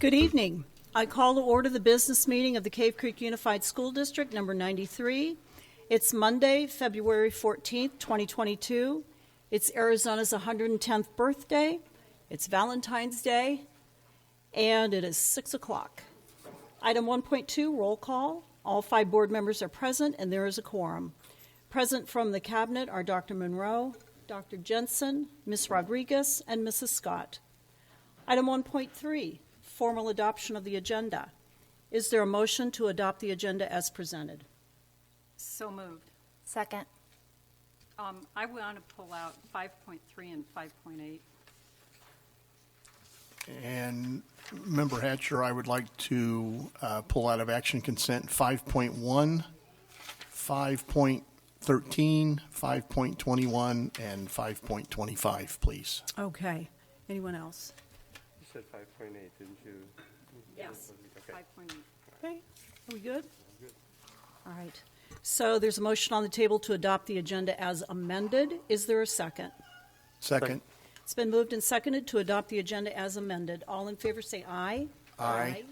Good evening. I call to order the business meeting of the Cave Creek Unified School District, number 93. It's Monday, February 14th, 2022. It's Arizona's 110th birthday. It's Valentine's Day, and it is 6 o'clock. Item 1.2, roll call. All 5 board members are present, and there is a quorum. Present from the cabinet are Dr. Monroe, Dr. Jensen, Ms. Rodriguez, and Mrs. Scott. Item 1.3, formal adoption of the agenda. Is there a motion to adopt the agenda as presented? So moved. Second. I want to pull out 5.3 and 5.8. And Member Hatcher, I would like to pull out of action consent 5.1, 5.13, 5.21, and 5.25, please. Okay. Anyone else? You said 5.8, didn't you? Yes. Okay. 5.8. Okay. Are we good? All right. So there's a motion on the table to adopt the agenda as amended. Is there a second? Second. It's been moved and seconded to adopt the agenda as amended. All in favor say aye. Aye.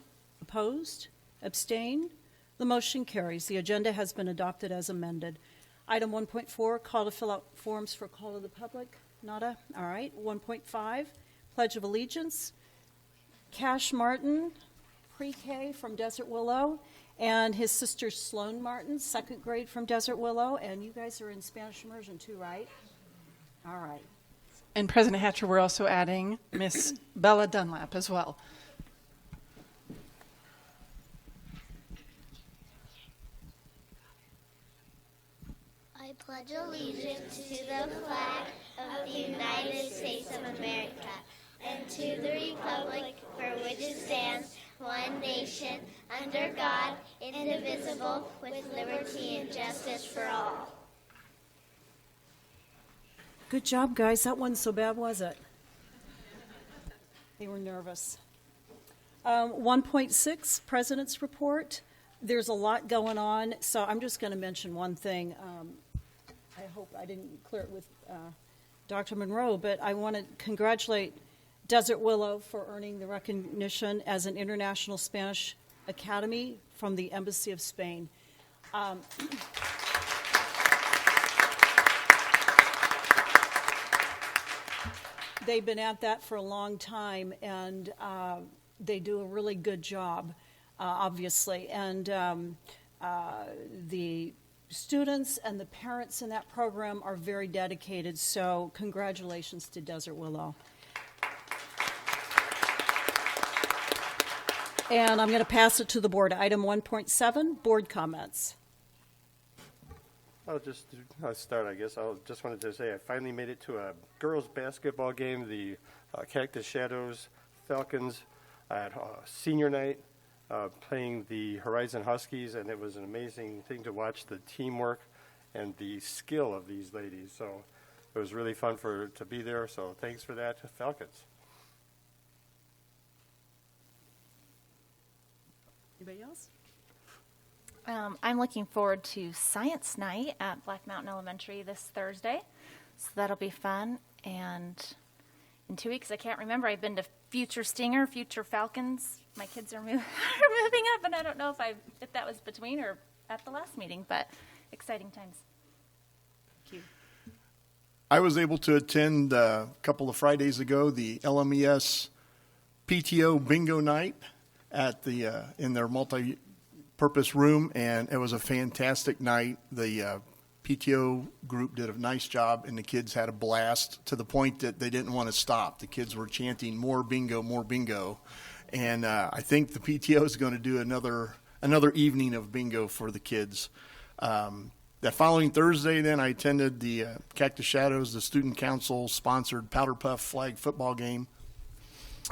Opposed? Abstain? The motion carries. The agenda has been adopted as amended. Item 1.4, call to fill out forms for call of the public. Nada? All right. 1.5, Pledge of Allegiance. Cash Martin, pre-K from Desert Willow, and his sister Sloan Martin, second grade from Desert Willow. And you guys are in Spanish immersion too, right? All right. And President Hatcher, we're also adding Miss Bella Dunlap as well. I pledge allegiance to the flag of the United States of America and to the republic for which it stands, one nation, under God, indivisible, with liberty and justice for all. Good job, guys. That wasn't so bad, was it? They were nervous. 1.6, President's Report. There's a lot going on, so I'm just going to mention one thing. I hope I didn't clear it with Dr. Monroe, but I want to congratulate Desert Willow for earning the recognition as an International Spanish Academy from the Embassy of Spain. They've been at that for a long time, and they do a really good job, obviously. And the students and the parents in that program are very dedicated, so congratulations to Desert Willow. And I'm going to pass it to the board. Item 1.7, board comments. I'll start, I guess. I just wanted to say I finally made it to a girls' basketball game, the Cactus Shadows Falcons at senior night, playing the Horizon Huskies, and it was an amazing thing to watch the teamwork and the skill of these ladies. So it was really fun to be there, so thanks for that, Falcons. Anybody else? I'm looking forward to Science Night at Black Mountain Elementary this Thursday, so that'll be fun. And in 2 weeks, I can't remember, I've been to Future Stinger, Future Falcons. My kids are moving up, and I don't know if that was between or at the last meeting, but exciting times. Thank you. I was able to attend a couple of Fridays ago the LMES PTO bingo night at the in their multi-purpose room, and it was a fantastic night. The PTO group did a nice job, and the kids had a blast to the point that they didn't want to stop. The kids were chanting more bingo, and I think the PTO is going to do another evening of bingo for the kids. That following Thursday, then I attended the Cactus Shadows, the student council sponsored Powder Puff flag football game,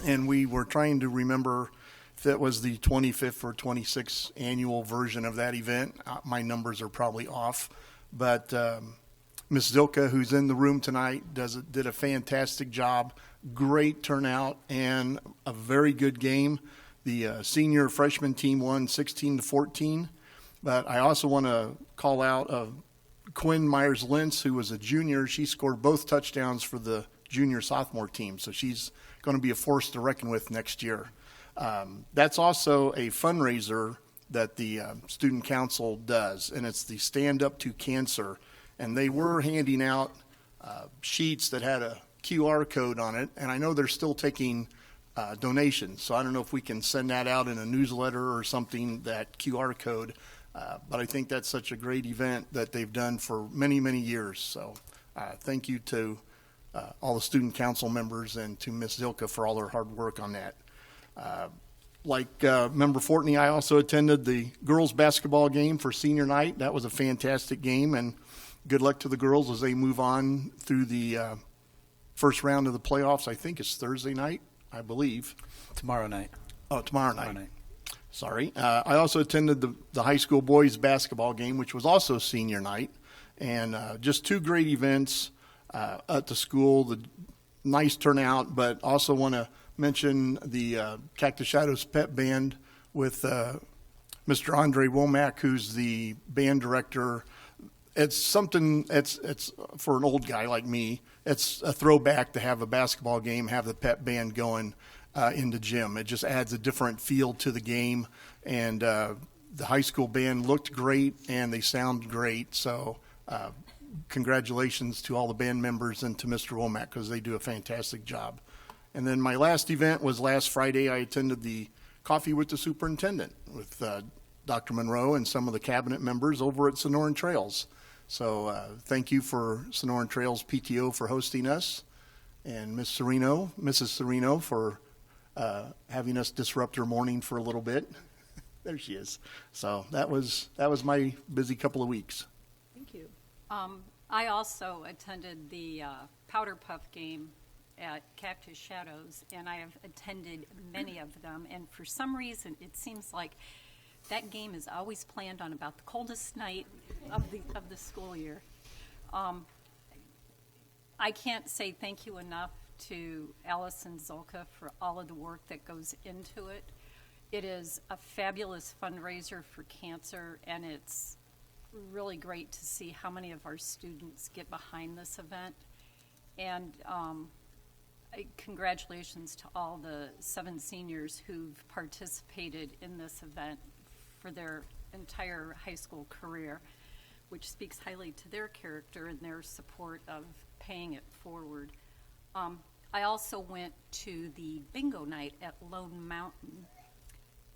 and we were trying to remember if that was the 25th or 26th annual version of that event. My numbers are probably off, but Ms. Zilka, who's in the room tonight, did a fantastic job. Great turnout and a very good game. The senior freshman team won 16-14, but I also want to call out Quinn Myers-Lentz, who was a junior. She scored both touchdowns for the junior sophomore team, so she's going to be a force to reckon with next year. That's also a fundraiser that the student council does, and it's the Stand Up to Cancer. And they were handing out sheets that had a QR code on it, and I know they're still taking donations. So I don't know if we can send that out in a newsletter or something, that QR code. But I think that's such a great event that they've done for many, many years. So thank you to all the student council members and to Ms. Zilka for all their hard work on that. Like Member Fortney, I also attended the girls basketball game for senior night. That was a fantastic game, and good luck to the girls as they move on through the first round of the playoffs. I think it's Thursday night, I believe. Tomorrow night. Oh, tomorrow night. Sorry. I also attended the high school boys basketball game, which was also senior night, and just two great events at the school. The nice turnout, but also want to mention the Cactus Shadows Pep Band with Mr. Andre Womack, who's the band director. It's something, it's for an old guy like me, it's a throwback to have a basketball game, have the pep band going in the gym. It just adds a different feel to the game, and the high school band looked great and they sound great. So congratulations to all the band members and to Mr. Womack, because they do a fantastic job. And then my last event was last Friday. I attended the Coffee with the Superintendent with Dr. Monroe and some of the cabinet members over at Sonoran Trails. So thank you for Sonoran Trails PTO for hosting us, and Mrs. Serino for having us disrupt her morning for a little bit. There she is. So that was my busy couple of weeks. Thank you. I also attended the Powder Puff game at Cactus Shadows, and I have attended many of them, and for some reason it seems like that game is always planned on about the coldest night of the school year. I can't say thank you enough to Alice and Zolka for all of the work that goes into it. It is a fabulous fundraiser for cancer, and it's really great to see how many of our students get behind this event. And congratulations to all the 7 seniors who've participated in this event for their entire high school career, which speaks highly to their character and their support of paying it forward. I also went to the bingo night at Lone Mountain,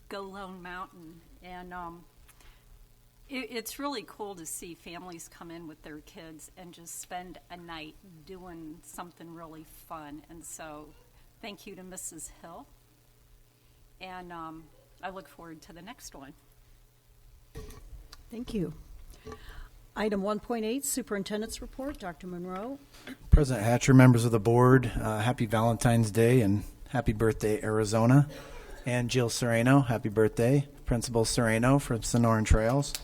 Go Lone Mountain, and it's really cool to see families come in with their kids and just spend a night doing something really fun. And so thank you to Mrs. Hill, and I look forward to the next one. Thank you. Item 1.8, Superintendent's Report. Dr. Monroe. President Hatcher, members of the board, happy Valentine's Day and happy birthday, Arizona. And Jill Sereno, happy birthday. Principal Sereno from Sonoran Trails.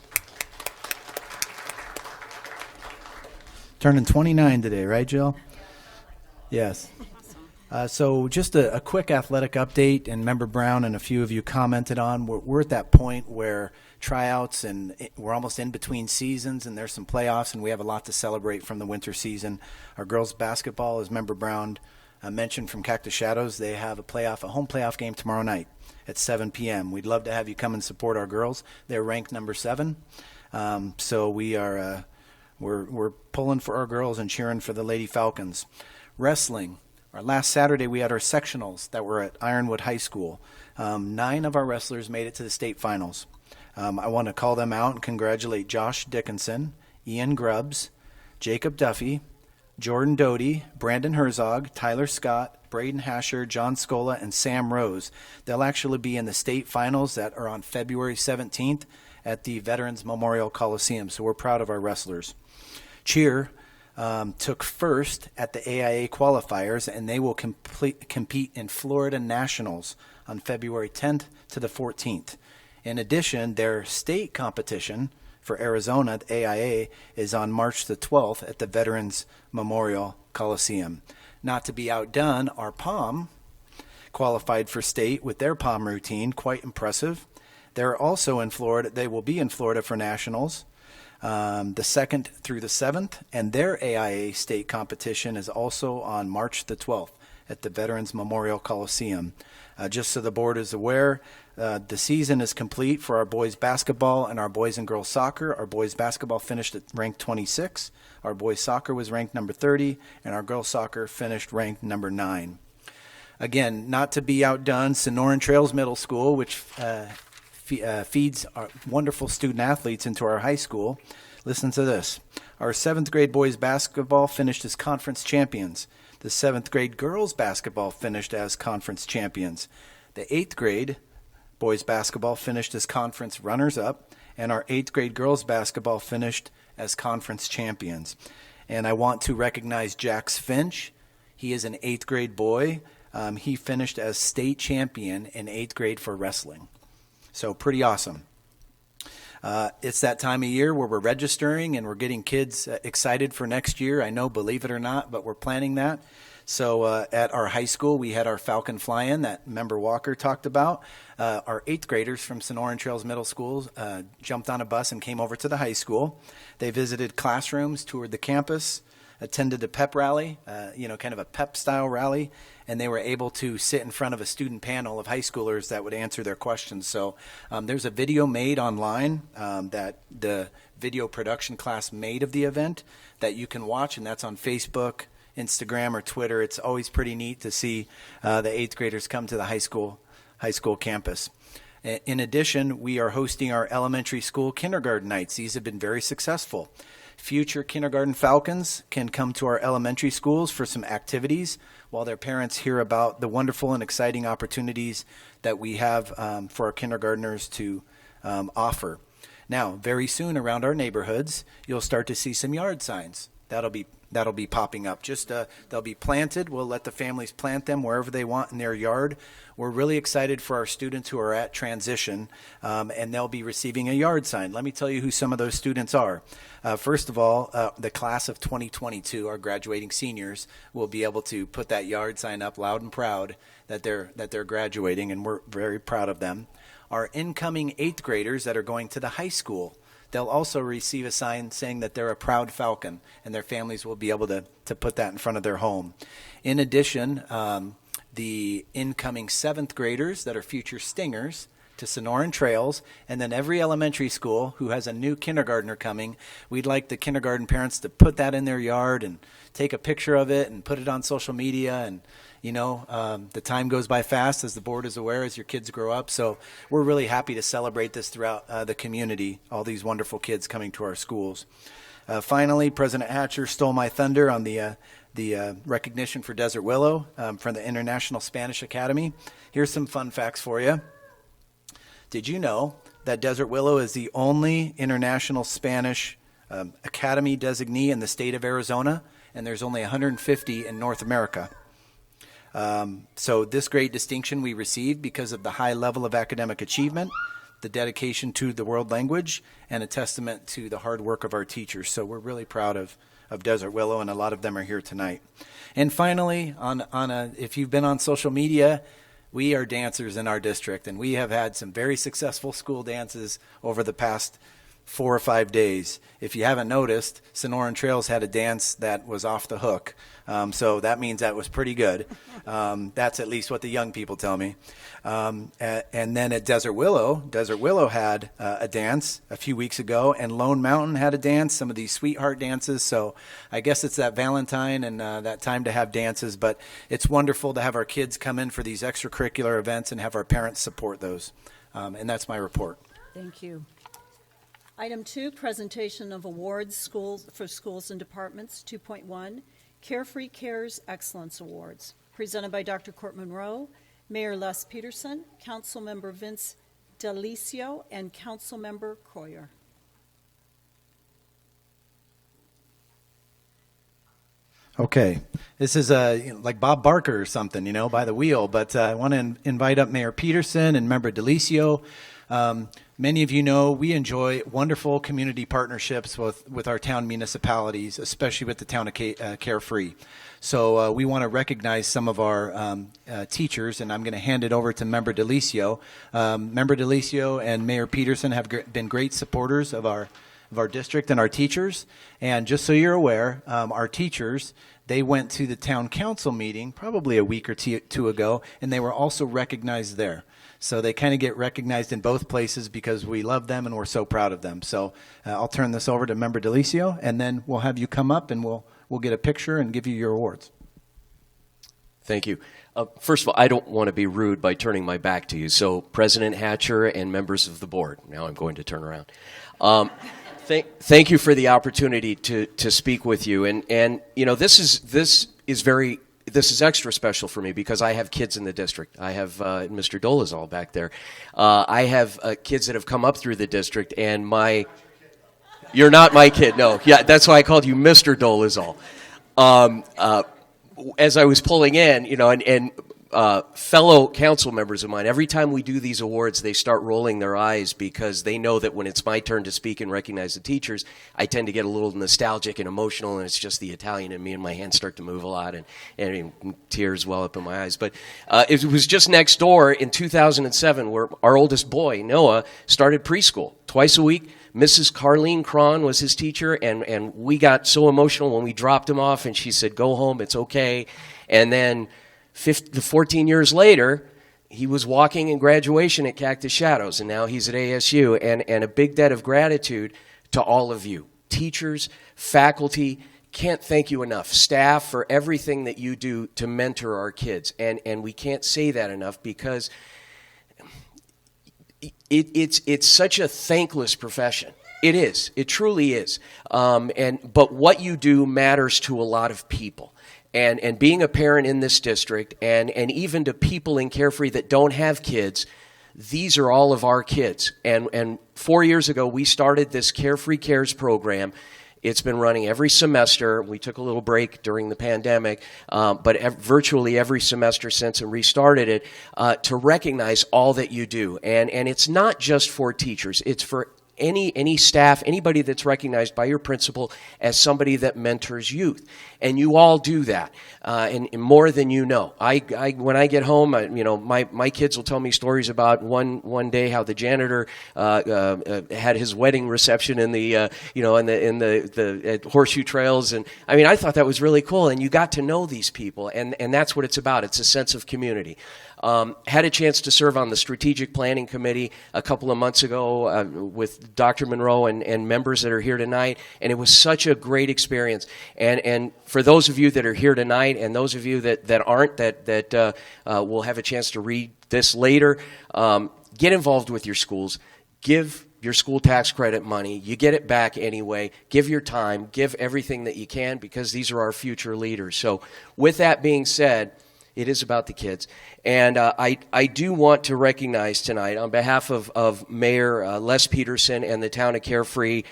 Turning 29 today, right, Jill? Yes. So just a quick athletic update, and Member Brown and a few of you commented on, we're at that point where tryouts, and we're almost in between seasons, and there's some playoffs, and we have a lot to celebrate from the winter season. Our girls basketball, as Member Brown mentioned from Cactus Shadows, they have a home playoff game tomorrow night at 7 p.m. We'd love to have you come and support our girls. They're ranked number 7, so we are we're pulling for our girls and cheering for the Lady Falcons. Wrestling. Last Saturday, we had our sectionals that were at Ironwood High School. 9 of our wrestlers made it to the state finals. I want to call them out and congratulate Josh Dickinson, Ian Grubbs, Jacob Duffy, Jordan Doty, Brandon Herzog, Tyler Scott, Braden Hasher, John Scola, and Sam Rose. They'll actually be in the state finals that are on February 17th at the Veterans Memorial Coliseum, so we're proud of our wrestlers. Cheer took first at the AIA qualifiers, and they will compete in Florida Nationals on February 10th to the 14th. In addition, their state competition for Arizona, the AIA, is on March the 12th at the Veterans Memorial Coliseum. Not to be outdone, our POM qualified for state with their POM routine, quite impressive. They're also in Florida. They will be in Florida for nationals the 2nd through the 7th, and their AIA state competition is also on March the 12th at the Veterans Memorial Coliseum. Just so the board is aware, the season is complete for our boys basketball and our boys and girls soccer. Our boys basketball finished at ranked 26. Our boys soccer was ranked number 30, and our girls soccer finished ranked number 9. Again, not to be outdone, Sonoran Trails Middle School, which feeds our wonderful student athletes into our high school. Listen to this. Our 7th grade boys basketball finished as conference champions. The 7th grade girls basketball finished as conference champions. The 8th grade boys basketball finished as conference runners-up, and our 8th grade girls basketball finished as conference champions. And I want to recognize Jax Finch. He is an 8th grade boy. He finished as state champion in 8th grade for wrestling. So pretty awesome. It's that time of year where we're registering and we're getting kids excited for next year. I know, believe it or not, but we're planning that. So at our high school, we had our Falcon Fly-In that Member Walker talked about. Our 8th graders from Sonoran Trails Middle School jumped on a bus and came over to the high school. They visited classrooms, toured the campus, attended a pep rally, kind of a pep-style rally, and they were able to sit in front of a student panel of high schoolers that would answer their questions. So there's a video made online that the video production class made of the event that you can watch, and that's on Facebook, Instagram, or Twitter. It's always pretty neat to see the 8th graders come to the high school campus. In addition, we are hosting our elementary school kindergarten nights. These have been very successful. Future kindergarten Falcons can come to our elementary schools for some activities while their parents hear about the wonderful and exciting opportunities that we have for our kindergartners to offer. Now, very soon around our neighborhoods, you'll start to see some yard signs. That'll be popping up. They'll be planted. We'll let the families plant them wherever they want in their yard. We're really excited for our students who are at transition, and they'll be receiving a yard sign. Let me tell you who some of those students are. First of all, the class of 2022, our graduating seniors, will be able to put that yard sign up loud and proud that they're graduating, and we're very proud of them. Our incoming 8th graders that are going to the high school, they'll also receive a sign saying that they're a proud Falcon, and their families will be able to put that in front of their home. In addition, the incoming 7th graders that are future Stingers to Sonoran Trails, and then every elementary school who has a new kindergartner coming, we'd like the kindergarten parents to put that in their yard and take a picture of it and put it on social media. And the time goes by fast, as the board is aware, as your kids grow up. So we're really happy to celebrate this throughout the community, all these wonderful kids coming to our schools. Finally, President Hatcher stole my thunder on the recognition for Desert Willow from the International Spanish Academy. Here's some fun facts for you. Did you know that Desert Willow is the only International Spanish Academy designee in the state of Arizona, and there's only 150 in North America? So this great distinction we received because of the high level of academic achievement, the dedication to the world language, and a testament to the hard work of our teachers. So we're really proud of Desert Willow, and a lot of them are here tonight. And finally, if you've been on social media, we are dancers in our district, and we have had some very successful school dances over the past 4 or 5 days. If you haven't noticed, Sonoran Trails had a dance that was off the hook. So that means that was pretty good. That's at least what the young people tell me. And then at Desert Willow had a dance a few weeks ago, and Lone Mountain had a dance, some of these sweetheart dances. So I guess it's that Valentine and that time to have dances, but it's wonderful to have our kids come in for these extracurricular events and have our parents support those. And that's my report. Thank you. Item 2, presentation of awards for schools and departments. 2.1, Carefree Cares Excellence Awards, presented by Dr. Court Monroe, Mayor Les Peterson, Councilmember Vince Delicio, and Councilmember Coyer. Okay, this is like Bob Barker or something, by the wheel, but I want to invite up Mayor Peterson and Member Delicio. Many of you know we enjoy wonderful community partnerships with our town municipalities, especially with the town of Carefree. So we want to recognize some of our teachers, and I'm going to hand it over to Member Delicio. Member Delicio and Mayor Peterson have been great supporters of our of our district and our teachers. And just so you're aware, our teachers, they went to the town council meeting probably a week or two ago, and they were also recognized there. So they kind of get recognized in both places because we love them and we're so proud of them. So I'll turn this over to Member Delicio, and then we'll have you come up and we'll get a picture and give you your awards. Thank you. First of all, I don't want to be rude by turning my back to you. So President Hatcher and members of the board, now I'm going to turn around. Thank you for the opportunity to speak with you. And you know, this is extra special for me because I have kids in the district. I have Mr. Dolezal back there. I have kids that have come up through the district, and you're not my kid, no. Yeah, that's why I called you Mr. Dolezal. As I was pulling in, you know, and fellow council members of mine, every time we do these awards, they start rolling their eyes because they know that when it's my turn to speak and recognize the teachers, I tend to get a little nostalgic and emotional, and it's just the Italian in me, and my hands start to move a lot, and tears well up in my eyes. But it was just next door in 2007 where our oldest boy, Noah, started preschool twice a week. Mrs. Carlene Cron was his teacher, and we got so emotional when we dropped him off, and she said, "Go home, it's okay." And then 14 years later, he was walking in graduation at Cactus Shadows, and now he's at ASU. And a big debt of gratitude to all of you, teachers, faculty. Can't thank you enough. Staff, for everything that you do to mentor our kids. And we can't say that enough because it's such a thankless profession. It is. It truly is. But what you do matters to a lot of people. And being a parent in this district, and even to people in Carefree that don't have kids, these are all of our kids. And 4 years ago, we started this Carefree Cares program. It's been running every semester. We took a little break during the pandemic, but virtually every semester since and restarted it to recognize all that you do. And it's not just for teachers. It's for any staff, anybody that's recognized by your principal as somebody that mentors youth. And you all do that, and more than you know. When I get home, my kids will tell me stories about one day how the janitor had his wedding reception in the at Horseshoe Trails, and I mean I thought that was really cool. And you got to know these people, and that's what it's about. It's a sense of community. Had a chance to serve on the Strategic Planning Committee a couple of months ago with Dr. Monroe and members that are here tonight, and it was such a great experience. And for those of you that are here tonight and those of you that aren't, that will have a chance to read this later, get involved with your schools. Give your school tax credit money. You get it back anyway. Give your time. Give everything that you can because these are our future leaders. So with that being said, it is about the kids. And I do want to recognize tonight, on behalf of Mayor Les Peterson and the town of Carefree,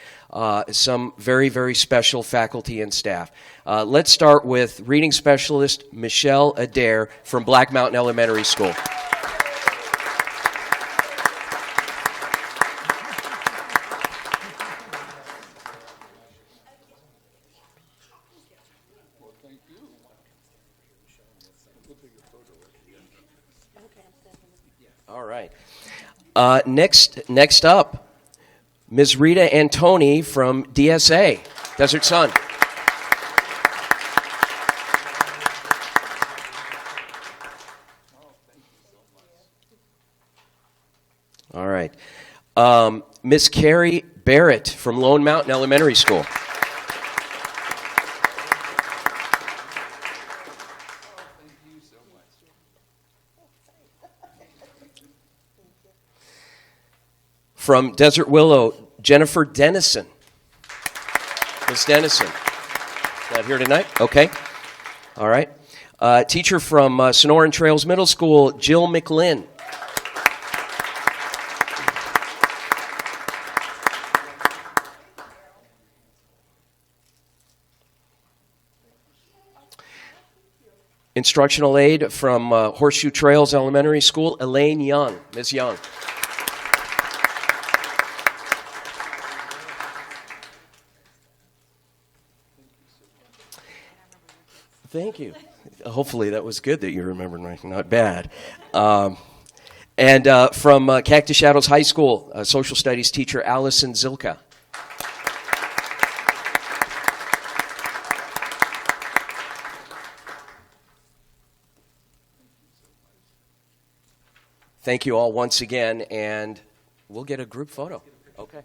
some very, very special faculty and staff. Let's start with reading specialist Michelle Adair from Black Mountain Elementary School. All right. Next up, Ms. Rita Antoni from DSA, Desert Sun. All right. Ms. Carrie Barrett from Lone Mountain Elementary School. From Desert Willow, Jennifer Dennison. Ms. Dennison. Not here tonight? Okay. All right. Teacher from Sonoran Trails Middle School, Jill McLinn. Instructional aide from Horseshoe Trails Elementary School, Elaine Young. Ms. Young. Thank you. Hopefully that was good that you remembered me. Not bad. And from Cactus Shadows High School, social studies teacher Allison Zilka. Thank you all once again, and we'll get a group photo. Okay.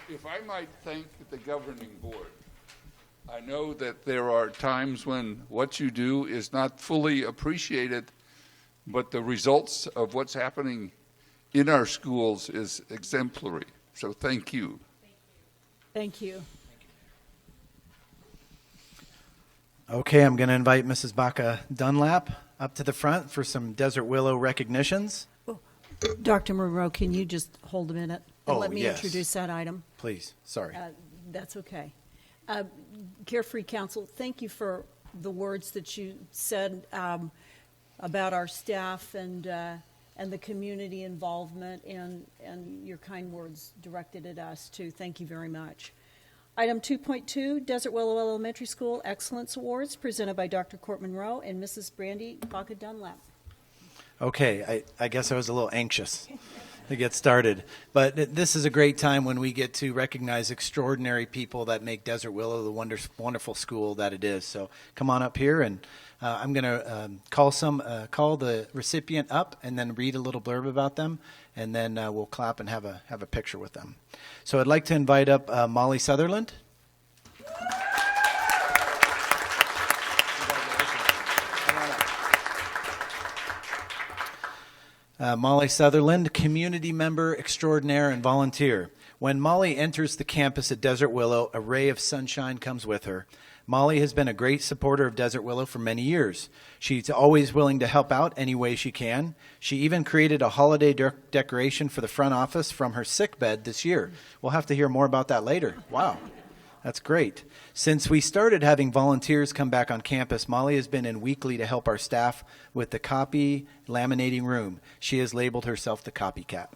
If I might thank the governing board, I know that there are times when what you do is not fully appreciated, but the results of what's happening in our schools is exemplary. So thank you. Thank you. Okay, I'm going to invite Mrs. Baca Dunlap up to the front for some Desert Willow recognitions. Dr. Monroe, can you just hold a minute and Oh, let me yes. introduce that item? Please, sorry. That's okay. Carefree Council, thank you for the words that you said about our staff and the community involvement and your kind words directed at us, too. Thank you very much. Item 2.2, Desert Willow Elementary School Excellence Awards, presented by Dr. Court Monroe and Mrs. Brandy Baca Dunlap. Okay, I guess I was a little anxious to get started. But this is a great time when we get to recognize extraordinary people that make Desert Willow the wonderful school that it is. So come on up here, and I'm going to call the recipient up and then read a little blurb about them, and then we'll clap and have a picture with them. So I'd like to invite up Molly Sutherland. Molly Sutherland, community member extraordinaire and volunteer. When Molly enters the campus at Desert Willow, a ray of sunshine comes with her. Molly has been a great supporter of Desert Willow for many years. She's always willing to help out any way she can. She even created a holiday decoration for the front office from her sickbed this year. We'll have to hear more about that later. Wow. That's great. Since we started having volunteers come back on campus, Molly has been in weekly to help our staff with the copy laminating room. She has labeled herself the copycat.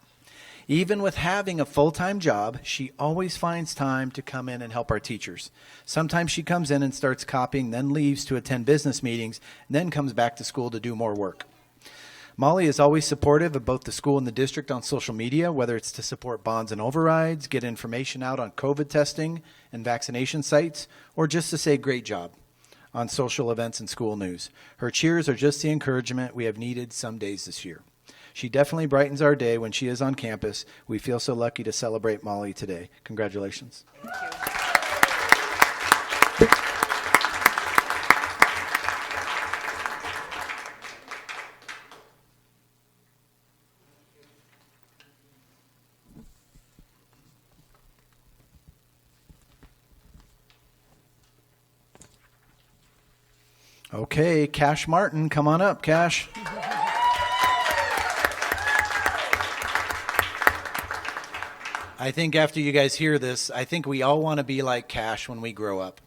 Even with having a full-time job, she always finds time to come in and help our teachers. Sometimes she comes in and starts copying, then leaves to attend business meetings, and then comes back to school to do more work. Molly is always supportive of both the school and the district on social media, whether it's to support bonds and overrides, get information out on COVID testing and vaccination sites, or just to say great job on social events and school news. Her cheers are just the encouragement we have needed some days this year. She definitely brightens our day when she is on campus. We feel so lucky to celebrate Molly today. Congratulations. Thank you. Okay, Cash Martin, come on up, Cash. I think after you guys hear this, I think we all want to be like Cash when we grow up.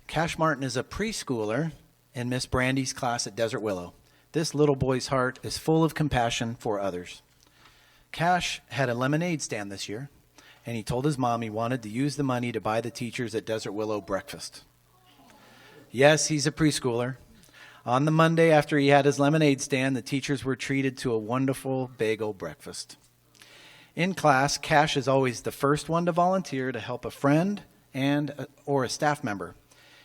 Cash Martin is a preschooler in Miss Brandy's class at Desert Willow. This little boy's heart is full of compassion for others. Cash had a lemonade stand this year, and he told his mom he wanted to use the money to buy the teachers at Desert Willow breakfast. Yes, he's a preschooler. On the Monday after he had his lemonade stand, the teachers were treated to a wonderful bagel breakfast. In class, Cash is always the first one to volunteer to help a friend or a staff member.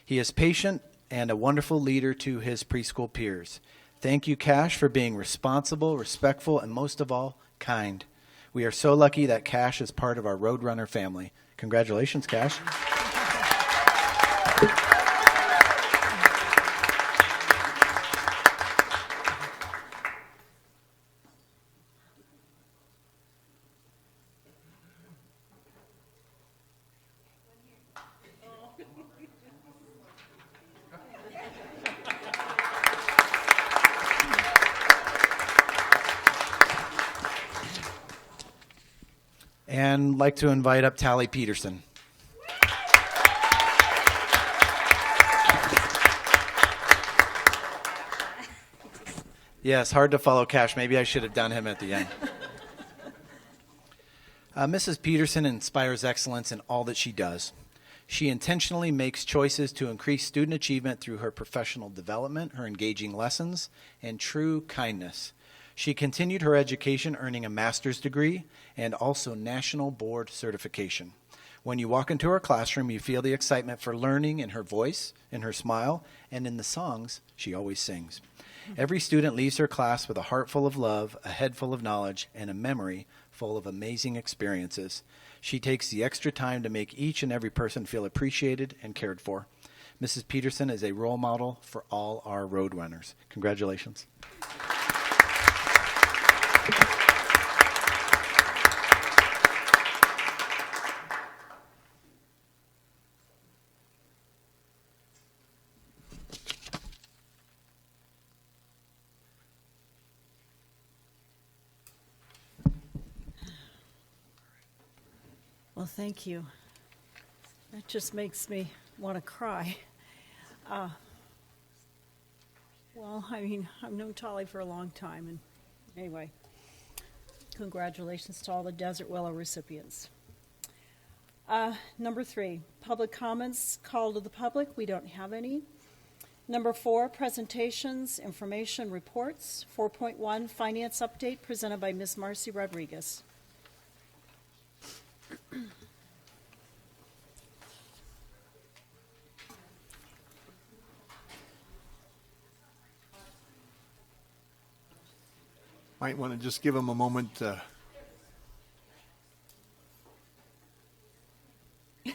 He is patient and a wonderful leader to his preschool peers. Thank you, Cash, for being responsible, respectful, and most of all, kind. We are so lucky that Cash is part of our Roadrunner family. Congratulations, Cash. And I'd like to invite up Tally Peterson. Yes, hard to follow Cash. Maybe I should have done him at the end. Mrs. Peterson inspires excellence in all that she does. She intentionally makes choices to increase student achievement through her professional development, her engaging lessons, and true kindness. She continued her education, earning a master's degree and also national board certification. When you walk into her classroom, you feel the excitement for learning in her voice, in her smile, and in the songs she always sings. Every student leaves her class with a heart full of love, a head full of knowledge, and a memory full of amazing experiences. She takes the extra time to make each and every person feel appreciated and cared for. Mrs. Peterson is a role model for all our road runners. Congratulations. Well, thank you. That just makes me want to cry. Well, I mean, I've known Tolly for a long time, and anyway, congratulations to all the Desert Willow recipients. Number 3, public comments, call to the public. We don't have any. Number 4, presentations, information, reports. 4.1, finance update presented by Ms. Marcy Rodriguez. Might want to just give them a moment. You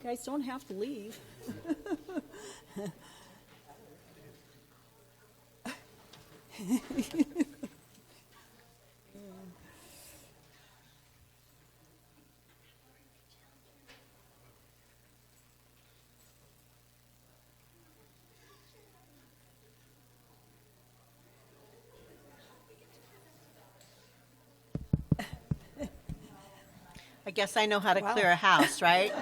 guys don't have to leave. I guess I know how to Wow. clear a house, right?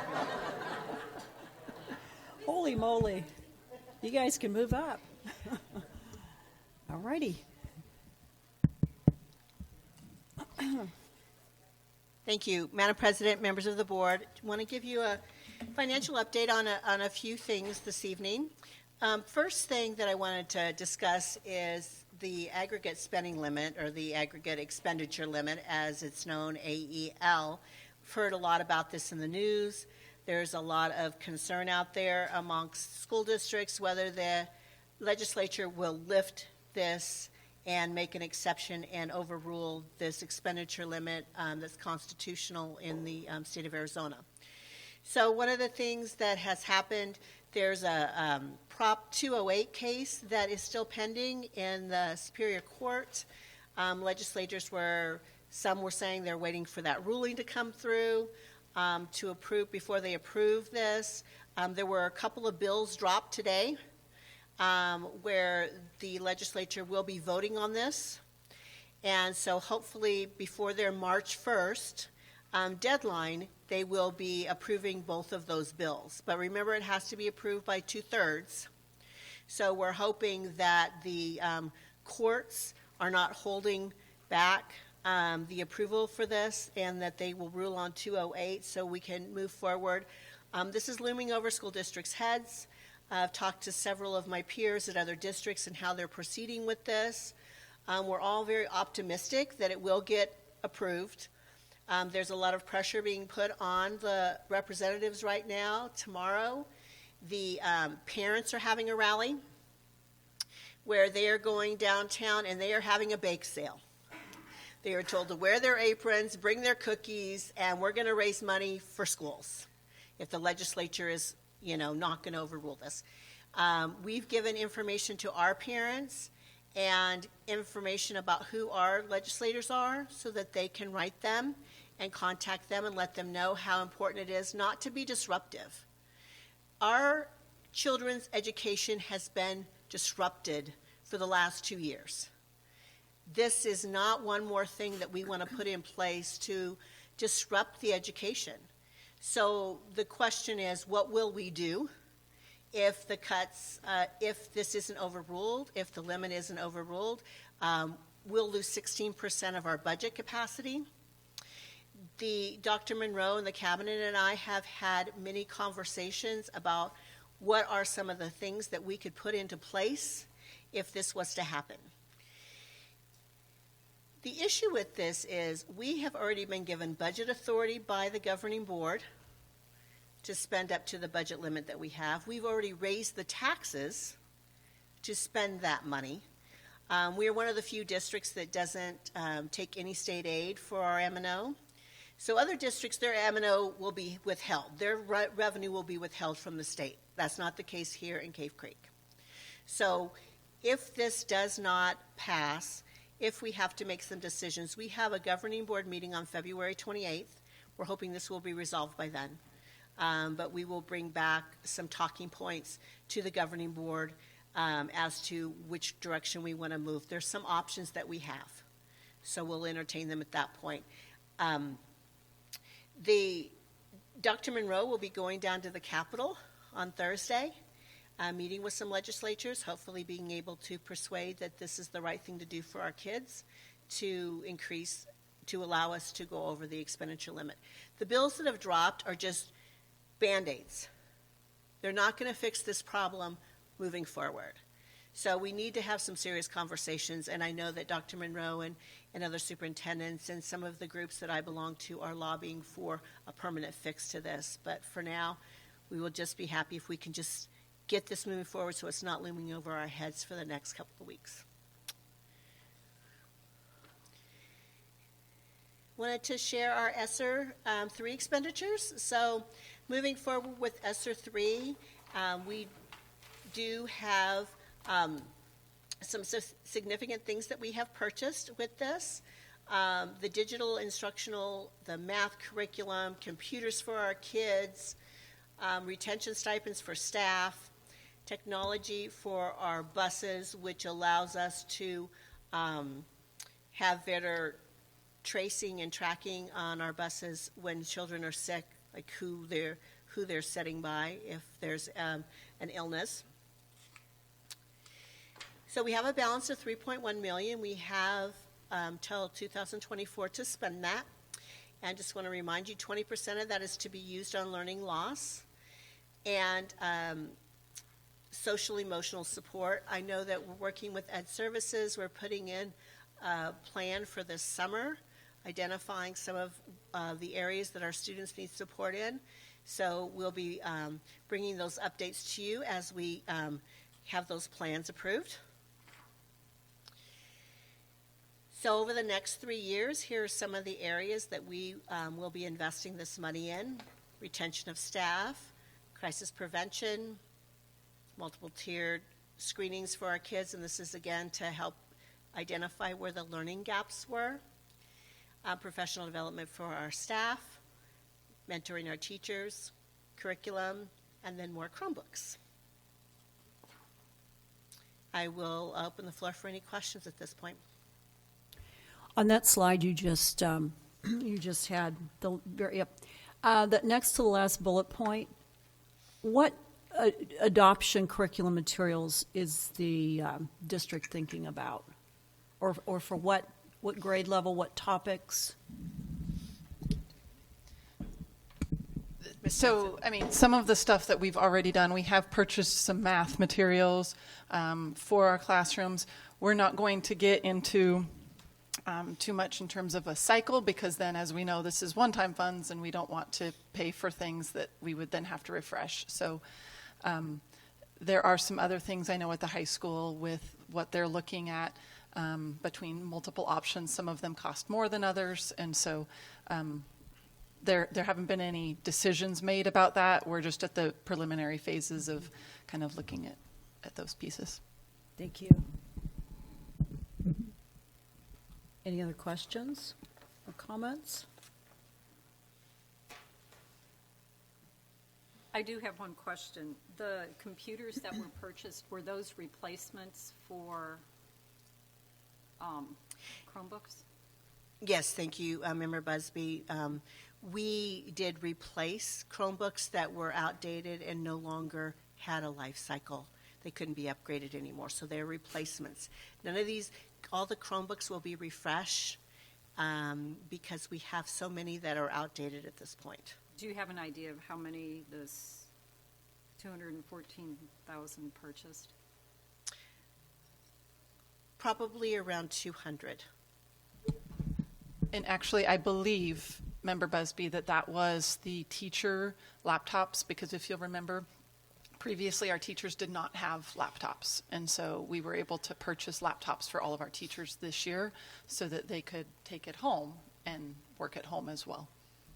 Holy moly. You guys can move up. All righty. Thank you. Madam President, members of the board, I want to give you a financial update on a few things this evening. First thing that I wanted to discuss is the aggregate spending limit, or the aggregate expenditure limit, as it's known, AEL. We've heard a lot about this in the news. There's a lot of concern out there amongst school districts whether the legislature will lift this and make an exception and overrule this expenditure limit that's constitutional in the state of Arizona. So one of the things that has happened, there's a Prop 208 case that is still pending in the Superior Court. Legislators some were saying they're waiting for that ruling to come through to approve before they approve this. There were a couple of bills dropped today where the legislature will be voting on this. And so hopefully before their March 1st deadline, they will be approving both of those bills. But remember, it has to be approved by 2/3. So we're hoping that the courts are not holding back the approval for this, and that they will rule on 208 so we can move forward. This is looming over school districts' heads. I've talked to several of my peers at other districts and how they're proceeding with this. We're all very optimistic that it will get approved. There's a lot of pressure being put on the representatives right now. Tomorrow, the parents are having a rally where they are going downtown and they are having a bake sale. They are told to wear their aprons, bring their cookies, and we're going to raise money for schools if the legislature is, not going to overrule this. We've given information to our parents and information about who our legislators are so that they can write them and contact them and let them know how important it is not to be disruptive. Our children's education has been disrupted for the last 2 years. this is not one more thing that we want to put in place to disrupt the education. So the question is, what will we do if the cuts, if this isn't overruled, if the limit isn't overruled? We'll lose 16% of our budget capacity. Dr. Monroe and the cabinet and I have had many conversations about what are some of the things that we could put into place if this was to happen. The issue with this is we have already been given budget authority by the governing board to spend up to the budget limit that we have. We've already raised the taxes to spend that money. We are one of the few districts that doesn't take any state aid for our M&O. So other districts, their M&O will be withheld. Their revenue will be withheld from the state. That's not the case here in Cave Creek. So if this does not pass, if we have to make some decisions, we have a governing board meeting on February 28th. We're hoping this will be resolved by then. But we will bring back some talking points to the governing board as to which direction we want to move. There's some options that we have, so we'll entertain them at that point. Dr. Monroe will be going down to the Capitol on Thursday, meeting with some legislatures, hopefully being able to persuade that this is the right thing to do for our kids to allow us to go over the expenditure limit. The bills that have dropped are just Band-Aids. They're not going to fix this problem moving forward. So we need to have some serious conversations, and I know that Dr. Monroe and other superintendents and some of the groups that I belong to are lobbying for a permanent fix to this. But for now, we will just be happy if we can just get this moving forward so it's not looming over our heads for the next couple of weeks. Wanted to share our ESSER 3 expenditures. So moving forward with ESSER 3, we do have some significant things that we have purchased with this. The digital instructional, the math curriculum, computers for our kids, retention stipends for staff, technology for our buses, which allows us to have better tracing and tracking on our buses when children are sick, like who they're setting by if there's an illness. So we have a balance of $3.1 million. We have till 2024 to spend that. And just want to remind you, 20% of that is to be used on learning loss and social emotional support. I know that we're working with Ed Services. We're putting in a plan for this summer, identifying some of the areas that our students need support in. So we'll be bringing those updates to you as we have those plans approved. So over the next 3 years, here are some of the areas that we will be investing this money in: retention of staff, crisis prevention, multiple tiered screenings for our kids, and this is again to help identify where the learning gaps were, professional development for our staff, mentoring our teachers, curriculum, and then more Chromebooks. I will open the floor for any questions at this point. On that slide you just had the next to the last bullet point, what adoption curriculum materials is the district thinking about, or for what grade level, what topics? So, I mean, some of the stuff that we've already done, we have purchased some math materials for our classrooms. We're not going to get into too much in terms of a cycle, because then, as we know, this is one-time funds and we don't want to pay for things that we would then have to refresh. So there are some other things I know at the high school with what they're looking at between multiple options. Some of them cost more than others, and so there haven't been any decisions made about that. We're just at the preliminary phases of kind of looking at those pieces. Thank you. Any other questions or comments? I do have one question. The computers that were purchased, were those replacements for Chromebooks? Yes, thank you, Member Busby. We did replace Chromebooks that were outdated and no longer had a life cycle. They couldn't be upgraded anymore, so they're replacements. None of these, all the Chromebooks will be refreshed because we have so many that are outdated at this point. Do you have an idea of how many this 214,000 purchased? Probably around 200. And actually, I believe, Member Busby, that was the teacher laptops, because if you'll remember, previously our teachers did not have laptops. And so we were able to purchase laptops for all of our teachers this year so that they could take it home and work at home as well.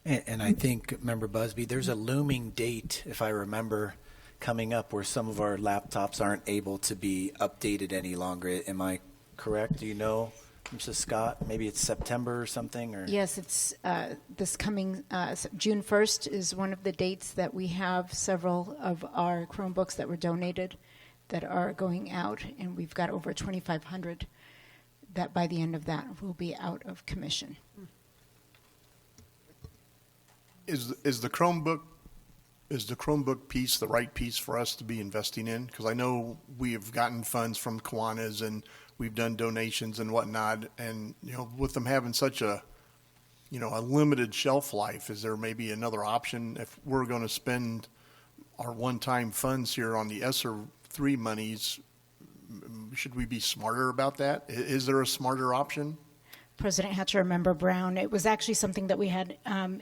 And I think, Member Busby, there's a looming date, if I remember, coming up where some of our laptops aren't able to be updated any longer. Am I correct? Do you know, Mrs. Scott? Maybe it's September or something? Or? Yes, it's this coming June 1st is one of the dates that we have several of our Chromebooks that were donated that are going out, and we've got over 2,500 that by the end of that will be out of commission. Is the Chromebook piece the right piece for us to be investing in? Because I know we have gotten funds from Kiwanis and we've done donations and whatnot, and with them having such a limited shelf life, is there maybe another option if we're going to spend our one-time funds here on the ESSER 3 monies? Should we be smarter about that? Is there a smarter option? President Hatcher, Member Brown, it was actually something that we had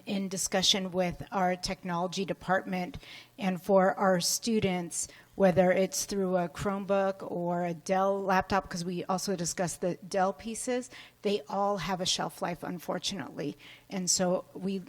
in discussion with our technology department, and for our students, whether it's through a Chromebook or a Dell laptop, because we also discussed the Dell pieces, they all have a shelf life, unfortunately. And so we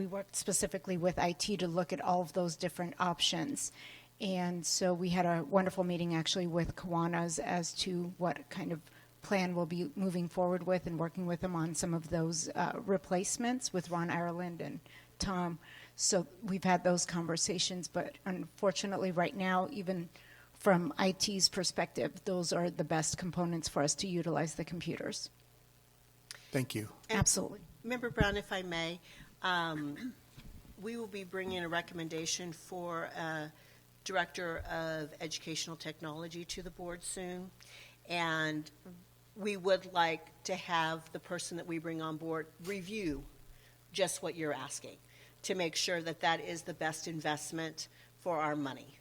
worked specifically with IT to look at all of those different options. And so we had a wonderful meeting actually with Kiwanis as to what kind of plan we'll be moving forward with and working with them on some of those replacements with Ron Ireland and Tom. So we've had those conversations, but unfortunately right now, even from IT's perspective, those are the best components for us to utilize the computers. Thank you. Absolutely. Member Brown, if I may, we will be bringing a recommendation for a Director of Educational Technology to the board soon. And we would like to have the person that we bring on board review just what you're asking to make sure that that is the best investment for our money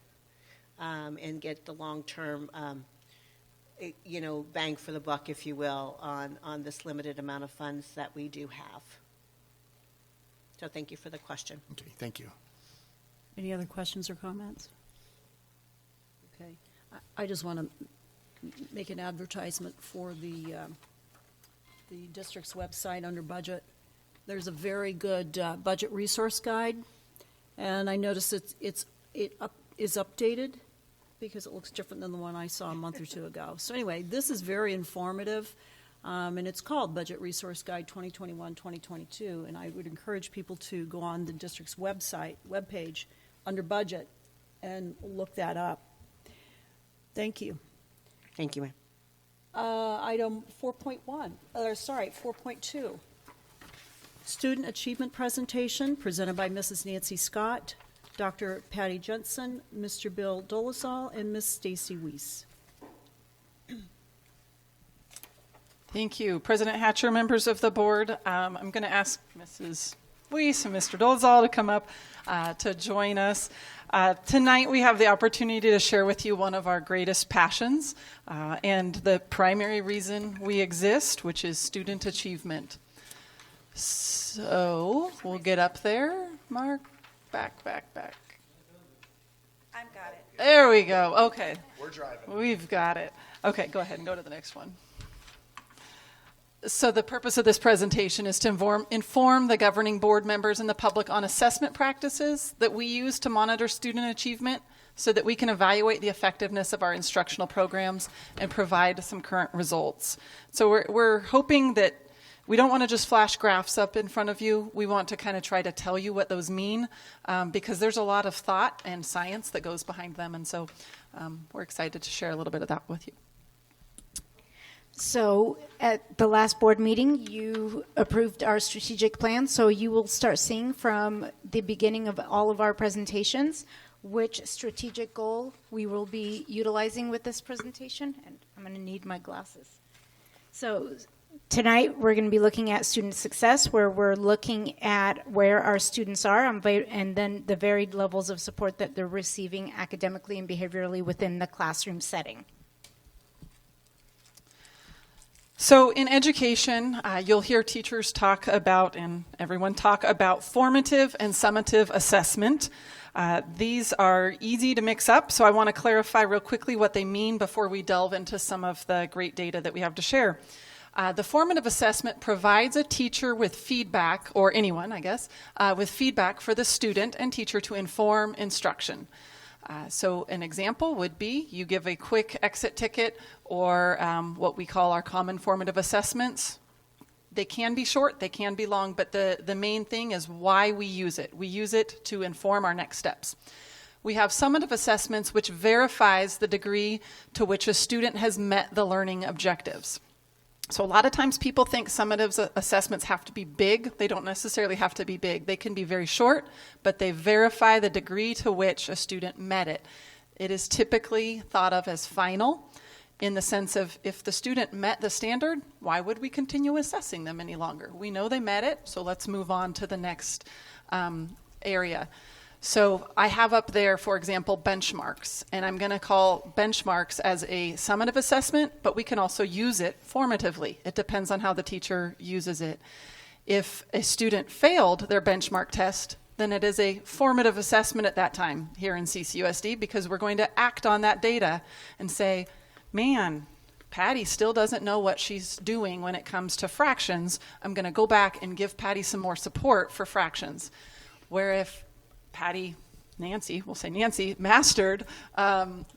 and get the long-term, bang for the buck, if you will, on this limited amount of funds that we do have. So thank you for the question. Okay, thank you. Any other questions or comments? Okay. I just want to make an advertisement for the district's website under budget. There's a very good budget resource guide, and I noticed it is updated because it looks different than the one I saw a month or two ago. So anyway, this is very informative, and it's called Budget Resource Guide 2021-2022, and I would encourage people to go on the district's webpage under budget and look that up. Thank you. Thank you, ma'am. Item 4.2. Student Achievement Presentation presented by Mrs. Nancy Scott, Dr. Patty Jensen, Mr. Bill Dolezal, and Ms. Stacy Weiss. Thank you. President Hatcher, members of the board, I'm going to ask Mrs. Weiss and Mr. Dolezal to come up to join us. Tonight we have the opportunity to share with you one of our greatest passions and the primary reason we exist, which is student achievement. So we'll get up there. Mark, back. I've got it. There we go. Okay. We're driving. We've got it. Okay, go ahead and go to the next one. So the purpose of this presentation is to inform the governing board members and the public on assessment practices that we use to monitor student achievement so that we can evaluate the effectiveness of our instructional programs and provide some current results. So we're hoping that we don't want to just flash graphs up in front of you. We want to kind of try to tell you what those mean because there's a lot of thought and science that goes behind them. And so we're excited to share a little bit of that with you. So at the last board meeting, you approved our strategic plan, so you will start seeing from the beginning of all of our presentations which strategic goal we will be utilizing with this presentation. And I'm going to need my glasses. So tonight we're going to be looking at student success, where we're looking at where our students are and then the varied levels of support that they're receiving academically and behaviorally within the classroom setting. So in education, you'll hear teachers talk about, and everyone talk about, formative and summative assessment. These are easy to mix up, so I want to clarify real quickly what they mean before we delve into some of the great data that we have to share. The formative assessment provides a teacher with feedback, or anyone, I guess, with feedback for the student and teacher to inform instruction. So an example would be you give a quick exit ticket or what we call our common formative assessments. They can be short, they can be long, but the main thing is why we use it. We use it to inform our next steps. We have summative assessments, which verifies the degree to which a student has met the learning objectives. So a lot of times people think summative assessments have to be big. They don't necessarily have to be big. They can be very short, but they verify the degree to which a student met it. It is typically thought of as final, in the sense of if the student met the standard, why would we continue assessing them any longer? We know they met it, so let's move on to the next area. So I have up there, for example, benchmarks, and I'm going to call benchmarks as a summative assessment, but we can also use it formatively. It depends on how the teacher uses it. If a student failed their benchmark test, then it is a formative assessment at that time here in CCUSD, because we're going to act on that data and say, man, Patty still doesn't know what she's doing when it comes to fractions. I'm going to go back and give Patty some more support for fractions. Where if Nancy, we'll say Nancy, mastered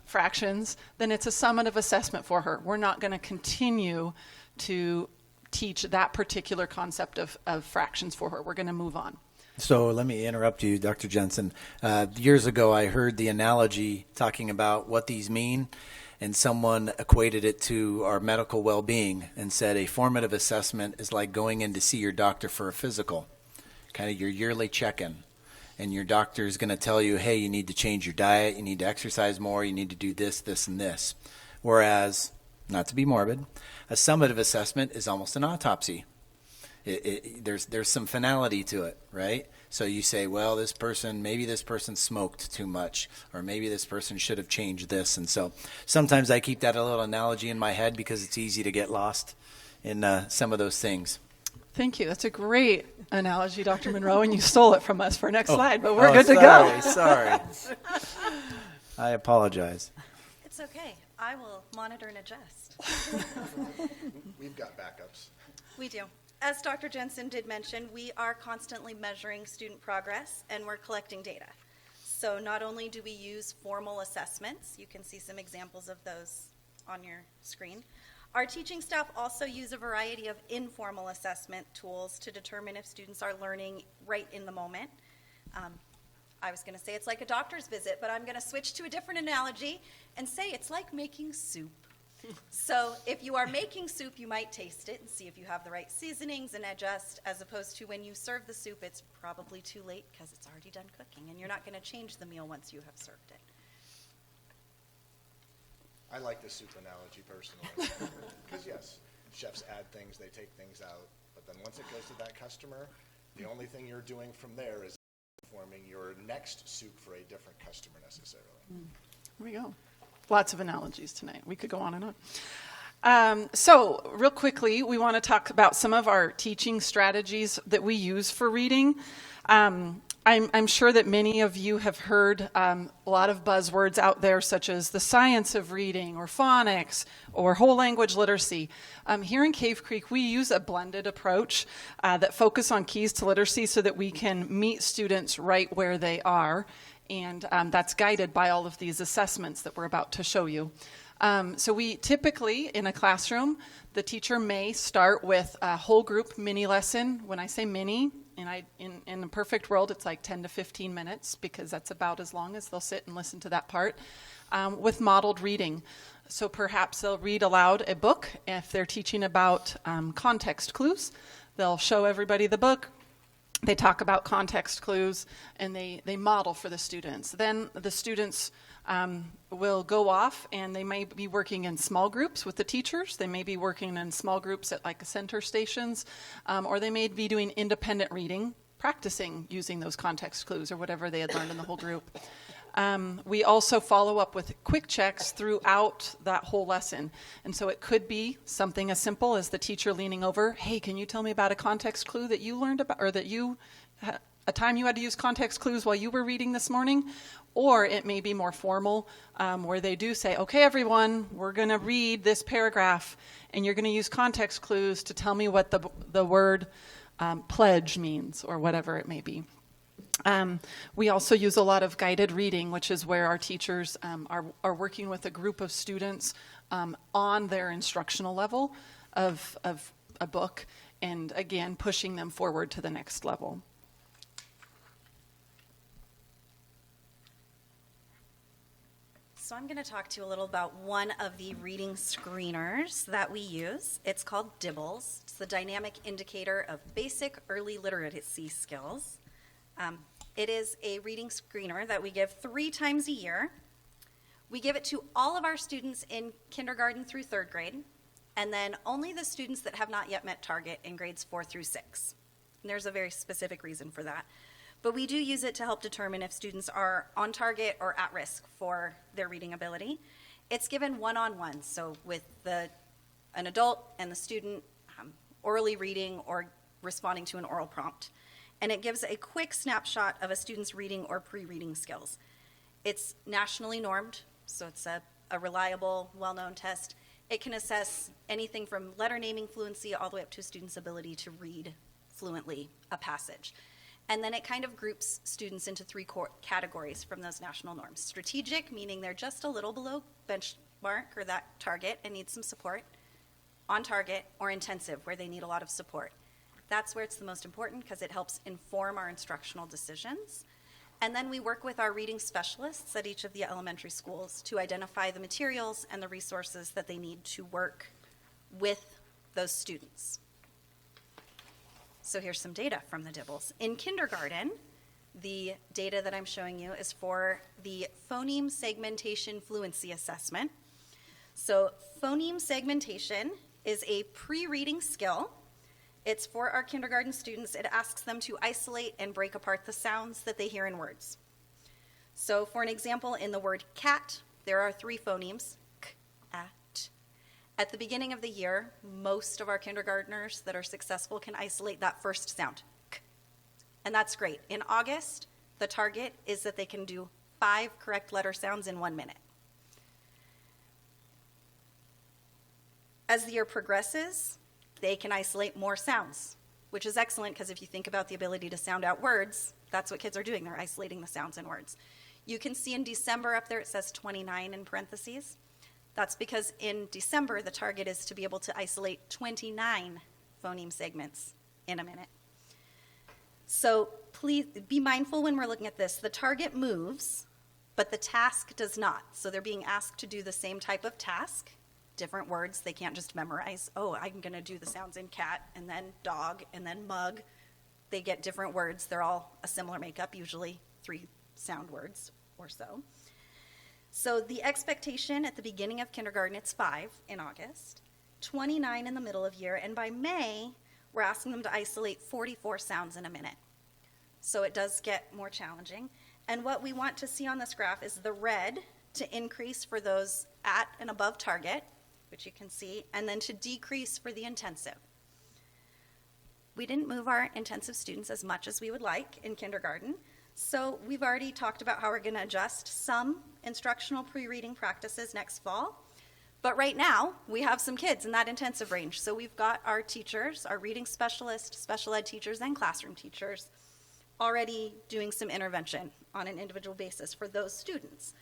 fractions, then it's a summative assessment for her. We're not going to continue to teach that particular concept of fractions for her. We're going to move on. So let me interrupt you, Dr. Jensen. Years ago, I heard the analogy talking about what these mean, and someone equated it to our medical well-being and said a formative assessment is like going in to see your doctor for a physical, kind of your yearly check-in. And your doctor is going to tell you, hey, you need to change your diet, you need to exercise more, you need to do this, this, and this. Whereas, not to be morbid, a summative assessment is almost an autopsy. There's some finality to it, right? So you say, well, maybe this person smoked too much, or maybe this person should have changed this. And so sometimes I keep that a little analogy in my head because it's easy to get lost in some of those things. Thank you. That's a great analogy, Dr. Monroe, and you stole it from us for next slide, but we're good to go. Sorry. I apologize. It's okay. I will monitor and adjust. We've got backups. We do. As Dr. Jensen did mention, we are constantly measuring student progress, and we're collecting data. So not only do we use formal assessments, you can see some examples of those on your screen. Our teaching staff also use a variety of informal assessment tools to determine if students are learning right in the moment. I was going to say it's like a doctor's visit, but I'm going to switch to a different analogy and say it's like making soup. So if you are making soup, you might taste it and see if you have the right seasonings and adjust, as opposed to when you serve the soup, it's probably too late because it's already done cooking, and you're not going to change the meal once you have served it. I like the soup analogy personally, because yes, chefs add things, they take things out, but then once it goes to that customer, the only thing you're doing from there is forming your next soup for a different customer necessarily. Here we go. Lots of analogies tonight. We could go on and on. So real quickly, we want to talk about some of our teaching strategies that we use for reading. I'm sure that many of you have heard a lot of buzzwords out there, such as the science of reading, or phonics, or whole language literacy. Here in Cave Creek, we use a blended approach that focuses on keys to literacy so that we can meet students right where they are, and that's guided by all of these assessments that we're about to show you. So we typically, in a classroom, the teacher may start with a whole group mini lesson. When I say mini, in the perfect world, it's like 10 to 15 minutes, because that's about as long as they'll sit and listen to that part, with modeled reading. So perhaps they'll read aloud a book. If they're teaching about context clues, they'll show everybody the book. They talk about context clues, and they model for the students. Then the students will go off, and they may be working in small groups with the teachers. They may be working in small groups at like center stations, or they may be doing independent reading, practicing using those context clues or whatever they had learned in the whole group. We also follow up with quick checks throughout that whole lesson. And so it could be something as simple as the teacher leaning over, hey, can you tell me about a context clue that you learned about, or that a time you had to use context clues while you were reading this morning? Or it may be more formal, where they do say, okay, everyone, we're going to read this paragraph, and you're going to use context clues to tell me what the word pledge means, or whatever it may be. We also use a lot of guided reading, which is where our teachers are working with a group of students on their instructional level of a book, and again, pushing them forward to the next level. So I'm going to talk to you a little about one of the reading screeners that we use. It's called DIBBLES. It's the Dynamic Indicator of Basic Early Literacy Skills. It is a reading screener that we give 3 times a year. We give it to all of our students in kindergarten through 3rd grade, and then only the students that have not yet met target in grades 4 through 6. And there's a very specific reason for that. But we do use it to help determine if students are on target or at risk for their reading ability. It's given one-on-one, so with an adult and the student orally reading or responding to an oral prompt. And it gives a quick snapshot of a student's reading or pre-reading skills. It's nationally normed, so it's a reliable, well-known test. It can assess anything from letter naming fluency all the way up to a student's ability to read fluently a passage. And then it kind of groups students into 3 categories from those national norms. Strategic, meaning they're just a little below benchmark or that target and need some support. On target, or intensive, where they need a lot of support. That's where it's the most important because it helps inform our instructional decisions. And then we work with our reading specialists at each of the elementary schools to identify the materials and the resources that they need to work with those students. So here's some data from the DIBBLES. In kindergarten, the data that I'm showing you is for the Phoneme Segmentation Fluency Assessment. So phoneme segmentation is a pre-reading skill. It's for our kindergarten students. It asks them to isolate and break apart the sounds that they hear in words. So for an example, in the word cat, there are 3 phonemes, k, at. At the beginning of the year, most of our kindergartners that are successful can isolate that first sound, k. And that's great. In August, the target is that they can do 5 correct letter sounds in 1 minute. As the year progresses, they can isolate more sounds, which is excellent because if you think about the ability to sound out words, that's what kids are doing. They're isolating the sounds in words. You can see in December up there it says 29 in parentheses. That's because in December the target is to be able to isolate 29 phoneme segments in a minute. So please be mindful when we're looking at this. The target moves, but the task does not. So they're being asked to do the same type of task. Different words. They can't just memorize, oh, I'm going to do the sounds in cat and then dog and then mug. They get different words. They're all a similar makeup, usually 3 sound words or so. So the expectation at the beginning of kindergarten, it's 5 in August, 29 in the middle of year, and by May, we're asking them to isolate 44 sounds in a minute. So it does get more challenging. And what we want to see on this graph is the red to increase for those at and above target, which you can see, and then to decrease for the intensive. We didn't move our intensive students as much as we would like in kindergarten, so we've already talked about how we're going to adjust some instructional pre-reading practices next fall, but right now we have some kids in that intensive range, so we've got our teachers, our reading specialists, special ed teachers, and classroom teachers already doing some intervention on an individual basis for those students.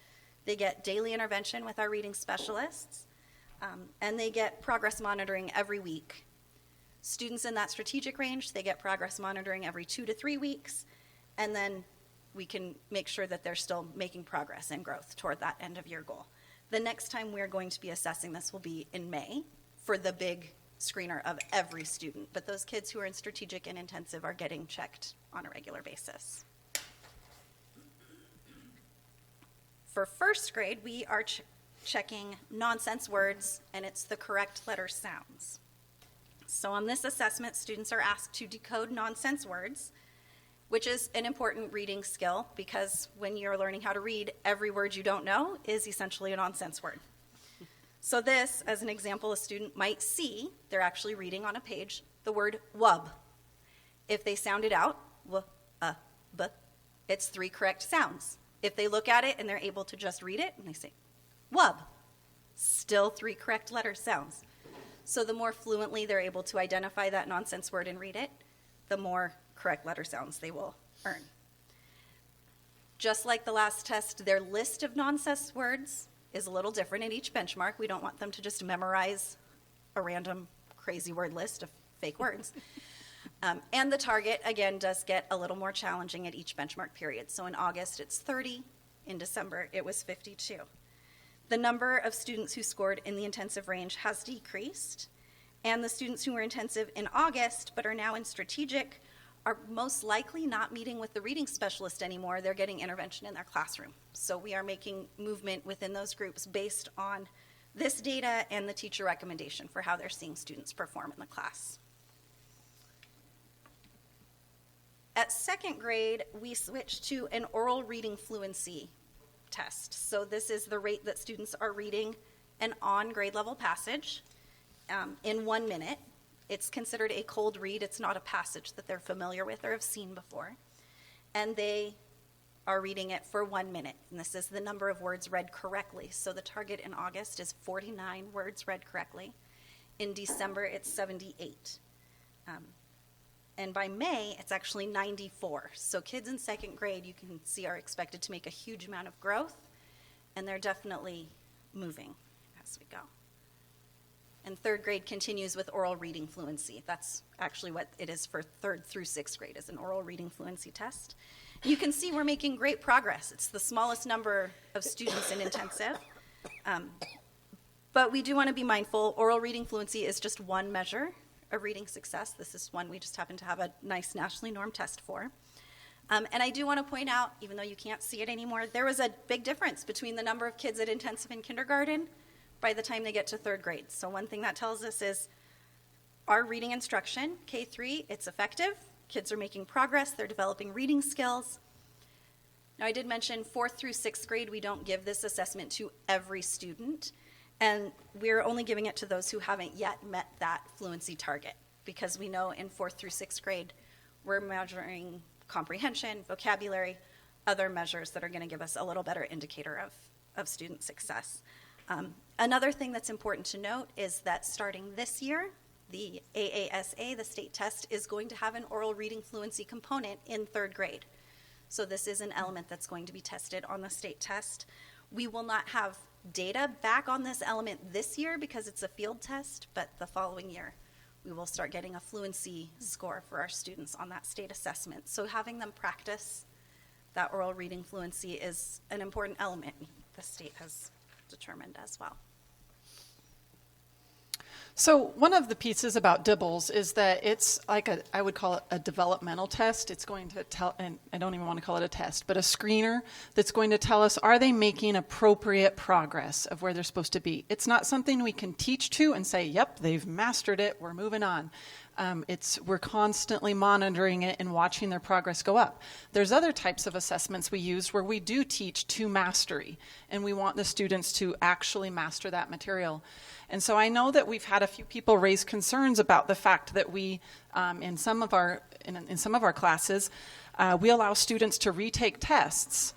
They get daily intervention with our reading specialists, and they get progress monitoring every week. Students in that strategic range, they get progress monitoring every 2 to 3 weeks, and then we can make sure that they're still making progress and growth toward that end of year goal. The next time we're going to be assessing this will be in May for the big screener of every student. But those kids who are in strategic and intensive are getting checked on a regular basis. For first grade, we are checking nonsense words, and it's the correct letter sounds. So on this assessment, students are asked to decode nonsense words, which is an important reading skill because when you're learning how to read, every word you don't know is essentially a nonsense word. So this, as an example, a student might see, they're actually reading on a page, the word wub. If they sound it out, w, b, it's 3 correct sounds. If they look at it and they're able to just read it, and they say, wub, still 3 correct letter sounds. So the more fluently they're able to identify that nonsense word and read it, the more correct letter sounds they will earn. Just like the last test, their list of nonsense words is a little different in each benchmark. We don't want them to just memorize a random crazy word list of fake words. And the target, again, does get a little more challenging at each benchmark period. So in August, it's 30. In December, it was 52. The number of students who scored in the intensive range has decreased, and the students who were intensive in August but are now in strategic are most likely not meeting with the reading specialist anymore. They're getting intervention in their classroom. So we are making movement within those groups based on this data and the teacher recommendation for how they're seeing students perform in the class. At second grade, we switched to an oral reading fluency test. So this is the rate that students are reading an on grade level passage in 1 minute. It's considered a cold read. It's not a passage that they're familiar with or have seen before. And they are reading it for 1 minute. And this is the number of words read correctly. So the target in August is 49 words read correctly. In December, it's 78. And by May, it's actually 94. So kids in second grade, you can see, are expected to make a huge amount of growth, and they're definitely moving as we go. And third grade continues with oral reading fluency. That's actually what it is for third through sixth grade, is an oral reading fluency test. You can see we're making great progress. It's the smallest number of students in intensive. But we do want to be mindful, oral reading fluency is just one measure of reading success. This is one we just happen to have a nice nationally normed test for. And I do want to point out, even though you can't see it anymore, there was a big difference between the number of kids at intensive in kindergarten by the time they get to third grade. So one thing that tells us is our reading instruction, K-3, it's effective. Kids are making progress. They're developing reading skills. Now, I did mention fourth through sixth grade, we don't give this assessment to every student. And we're only giving it to those who haven't yet met that fluency target, because we know in fourth through sixth grade, we're measuring comprehension, vocabulary, other measures that are going to give us a little better indicator of student success. Another thing that's important to note is that starting this year, the AASA, the state test, is going to have an oral reading fluency component in third grade. So this is an element that's going to be tested on the state test. We will not have data back on this element this year because it's a field test, but the following year we will start getting a fluency score for our students on that state assessment. So having them practice that oral reading fluency is an important element the state has determined as well. So one of the pieces about DIBELS is that it's like I would call it a developmental test. It's going to tell, and I don't even want to call it a test, but a screener that's going to tell us, are they making appropriate progress of where they're supposed to be? It's not something we can teach to and say, yep, they've mastered it, we're moving on. We're constantly monitoring it and watching their progress go up. There's other types of assessments we use where we do teach to mastery, and we want the students to actually master that material. And so I know that we've had a few people raise concerns about the fact that we, in some of our classes, we allow students to retake tests.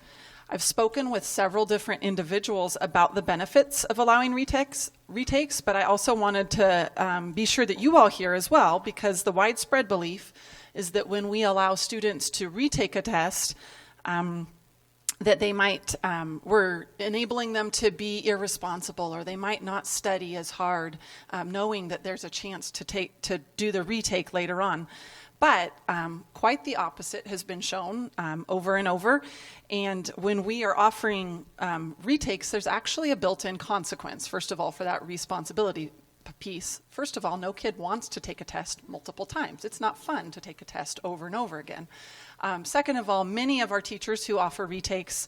I've spoken with several different individuals about the benefits of allowing retakes, but I also wanted to be sure that you all hear as well, because the widespread belief is that when we allow students to retake a test, that they might, we're enabling them to be irresponsible, or they might not study as hard, knowing that there's a chance to do the retake later on. But quite the opposite has been shown over and over. And when we are offering retakes, there's actually a built-in consequence, first of all, for that responsibility piece. First of all, no kid wants to take a test multiple times. It's not fun to take a test over and over again. Second of all, many of our teachers who offer retakes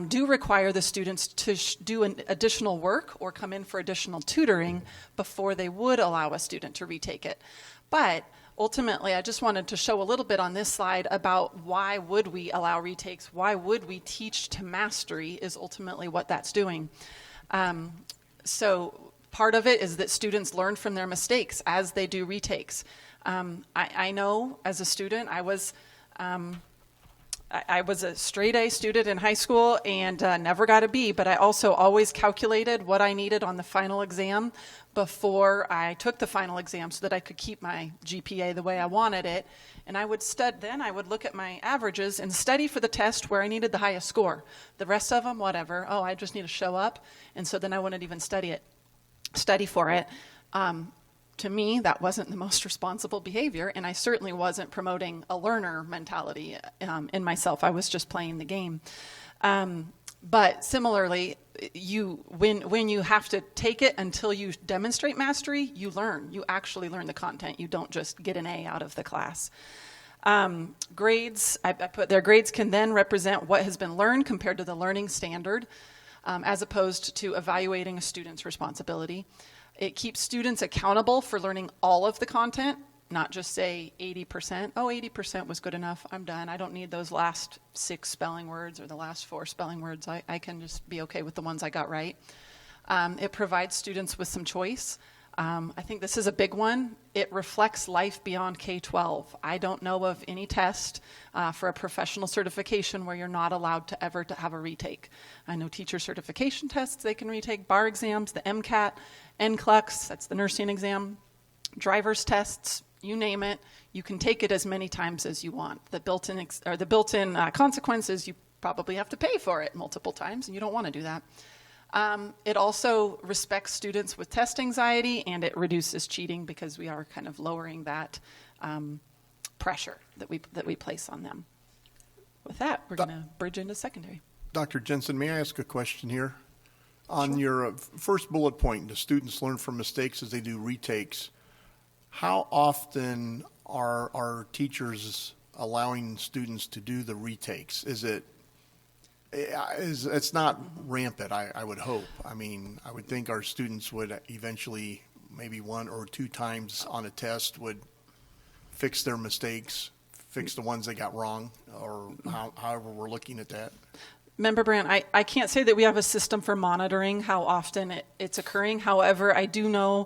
do require the students to do an additional work or come in for additional tutoring before they would allow a student to retake it. But ultimately, I just wanted to show a little bit on this slide about why would we allow retakes, why would we teach to mastery is ultimately what that's doing. So part of it is that students learn from their mistakes as they do retakes. I know as a student, I was a straight A student in high school and never got a B, but I also always calculated what I needed on the final exam before I took the final exam so that I could keep my GPA the way I wanted it. And I would then I would look at my averages and study for the test where I needed the highest score. The rest of them, whatever. Oh, I just need to show up. And so then I wouldn't even study for it. To me, that wasn't the most responsible behavior, and I certainly wasn't promoting a learner mentality in myself. I was just playing the game. But similarly, when you have to take it until you demonstrate mastery, you learn. You actually learn the content. You don't just get an A out of the class. Grades, I put there, grades can then represent what has been learned compared to the learning standard, as opposed to evaluating a student's responsibility. It keeps students accountable for learning all of the content, not just say 80%. Oh, 80% was good enough. I'm done. I don't need those last 6 spelling words or the last 4 spelling words. I can just be okay with the ones I got right. It provides students with some choice. I think this is a big one. It reflects life beyond K-12. I don't know of any test for a professional certification where you're not allowed to ever to have a retake. I know teacher certification tests they can retake, bar exams, the MCAT, NCLEX, that's the nursing exam, driver's tests, you name it. You can take it as many times as you want. The built-in consequences, you probably have to pay for it multiple times, and you don't want to do that. It also respects students with test anxiety, and it reduces cheating because we are kind of lowering that pressure that we place on them. With that, we're going to bridge into secondary. Dr. Jensen, may I ask a question here? On your first bullet point, the students learn from mistakes as they do retakes. How often are teachers allowing students to do the retakes? It's not rampant, I would hope. I mean, I would think our students would eventually, maybe 1 or 2 times on a test, would fix their mistakes, fix the ones they got wrong, or however we're looking at that. Member Brand, I can't say that we have a system for monitoring how often it's occurring. However, I do know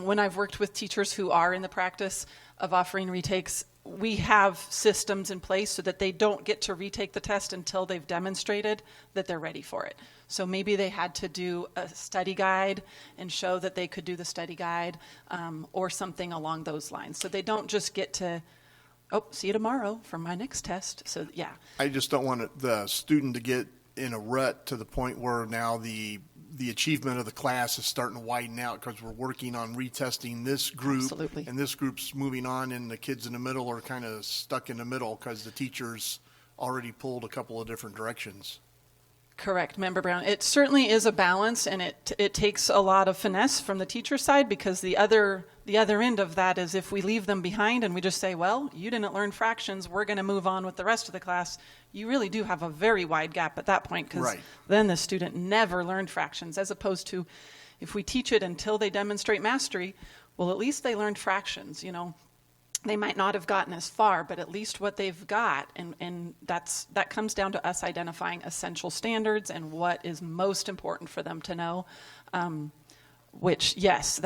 when I've worked with teachers who are in the practice of offering retakes, we have systems in place so that they don't get to retake the test until they've demonstrated that they're ready for it. So maybe they had to do a study guide and show that they could do the study guide or something along those lines. So they don't just get to, oh, see you tomorrow for my next test. So, yeah. I just don't want the student to get in a rut to the point where now the achievement of the class is starting to widen out because we're working on retesting this group. Absolutely. And this group's moving on, and the kids in the middle are kind of stuck in the middle because the teachers already pulled a couple of different directions. Correct, Member Brown. It certainly is a balance, and it takes a lot of finesse from the teacher side, because the other end of that is if we leave them behind and we just say, well, you didn't learn fractions, we're going to move on with the rest of the class, you really do have a very wide gap at that point, because then the student never learned fractions, as opposed to if we teach it until they demonstrate mastery, well, at least they learned fractions, you know. They might not have gotten as far, but at least what they've got, and that comes down to us identifying essential standards and what is most important for them to know, which, yes,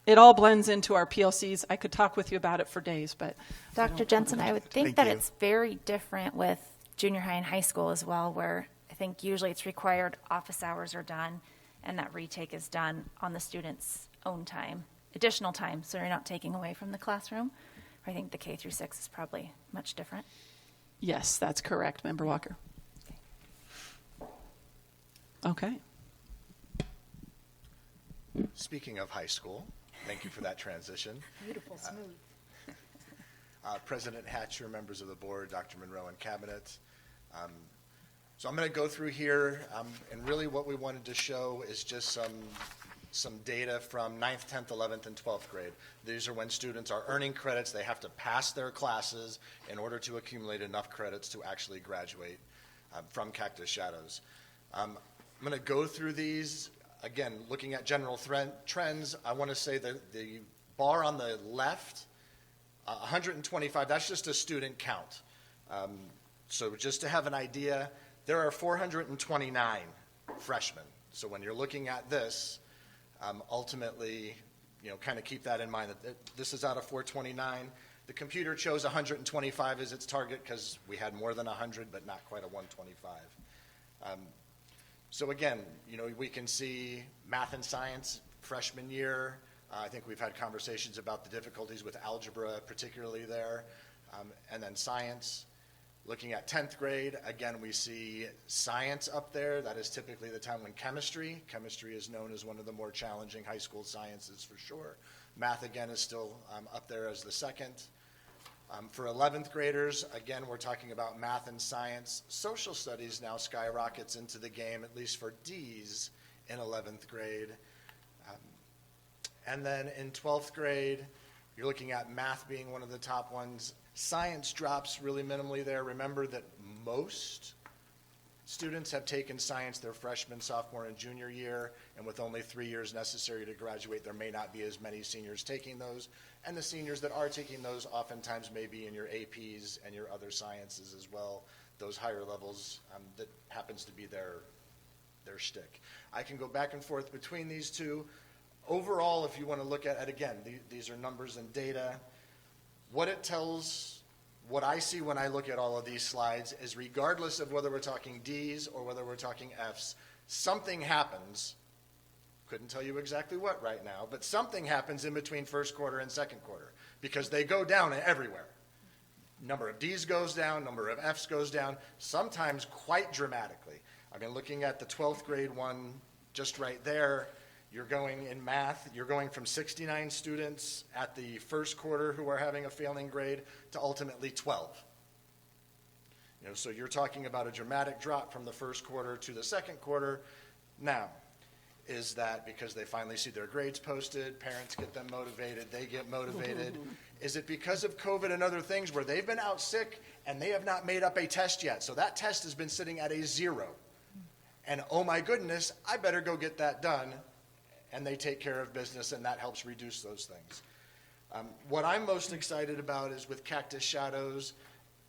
it all blends into our PLCs. I could talk with you about it for days, but... Dr. Jensen, I would think that it's very different with junior high and high school as well, where I think usually it's required office hours are done, and that retake is done on the student's own time. Additional time, so you're not taking away from the classroom. I think the K through 6 is probably much different. Yes, that's correct, Member Walker. Okay. Speaking of high school, thank you for that transition. Beautiful, smooth. President Hatcher, members of the board, Dr. Monroe and cabinet. So I'm going to go through here, and really what we wanted to show is just some data from 9th, 10th, 11th, and 12th grade. These are when students are earning credits. They have to pass their classes in order to accumulate enough credits to actually graduate from Cactus Shadows. I'm going to go through these. Again, looking at general trends, I want to say that the bar on the left, 125, that's just a student count. So just to have an idea, there are 429 freshmen. So when you're looking at this, ultimately, kind of keep that in mind. That this is out of 429. The computer chose 125 as its target because we had more than 100, but not quite a 125. So again, we can see math and science freshman year. I think we've had conversations about the difficulties with algebra, particularly there. And then science. Looking at 10th grade, again, we see science up there. That is typically the time when chemistry is known as one of the more challenging high school sciences for sure. Math, again, is still up there as the second. For 11th graders, again, we're talking about math and science. Social studies now skyrockets into the game, at least for D's in 11th grade. And then in 12th grade, you're looking at math being one of the top ones. Science drops really minimally there. Remember that most students have taken science their freshman, sophomore, and junior year, and with only 3 years necessary to graduate, there may not be as many seniors taking those. And the seniors that are taking those oftentimes may be in your APs and your other sciences as well, those higher levels that happens to be their shtick. I can go back and forth between these two. Overall, if you want to look at it, again, these are numbers and data. What it tells, what I see when I look at all of these slides is regardless of whether we're talking D's or whether we're talking F's, something happens. Couldn't tell you exactly what right now, but something happens in between first quarter and second quarter because they go down everywhere. Number of D's goes down, number of F's goes down, sometimes quite dramatically. I mean, looking at the 12th grade one just right there, you're going in math, you're going from 69 students at the first quarter who are having a failing grade to ultimately 12. So you're talking about a dramatic drop from the first quarter to the second quarter. Now, is that because they finally see their grades posted, parents get them motivated, they get motivated? Is it because of COVID and other things where they've been out sick and they have not made up a test yet? So that test has been sitting at a 0. And oh my goodness, I better go get that done. And they take care of business, and that helps reduce those things. What I'm most excited about is with Cactus Shadows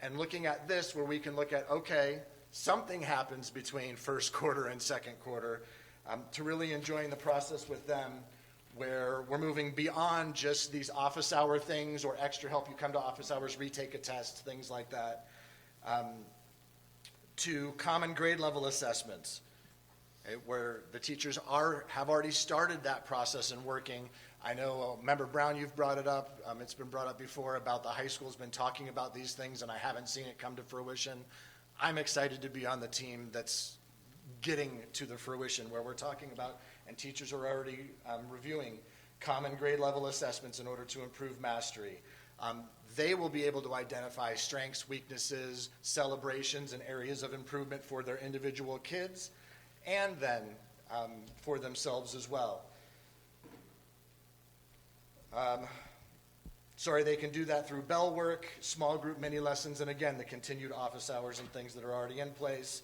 and looking at this where we can look at, okay, something happens between first quarter and second quarter, to really enjoying the process with them where we're moving beyond just these office hour things or extra help, you come to office hours, retake a test, things like that, to common grade level assessments. Where the teachers have already started that process and working. I know, Member Brown, you've brought it up. It's been brought up before about the high school's been talking about these things, and I haven't seen it come to fruition. I'm excited to be on the team that's getting to the fruition where we're talking about, and teachers are already reviewing common grade level assessments in order to improve mastery. They will be able to identify strengths, weaknesses, celebrations, and areas of improvement for their individual kids, and then for themselves as well. They can do that through bell work, small group mini lessons, and again, the continued office hours and things that are already in place.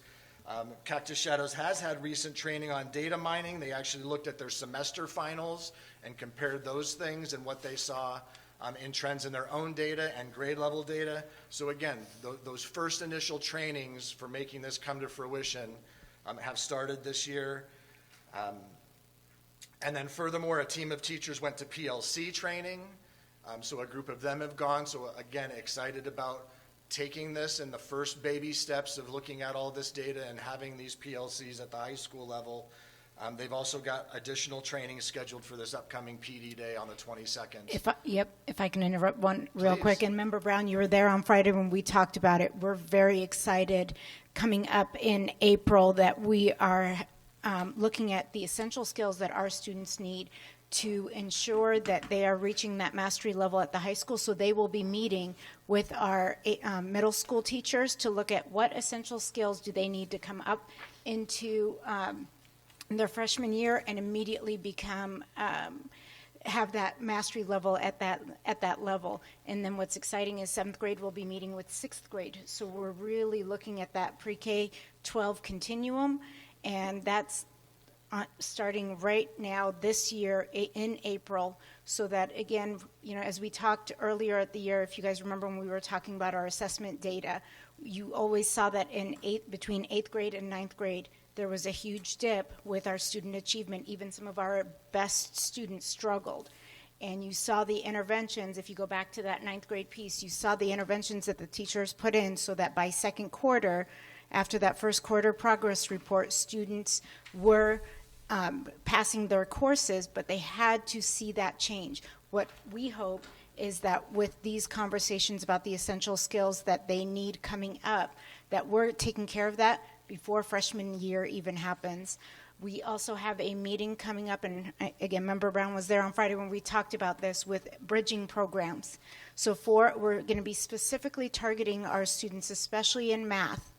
Cactus Shadows has had recent training on data mining. They actually looked at their semester finals and compared those things and what they saw in trends in their own data and grade level data. So again, those first initial trainings for making this come to fruition have started this year. And then furthermore, a team of teachers went to PLC training. So a group of them have gone. So again, excited about taking this and the first baby steps of looking at all this data and having these PLCs at the high school level. They've also got additional training scheduled for this upcoming PD Day on the 22nd. If I can interrupt one real Please. quick. And Member Brown, you were there on Friday when we talked about it. We're very excited coming up in April that we are looking at the essential skills that our students need to ensure that they are reaching that mastery level at the high school. So they will be meeting with our middle school teachers to look at what essential skills do they need to come up into their freshman year and immediately become have that mastery level at that level. And then what's exciting is 7th grade will be meeting with 6th grade. So we're really looking at that pre-K 12 continuum, and that's starting right now this year in April, so that, again, you know, as we talked earlier at the year, if you guys remember when we were talking about our assessment data, you always saw that between 8th grade and 9th grade, there was a huge dip with our student achievement. Even some of our best students struggled. And you saw the interventions, if you go back to that 9th grade piece, you saw the interventions that the teachers put in so that by second quarter, after that first quarter progress report, students were passing their courses, but they had to see that change. What we hope is that with these conversations about the essential skills that they need coming up, that we're taking care of that before freshman year even happens. We also have a meeting coming up, and again, Member Brown was there on Friday when we talked about this, with bridging programs. So we're going to be specifically targeting our students, especially in math,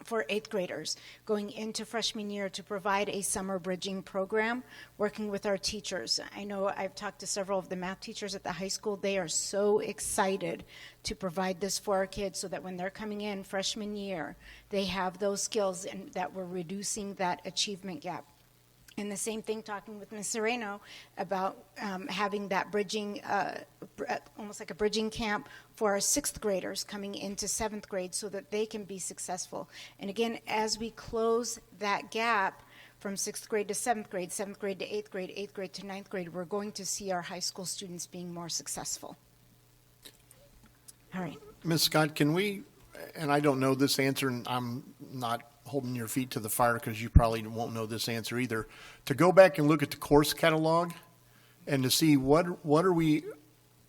for 8th graders going into freshman year to provide a summer bridging program, working with our teachers. I know I've talked to several of the math teachers at the high school. They are so excited to provide this for our kids so that when they're coming in freshman year, they have those skills and that we're reducing that achievement gap. And the same thing, talking with Ms. Sereno about having that bridging, almost like a bridging camp for our 6th graders coming into 7th grade so that they can be successful. And again, as we close that gap from 6th grade to 7th grade, 7th grade to 8th grade, 8th grade to 9th grade, we're going to see our high school students being more successful. All right. Ms. Scott, can we, and I don't know this answer, and I'm not holding your feet to the fire because you probably won't know this answer either, to go back and look at the course catalog and to see what are we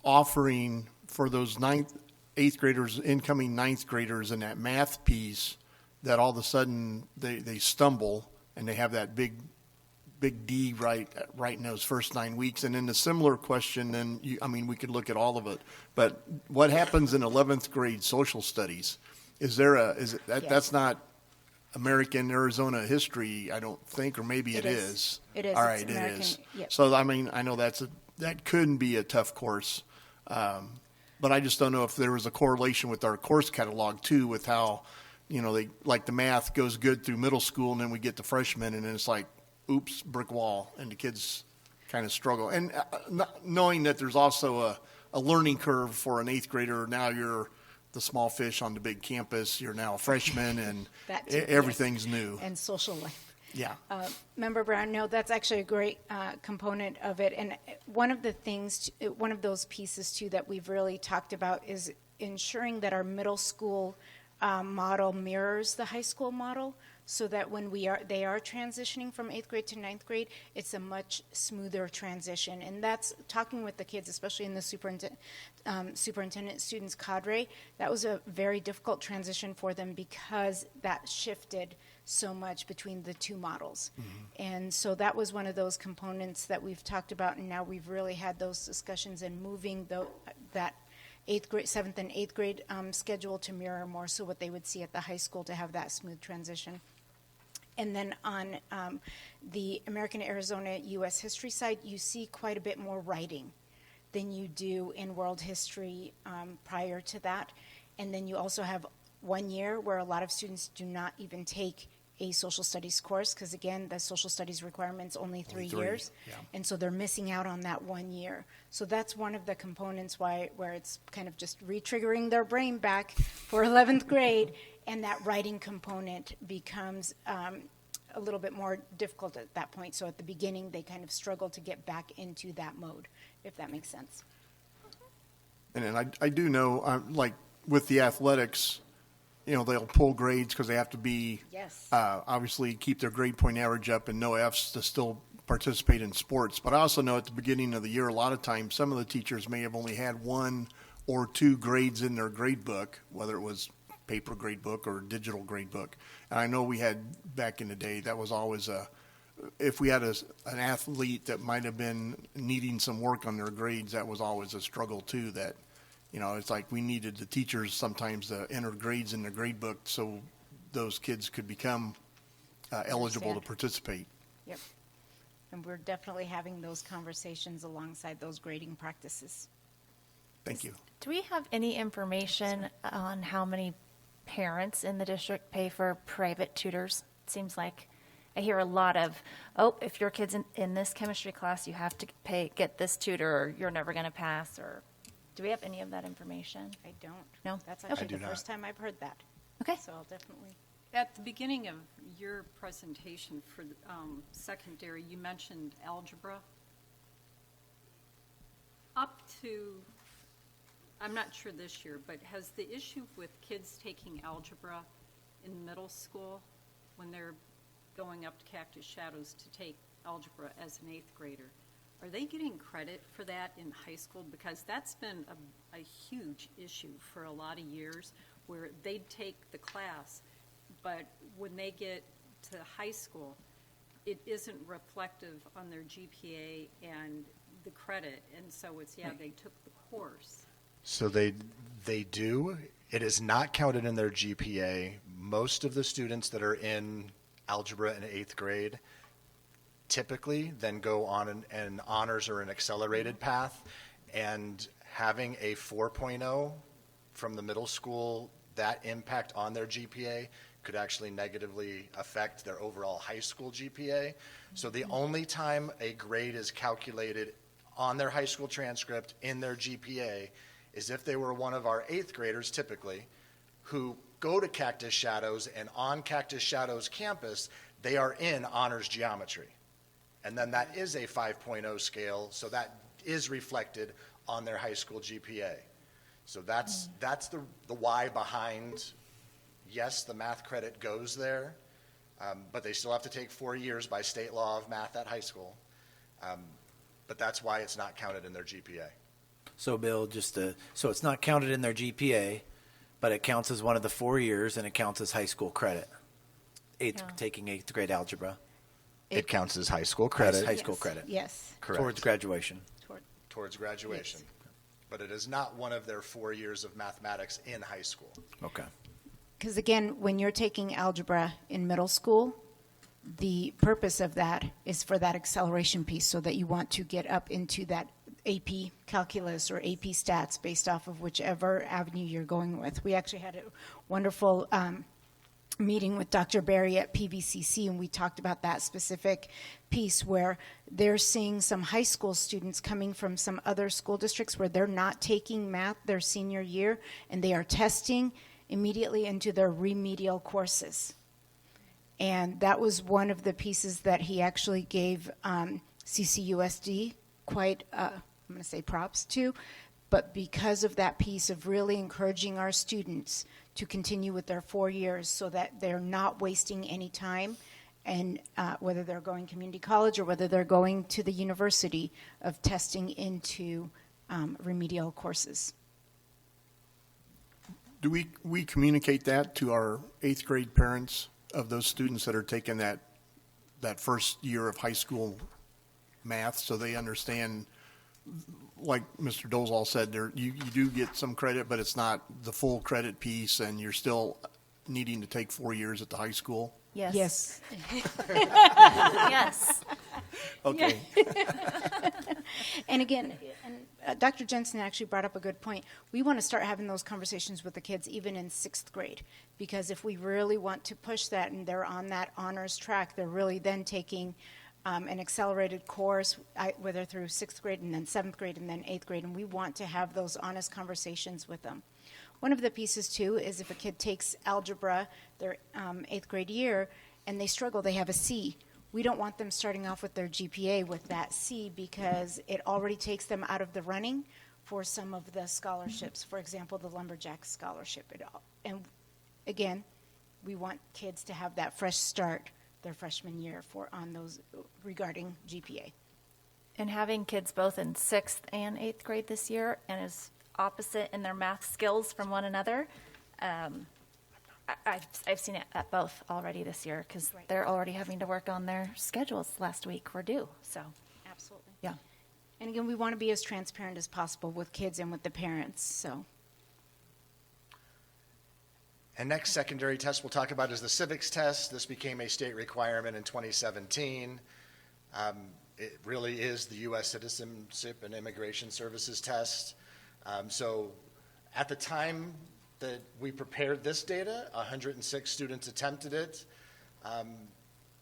offering for those 8th graders, incoming 9th graders in that math piece, that all of a sudden they stumble and they have that big D right in those first 9 weeks. And then a similar question, then we could look at all of it, but what happens in 11th grade social studies? Yes. That's not American Arizona history, I don't think, or maybe it is. It is. All right, it's it American, is. Yep. So, I know that couldn't be a tough course, but I just don't know if there was a correlation with our course catalog, too, with how, they like the math goes good through middle school, and then we get to freshmen, and then it's like, oops, brick wall, and the kids kind of struggle. And knowing that there's also a learning curve for an 8th grader, now you're the small fish on the big campus, you're now a freshman, and everything's new. And social life. Yeah. Member Brown, no, that's actually a great component of it. And one of the things, one of those pieces, too, that we've really talked about is ensuring that our middle school model mirrors the high school model, so that when they are transitioning from 8th grade to 9th grade, it's a much smoother transition. And that's talking with the kids, especially in the superintendent students cadre. That was a very difficult transition for them because that shifted so much between the two models. Mm-hmm. And so that was one of those components that we've talked about, and now we've really had those discussions and moving that 8th grade, 7th and 8th grade schedule to mirror more so what they would see at the high school to have that smooth transition. And then on the American Arizona U.S. history side, you see quite a bit more writing than you do in world history prior to that. And then you also have 1 year where a lot of students do not even take a social studies course because, again, the social studies requirement's only 3 years. Yeah. And so they're missing out on that 1 year. So that's one of the components where it's kind of just re-triggering their brain back for 11th grade, and that writing component becomes a little bit more difficult at that point. So at the beginning, they kind of struggle to get back into that mode, if that makes sense. And I do know, like with the athletics, they'll pull grades because they have to be, yes, obviously keep their grade point average up and no Fs to still participate in sports. But I also know at the beginning of the year, a lot of times, some of the teachers may have only had 1 or 2 grades in their grade book, whether it was paper grade book or digital grade book. And I know we had, back in the day, that was always a if we had an athlete that might have been needing some work on their grades, that was always a struggle too. That, it's like we needed the teachers sometimes to enter grades in the grade book so those kids could become eligible to participate. Yep. And we're definitely having those conversations alongside those grading practices. Thank you. Do we have any information on how many parents in the district pay for private tutors? It seems like I hear a lot of, if your kid's in this chemistry class, you have to get this tutor, or you're never going to pass. Or do we have any of that information? I don't. No? That's actually do the not. first time I've heard that. Okay. So I'll definitely. At the beginning of your presentation for secondary, you mentioned algebra. Up to, I'm not sure this year, but has the issue with kids taking algebra in middle school when they're going up to Cactus Shadows to take algebra as an 8th grader, are they getting credit for that in high school? Because that's been a huge issue for a lot of years, where they'd take the class, but when they get to high school, it isn't reflective on their GPA and the credit, and so it's, they took the course. So they do. It is not counted in their GPA. Most of the students that are in algebra in 8th grade typically then go on an honors or an accelerated path, and having a 4.0 from the middle school, that impact on their GPA could actually negatively affect their overall high school GPA. So the only time a grade is calculated on their high school transcript in their GPA is if they were one of our 8th graders, typically, who go to Cactus Shadows, and on Cactus Shadows campus, they are in honors geometry. And then that is a 5.0 scale, so that is reflected on their high school GPA. So that's the why behind, yes, the math credit goes there, but they still have to take 4 years by state law of math at high school. But that's why it's not counted in their GPA. So, Bill, so it's not counted in their GPA, but it counts as one of the 4 years, and it counts as high school credit. Taking 8th grade algebra. It counts as high school credit. High school credit. Yes. Correct. Towards graduation. Towards graduation. Yes. But it is not one of their 4 years of mathematics in high school. Okay. Because again, when you're taking algebra in middle school, the purpose of that is for that acceleration piece, so that you want to get up into that AP calculus or AP stats based off of whichever avenue you're going with. We actually had a wonderful meeting with Dr. Barry at PVCC, and we talked about that specific piece where they're seeing some high school students coming from some other school districts where they're not taking math their senior year, and they are testing immediately into their remedial courses. And that was one of the pieces that he actually gave CCUSD quite, I'm going to say props to, but because of that piece of really encouraging our students to continue with their 4 years so that they're not wasting any time, and whether they're going community college or whether they're going to the university, of testing into remedial courses. Do we communicate that to our 8th grade parents of those students that are taking that first year of high school math, so they understand, like Mr. Dolezal said, you do get some credit, but it's not the full credit piece, and you're still needing to take 4 years at the high school? Yes. Yes. Okay. And again, Dr. Jensen actually brought up a good point. We want to start having those conversations with the kids even in 6th grade, because if we really want to push that and they're on that honors track, they're really then taking an accelerated course, whether through 6th grade and then 7th grade and then 8th grade, and we want to have those honest conversations with them. One of the pieces, too, is if a kid takes algebra their 8th grade year and they struggle, they have a C. We don't want them starting off with their GPA with that C, because it already takes them out of the running for some of the scholarships. For example, the Lumberjack Scholarship. And again, we want kids to have that fresh start their freshman year on those regarding GPA. And having kids both in 6th and 8th grade this year, and is opposite in their math skills from one another, I've seen it at both already this year because they're already having to work on their schedules. Last week we're due, so Absolutely. yeah. And again, we want to be as transparent as possible with kids and with the parents, so. And next secondary test we'll talk about is the Civics Test. This became a state requirement in 2017. It really is the U.S. Citizenship and Immigration Services test. So at the time that we prepared this data, 106 students attempted it.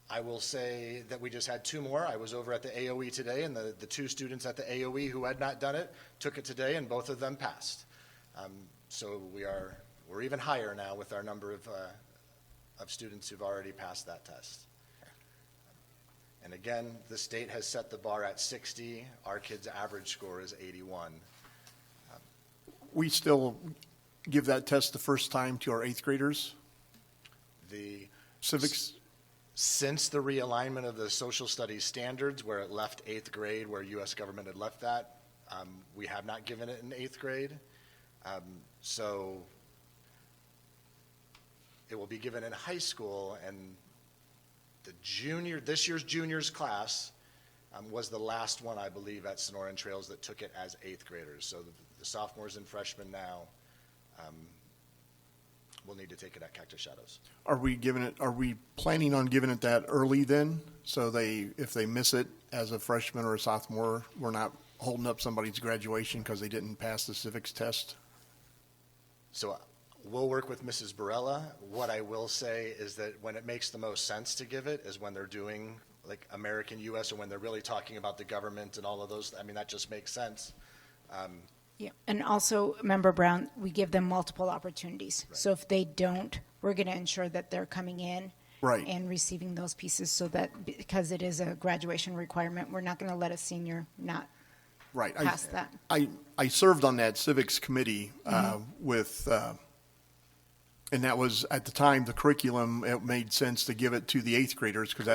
I will say that we just had 2 more. I was over at the AOE today, and the 2 students at the AOE who had not done it took it today, and both of them passed. So we're even higher now with our number of students who've already passed that test. And again, the state has set the bar at 60. Our kids' average score is 81. We still give that test the first time to our 8th graders? The Civics? Since the realignment of the social studies standards, where it left 8th grade, where U.S. government had left that, we have not given it in 8th grade. So it will be given in high school, and this year's juniors class was the last one, I believe, at Sonoran Trails that took it as 8th graders. So the sophomores and freshmen now will need to take it at Cactus Shadows. Are we planning on giving it that early then? So if they miss it as a freshman or a sophomore, we're not holding up somebody's graduation because they didn't pass the civics test? So we'll work with Mrs. Barella. What I will say is that when it makes the most sense to give it is when they're doing like American U.S. or when they're really talking about the government and all of those. I mean, that just makes sense. Yeah, and also, Member Brown, we give them multiple opportunities. Right. So if they don't, we're going to ensure that they're coming in Right. and receiving those pieces so that, because it is a graduation requirement, we're not going to let a senior not Right. pass that. I served on that civics committee with, and that was at the time the curriculum. It made sense to give it to the 8th graders because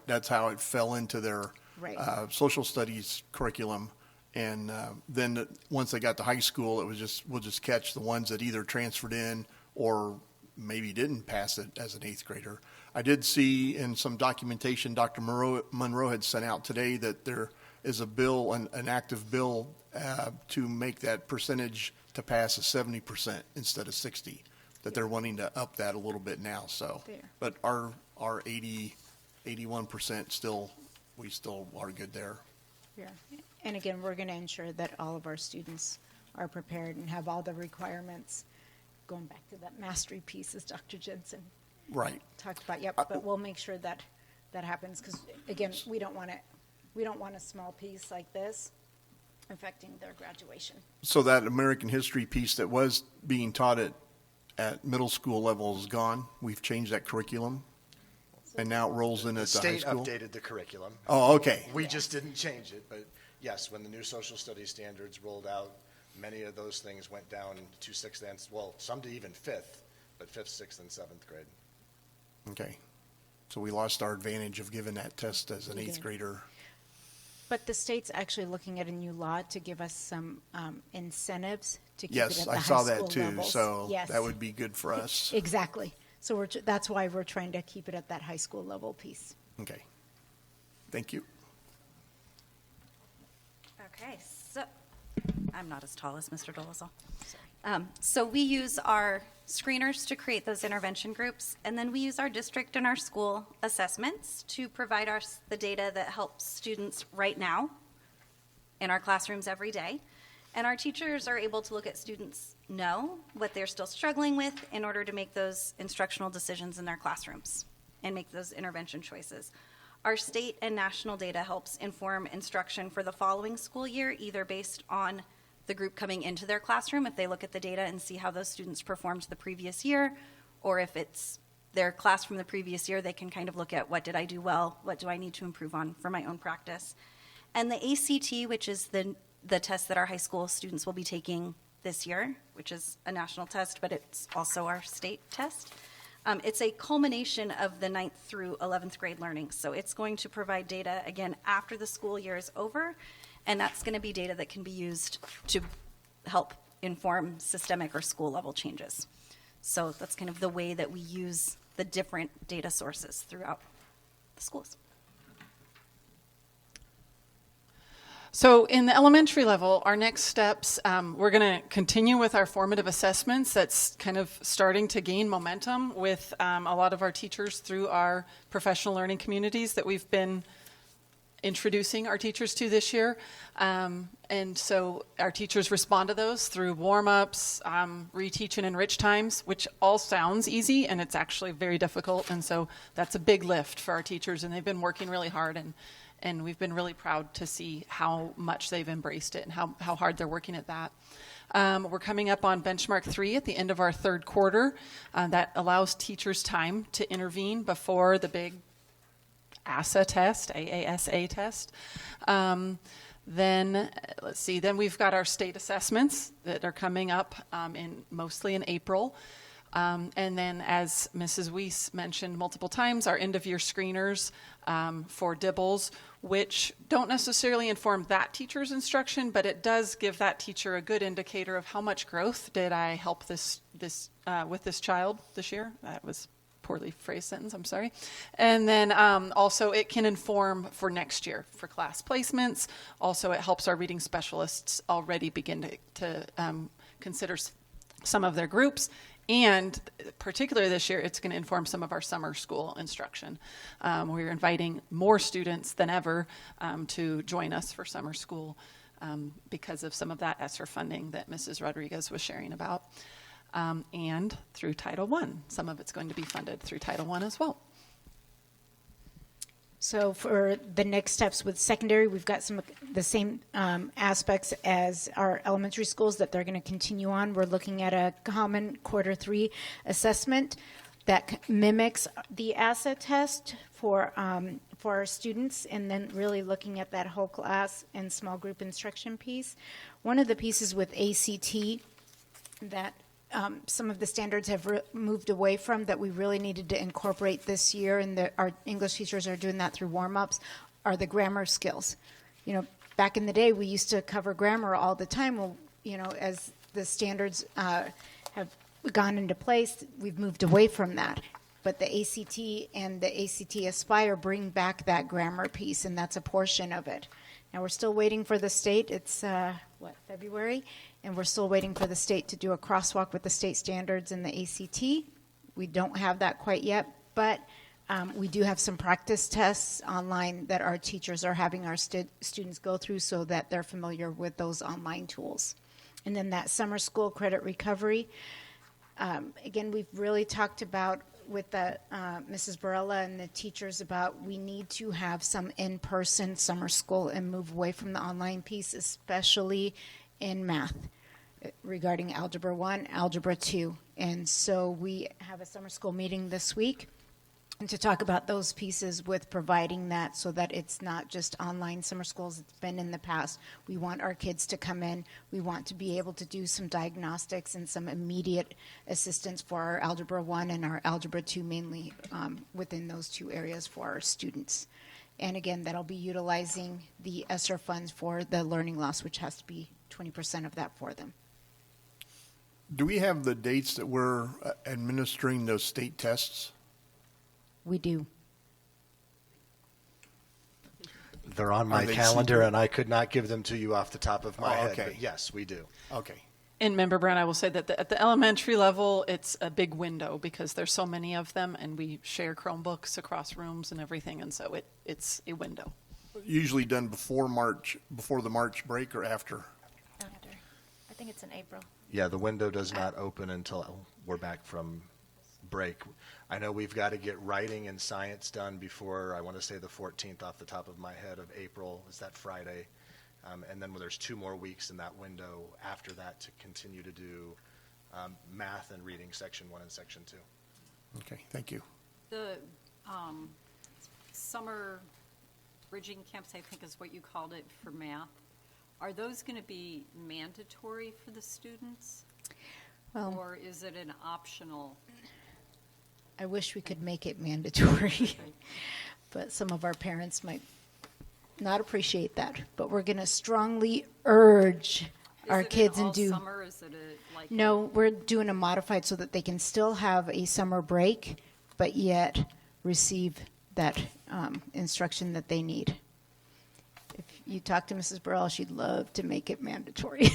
that's how it fell into their Right. social studies curriculum. And then once they got to high school, it was we'll just catch the ones that either transferred in or maybe didn't pass it as an 8th grader. I did see in some documentation Dr. Monroe had sent out today that there is a bill, an active bill to make that percentage to pass as 70% instead of 60, that they're wanting to up that a little bit now. So, There. but our 81% we still are good there. Yeah. And again, we're going to ensure that all of our students are prepared and have all the requirements, going back to that mastery piece as Dr. Jensen Right. talked about. Yep, but we'll make sure that that happens because, again, we don't want a small piece like this affecting their graduation. So that American history piece that was being taught at middle school level is gone. We've changed that curriculum, and now it rolls in at the high State school. updated the curriculum. Oh, okay. We just didn't change it, but yes, when the new social studies standards rolled out, many of those things went down to 6th and, well, some to even 5th, but 5th, 6th, and 7th grade. Okay. So we lost our advantage of giving that test as an We 8th did. grader. But the state's actually looking at a new law to give us some incentives to keep it at Yes, the I high saw school that too. levels. So Yes. that would be good for us. Exactly. So that's why we're trying to keep it at that high school level piece. Okay. Thank you. Okay, so I'm not as tall as Mr. Dolezal. So we use our screeners to create those intervention groups, and then we use our district and our school assessments to provide us the data that helps students right now in our classrooms every day. And our teachers are able to look at students, know what they're still struggling with in order to make those instructional decisions in their classrooms and make those intervention choices. Our state and national data helps inform instruction for the following school year, either based on the group coming into their classroom, if they look at the data and see how those students performed the previous year, or if it's their class from the previous year, they can kind of look at what did I do well, what do I need to improve on for my own practice. And the ACT, which is the test that our high school students will be taking this year, which is a national test, but it's also our state test. It's a culmination of the 9th through 11th grade learning. So it's going to provide data, again, after the school year is over, and that's going to be data that can be used to help inform systemic or school level changes. So that's kind of the way that we use the different data sources throughout the schools. So in the elementary level, our next steps, we're going to continue with our formative assessments. That's kind of starting to gain momentum with a lot of our teachers through our professional learning communities that we've been introducing our teachers to this year. And so our teachers respond to those through warm-ups, reteach and enrich times, which all sounds easy, and it's actually very difficult. And so that's a big lift for our teachers, and they've been working really hard, and we've been really proud to see how much they've embraced it and how hard they're working at that. We're coming up on benchmark 3 at the end of our third quarter. That allows teachers time to intervene before the big ASA test, AASA test. Then let's see. Then we've got our state assessments that are coming up mostly in April. And then, as Mrs. Weiss mentioned multiple times, our end-of-year screeners for DIBELS, which don't necessarily inform that teacher's instruction, but it does give that teacher a good indicator of how much growth did I help with this child this year. That was a poorly phrased sentence, I'm sorry. And then also it can inform for next year for class placements. Also, it helps our reading specialists already begin to consider some of their groups. And particularly this year, it's going to inform some of our summer school instruction. We're inviting more students than ever to join us for summer school because of some of that ESSER funding that Mrs. Rodriguez was sharing about. And through Title I. Some of it's going to be funded through Title I as well. So for the next steps with secondary, we've got some of the same aspects as our elementary schools that they're going to continue on. We're looking at a common quarter 3 assessment that mimics the ASA test for our students, and then really looking at that whole class and small group instruction piece. One of the pieces with ACT that some of the standards have moved away from that we really needed to incorporate this year, and our English teachers are doing that through warm-ups, are the grammar skills. You know, back in the day, we used to cover grammar all the time. Well, you know, as the standards have gone into place, we've moved away from that. But the ACT and the ACT Aspire bring back that grammar piece, and that's a portion of it. Now, we're still waiting for the state. It's, February? And we're still waiting for the state to do a crosswalk with the state standards and the ACT. We don't have that quite yet, but we do have some practice tests online that our teachers are having our students go through so that they're familiar with those online tools. And then that summer school credit recovery. Again, we've really talked about with the Mrs. Barella and the teachers about we need to have some in-person summer school and move away from the online piece, especially in math regarding Algebra 1, Algebra 2. And so we have a summer school meeting this week and to talk about those pieces with providing that so that it's not just online summer schools. It's been in the past. We want our kids to come in. We want to be able to do some diagnostics and some immediate assistance for our Algebra 1 and our Algebra 2 mainly within those two areas for our students. And again, that'll be utilizing the ESSER funds for the learning loss, which has to be 20% of that for them. Do we have the dates that we're administering those state tests? We do. They're on my calendar, and I could not give them to you off the top of my head. Okay. But yes, we do. Okay. And Member Brown, I will say that at the elementary level, it's a big window because there's so many of them, and we share Chromebooks across rooms and everything, and so it's a window. Usually done before the March break or after? After. I think it's in April. Yeah, the window does not open until we're back from break. I know we've got to get writing and science done before, I want to say the 14th off the top of my head of April. Is that Friday? And then there's 2 more weeks in that window after that to continue to do math and reading section 1 and section 2. Okay, thank you. The summer bridging camps, I think is what you called it for math. Are those going to be mandatory for the students? Well, or is it an optional? I wish we could make it mandatory, but some of our parents might not appreciate that. But we're going to strongly urge our Is it kids an and do. all summer? Is it a, like? No, we're doing a modified so that they can still have a summer break, but yet receive that instruction that they need. If you talk to Mrs. Burrell, she'd love to make it mandatory.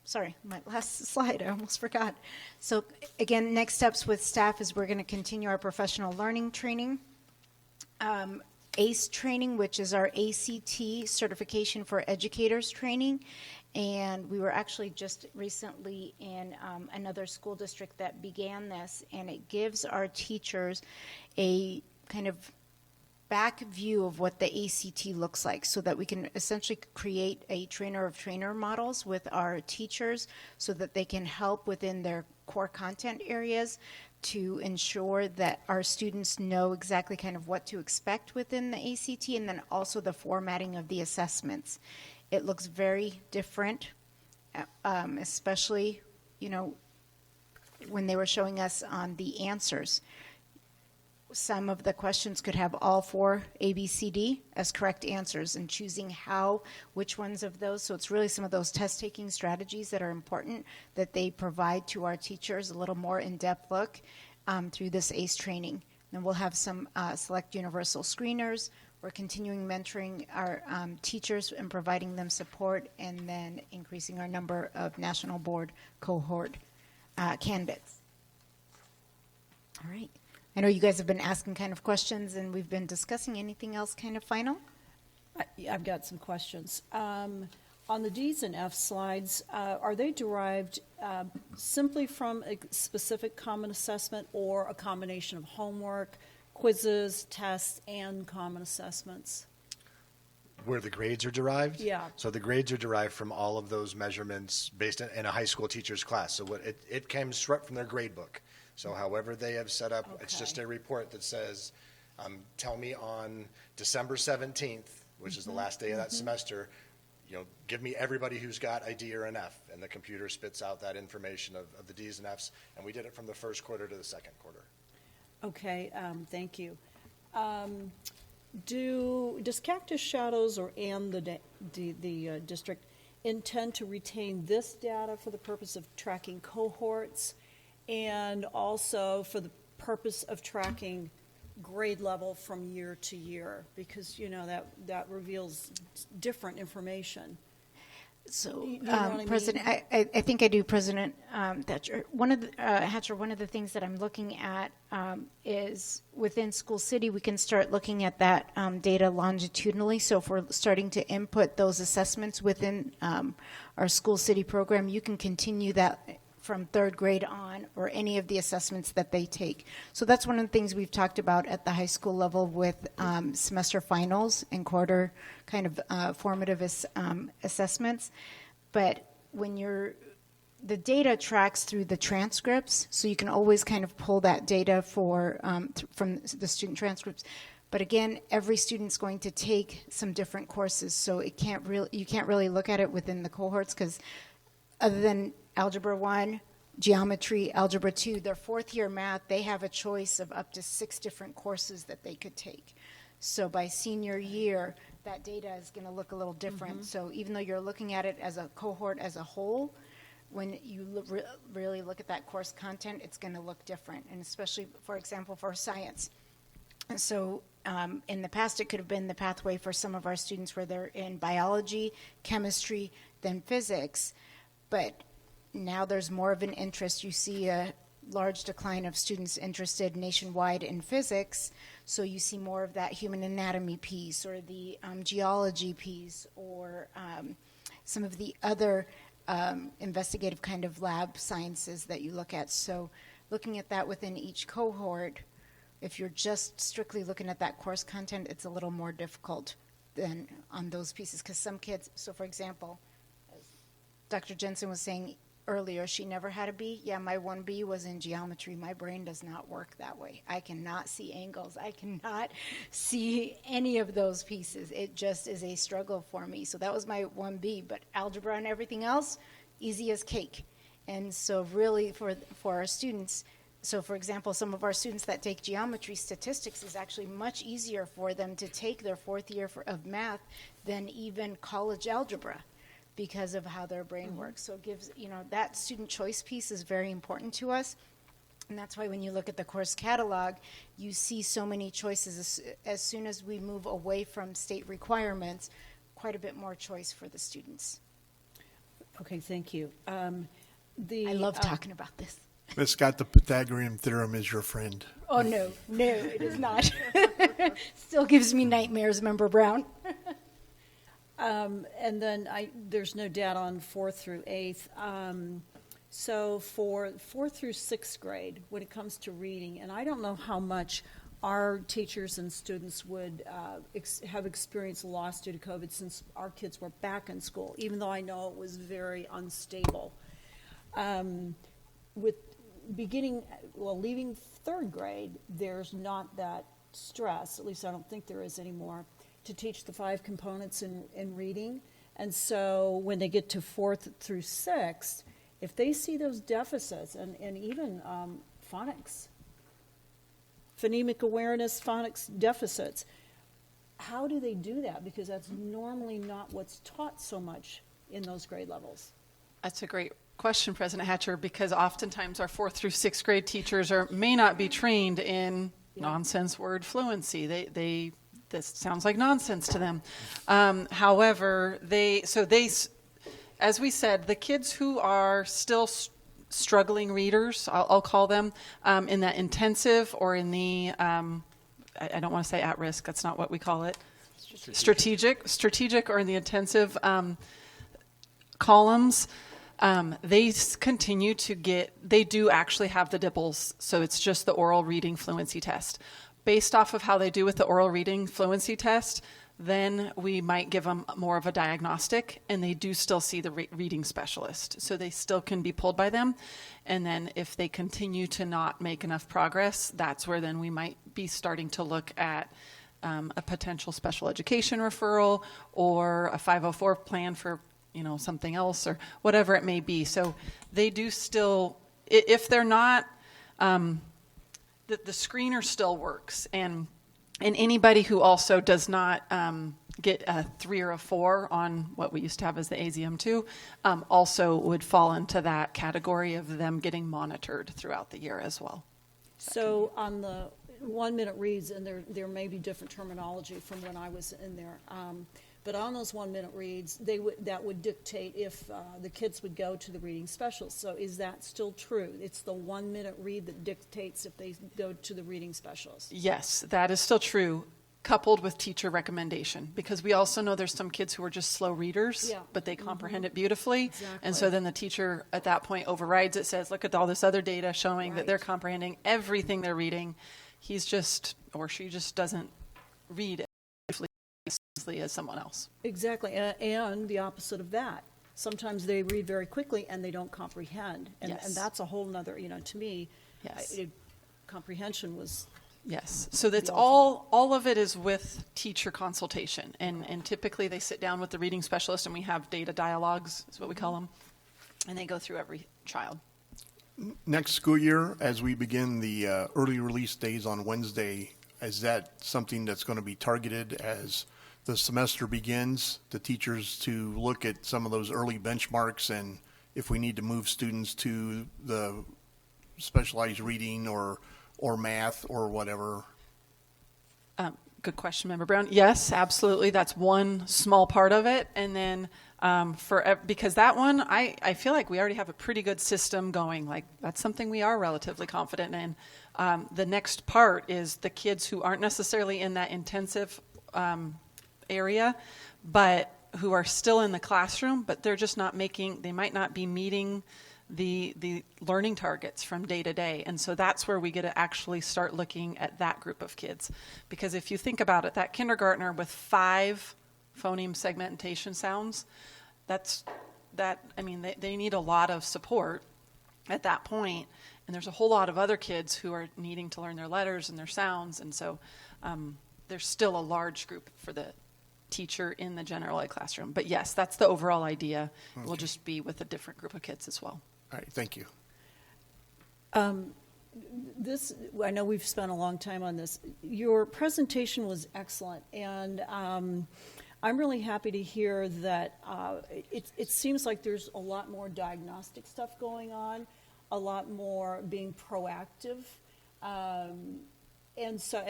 Sorry, my last slide, I almost forgot. So again, next steps with staff is we're going to continue our professional learning training. ACE training, which is our ACT certification for educators training. And we were actually just recently in another school district that began this, and it gives our teachers a kind of back view of what the ACT looks like so that we can essentially create a trainer of trainer models with our teachers so that they can help within their core content areas to ensure that our students know exactly kind of what to expect within the ACT, and then also the formatting of the assessments. It looks very different, especially, you know, when they were showing us on the answers. Some of the questions could have all 4 A, B, C, D as correct answers, and choosing which ones of those. So it's really some of those test-taking strategies that are important that they provide to our teachers, a little more in-depth look through this ACE training. And we'll have some select universal screeners. We're continuing mentoring our teachers and providing them support, and then increasing our number of national board cohort candidates. All right. I know you guys have been asking kind of questions, and we've been discussing. Anything else kind of final? I've got some questions. On the D's and F's slides, are they derived simply from a specific common assessment or a combination of homework, quizzes, tests, and common assessments? Where the grades are derived? Yeah. So the grades are derived from all of those measurements based in a high school teacher's class. So what it came straight from their grade book. So however they have set up, it's just a report that says, tell me on December 17th, which is the last day of that semester, you know, give me everybody who's got a D or an F, and the computer spits out that information of the D's and F's, and we did it from the first quarter to the second quarter. Okay, thank you. Does Cactus Shadows and the district intend to retain this data for the purpose of tracking cohorts and also for the purpose of tracking grade level from year to year? Because, you know, that reveals different information. So, You know what I mean? President, I think I do, President Hatcher. One of the things that I'm looking at is within School City, we can start looking at that data longitudinally. So if we're starting to input those assessments within our School City program, you can continue that from third grade on, or any of the assessments that they take. So that's one of the things we've talked about at the high school level with semester finals and quarter kind of formative assessments. But when the data tracks through the transcripts, so you can always kind of pull that data from the student transcripts. But again, every student's going to take some different courses, so you can't really look at it within the cohorts, because other than Algebra 1, Geometry, Algebra 2, their fourth year math, they have a choice of up to 6 different courses that they could take. So by senior year, that data is going to look a little different. So even though you're looking at it as a cohort as a whole, when you really look at that course content, it's going to look different. And especially, for example, for science. And so in the past, it could have been the pathway for some of our students where they're in biology, chemistry, then physics. But now there's more of an interest. You see a large decline of students interested nationwide in physics, so you see more of that human anatomy piece, or the geology piece, or some of the other investigative kind of lab sciences that you look at. So looking at that within each cohort, if you're just strictly looking at that course content, it's a little more difficult than on those pieces, because some kids, so for example, as Dr. Jensen was saying earlier, she never had a B. Yeah, my 1B was in geometry. My brain does not work that way. I cannot see angles. I cannot see any of those pieces. It just is a struggle for me. So that was my 1B. But algebra and everything else, easy as cake. And so really for our students, So, for example, some of our students that take geometry, statistics is actually much easier for them to take their fourth year of math than even college algebra because of how their brain works. So it gives, that student choice piece is very important to us. And that's why when you look at the course catalog, you see so many choices. As soon as we move away from state requirements, quite a bit more choice for the students. Okay, thank you. I love talking about this. Miss Scott, the Pythagorean theorem is your friend. Oh, no, it is not. Still gives me nightmares, Member Brown. And then there's no data on 4th through 8th. So for 4th through 6th grade, when it comes to reading, and I don't know how much our teachers and students would have experienced loss due to COVID since our kids were back in school, even though I know it was very unstable. Leaving 3rd grade, there's not that stress, at least I don't think there is anymore, to teach the 5 components in reading. And so when they get to 4th through 6th, if they see those deficits, and even phonics, phonemic awareness, phonics deficits, how do they do that? Because that's normally not what's taught so much in those grade levels. That's a great question, President Hatcher, because oftentimes our 4th through 6th grade teachers may not be trained in nonsense word fluency. This sounds like nonsense to them. However, as we said, the kids who are still struggling readers, I'll call them, in that intensive or in the, I don't want to say at risk, that's not what we call it, strategic or in the intensive columns, they continue to they do actually have the DIPLs, so it's just the oral reading fluency test. Based off of how they do with the oral reading fluency test, then we might give them more of a diagnostic, and they do still see the reading specialist. So they still can be pulled by them. And then if they continue to not make enough progress, that's where then we might be starting to look at a potential special education referral or a 504 plan for something else or whatever it may be. So they do still, if they're not, the screener still works. And anybody who also does not get a 3 or a 4 on what we used to have as the AZM2 also would fall into that category of them getting monitored throughout the year as well. So on the 1-minute reads, and there may be different terminology from when I was in there, but on those 1-minute reads, that would dictate if the kids would go to the reading specialist. So is that still true? It's the 1-minute read that dictates if they go to the reading specialist. Yes, that is still true, coupled with teacher recommendation, because we also know there's some kids who are just slow readers, but they comprehend it beautifully. Exactly. And so then the teacher at that point overrides it, says, look at all this other data showing that they're comprehending everything they're reading. He's just, or she just doesn't read it as someone else. Exactly, and the opposite of that. Sometimes they read very quickly and they don't comprehend, and that's a whole nother, to me, comprehension was... Yes, so that's all of it is with teacher consultation, and typically they sit down with the reading specialist and we have data dialogues, is what we call them, and they go through every child. Next school year, as we begin the early release days on Wednesday, is that something that's going to be targeted as the semester begins, the teachers to look at some of those early benchmarks, and if we need to move students to the specialized reading or math or whatever? Good question, Member Brown. Yes, absolutely. That's one small part of it. And then because that one, I feel like we already have a pretty good system going. Like, that's something we are relatively confident in. The next part is the kids who aren't necessarily in that intensive area, but who are still in the classroom, but they're just not they might not be meeting the learning targets from day to day. And so that's where we get to actually start looking at that group of kids. Because if you think about it, that kindergartner with 5 phoneme segmentation sounds, they need a lot of support at that point. And there's a whole lot of other kids who are needing to learn their letters and their sounds. And so there's still a large group for the teacher in the general ed classroom. But yes, that's the overall idea. Okay. It will just be with a different group of kids as well. All right, thank you. this, I know we've spent a long time on this. Your presentation was excellent, and I'm really happy to hear that it seems like there's a lot more diagnostic stuff going on, a lot more being proactive. And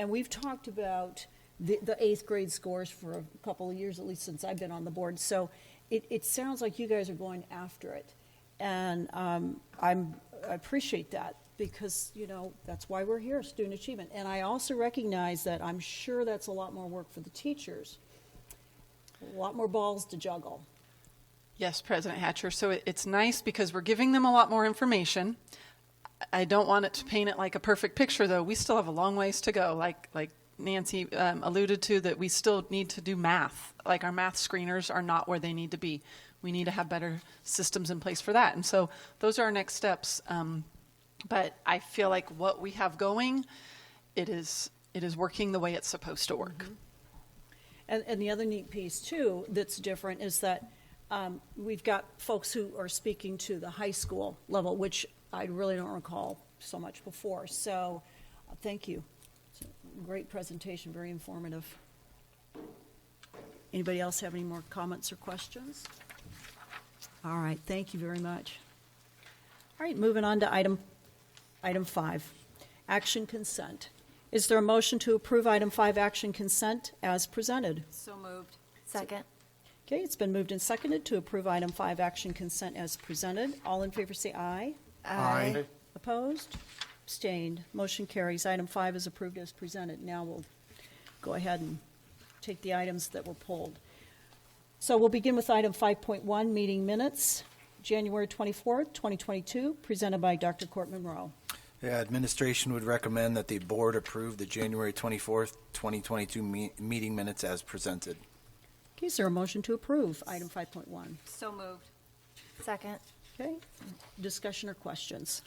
we've talked about the 8th grade scores for a couple of years, at least since I've been on the board. So it sounds like you guys are going after it. And I appreciate that, because, you know, that's why we're here, student achievement. And I also recognize that I'm sure that's a lot more work for the teachers, a lot more balls to juggle. Yes, President Hatcher. So it's nice because we're giving them a lot more information. I don't want it to paint it like a perfect picture, though. We still have a long ways to go. Like Nancy alluded to, that we still need to do math. Like, our math screeners are not where they need to be. We need to have better systems in place for that. And so those are our next steps. But I feel like what we have going, it is working the way it's supposed to work. Mm-hmm. And the other neat piece, too, that's different is that we've got folks who are speaking to the high school level, which I really don't recall so much before. So thank you. It's a great presentation, very informative. Anybody else have any more comments or questions? All right, thank you very much. All right, moving on to item 5, action consent. Is there a motion to approve item 5, action consent, as presented? So moved. Second. Okay, it's been moved and seconded to approve item 5, action consent, as presented. All in favor say aye. Aye. Opposed? Abstained. Motion carries. Item 5 is approved as presented. Now we'll go ahead and take the items that were pulled. So we'll begin with item 5.1, meeting minutes, January 24th, 2022, presented by Dr. Court Monroe. Yeah, administration would recommend that the board approve the January 24th, 2022 meeting minutes as presented. Okay, is there a motion to approve item 5.1? So moved. Second. Okay, discussion or questions?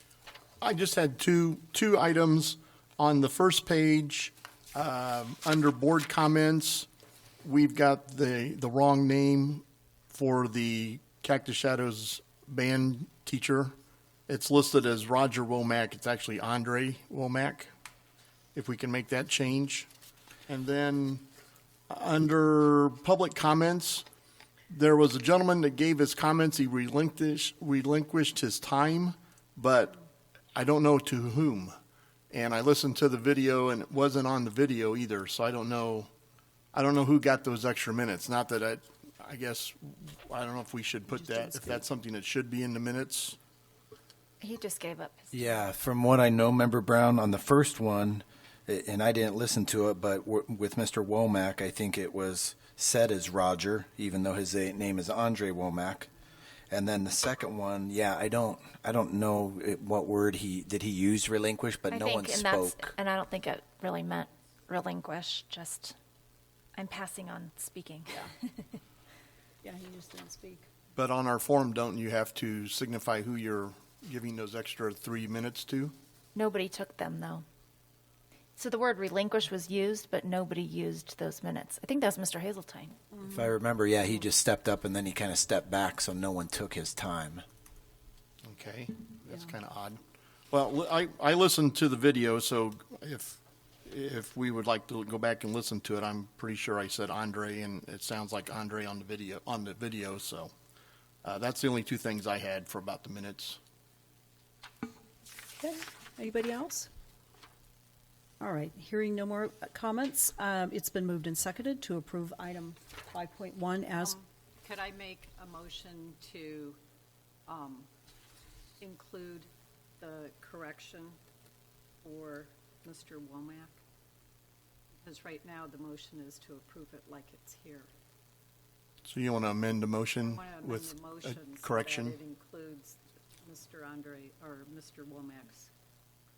I just had two items on the first page. Under board comments, we've got the wrong name for the Cactus Shadows band teacher. It's listed as Roger Womack. It's actually Andre Womack, if we can make that change. And then under public comments, there was a gentleman that gave his comments. He relinquished his time, but I don't know to whom. And I listened to the video, and it wasn't on the video either, so I don't know who got those extra minutes. Not that I guess, I don't know if we should put that, if that's something that should be in the minutes. He just gave up his Yeah, from what I know, Member Brown, on the first one, and I didn't listen to it, but with Mr. Womack, I think it was said as Roger, even though his name is Andre Womack. And then the second one, yeah, I don't know what word he used relinquish, but no one spoke. And I don't think it really meant relinquish, just I'm passing on speaking. Yeah, he just didn't speak. But on our form, don't you have to signify who you're giving those extra 3 minutes to? Nobody took them, though. So the word relinquish was used, but nobody used those minutes. I think that was Mr. Hazeltine. If I remember, yeah, he just stepped up and then he kind of stepped back, so no one took his time. Okay, that's kind of odd. Well, I listened to the video, so if we would like to go back and listen to it, I'm pretty sure I said Andre, and it sounds like Andre on the video. So that's the only two things I had for about the minutes. Okay, anybody else? All right, hearing no more comments, it's been moved and seconded to approve item 5.1 as. Could I make a motion to include the correction for Mr. Womack? Because right now the motion is to approve it like it's here. So you want to amend the motion I want to amend with the motion a correction? so that it includes Mr. Andre, or Mr. Womack's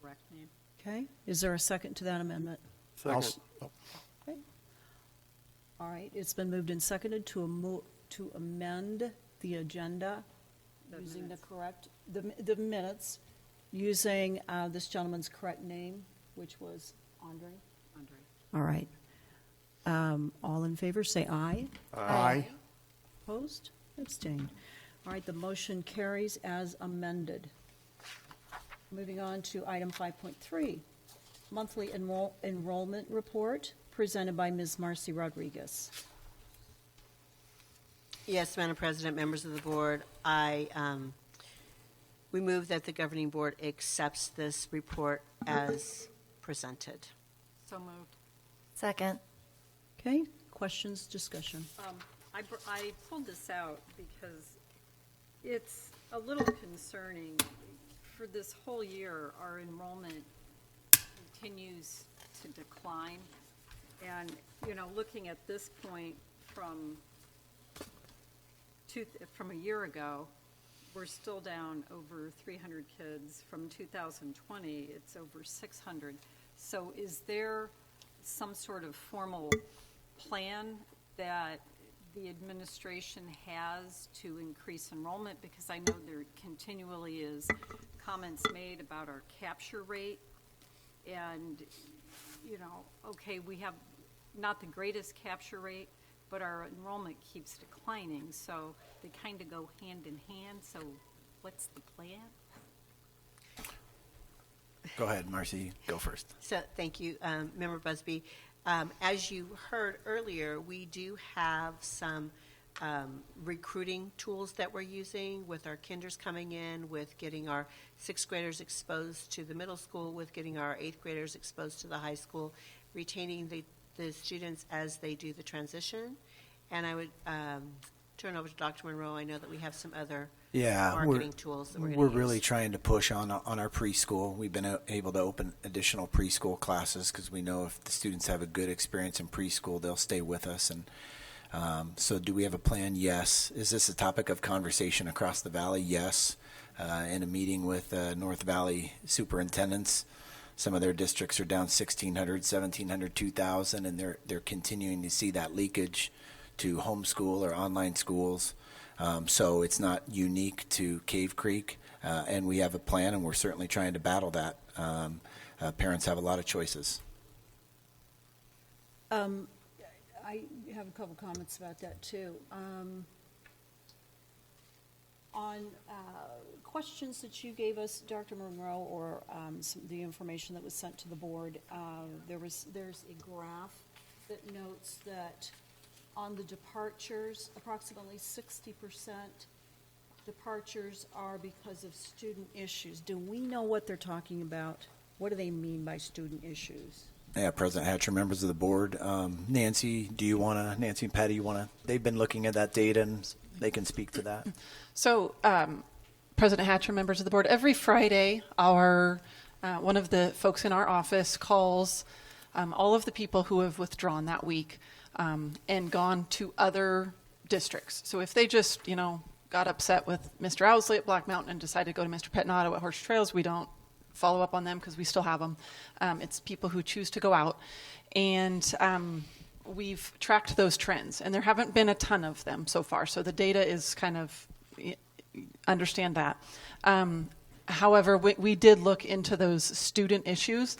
correct name. Okay, is there a second to that amendment? Second. Okay. All right, it's been moved and seconded to amend the agenda using the correct, the minutes, using this gentleman's correct name, which was Andre. Andre. All right. All in favor, say aye. Aye. Opposed? Abstained. All right, the motion carries as amended. Moving on to item 5.3, monthly enrollment report presented by Ms. Marcy Rodriguez. Yes, Madam President, members of the board, we move that the governing board accepts this report as presented. So moved. Second. Okay, questions, discussion? I pulled this out because it's a little concerning. For this whole year, our enrollment continues to decline. And, you know, looking at this point from a year ago, we're still down over 300 kids. From 2020, it's over 600. So is there some sort of formal plan that the administration has to increase enrollment? Because I know there continually is comments made about our capture rate. And, you know, okay, we have not the greatest capture rate, but our enrollment keeps declining, so they kind of go hand in hand. So what's the plan? Go ahead, Marcy, go first. So, thank you, Member Busby. As you heard earlier, we do have some recruiting tools that we're using with our kinders coming in, with getting our 6th graders exposed to the middle school, with getting our 8th graders exposed to the high school, retaining the students as they do the transition. And I would turn over to Dr. Monroe. I know that we have some other marketing tools that we're going to use. We're really trying to push on our preschool. We've been able to open additional preschool classes because we know if the students have a good experience in preschool, they'll stay with us. And so do we have a plan? Yes. Is this a topic of conversation across the valley? Yes. In a meeting with North Valley superintendents, some of their districts are down 1,600, 1,700, 2,000, and they're continuing to see that leakage to homeschool or online schools. So it's not unique to Cave Creek, and we have a plan, and we're certainly trying to battle that. Parents have a lot of choices. I have a couple comments about that, too. On questions that you gave us, Dr. Monroe, or the information that was sent to the board, there's a graph that notes that on the departures, approximately 60% departures are because of student issues. Do we know what they're talking about? What do they mean by student issues? Yeah, President Hatcher, members of the board. Nancy and Patty, they've been looking at that data and they can speak to that. So, President Hatcher, members of the board, every Friday, one of the folks in our office calls all of the people who have withdrawn that week and gone to other districts. So if they just, got upset with Mr. Owsley at Black Mountain and decided to go to Mr. Petnato at Horse Trails, we don't follow up on them because we still have them. It's people who choose to go out. And we've tracked those trends, and there haven't been a ton of them so far. So the data is kind of, understand that. However, we did look into those student issues.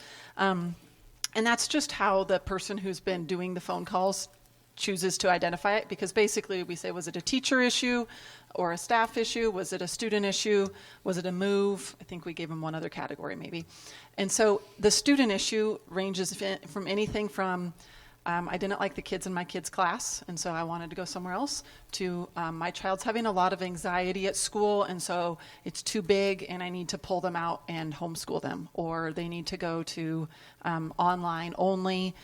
And that's just how the person who's been doing the phone calls chooses to identify it, because basically we say, was it a teacher issue or a staff issue? Was it a student issue? Was it a move? I think we gave them one other category maybe. And so the student issue ranges from anything from I didn't like the kids in my kids' class, and so I wanted to go somewhere else, to my child's having a lot of anxiety at school, and so it's too big, and I need to pull them out and homeschool them, or they need to go to online only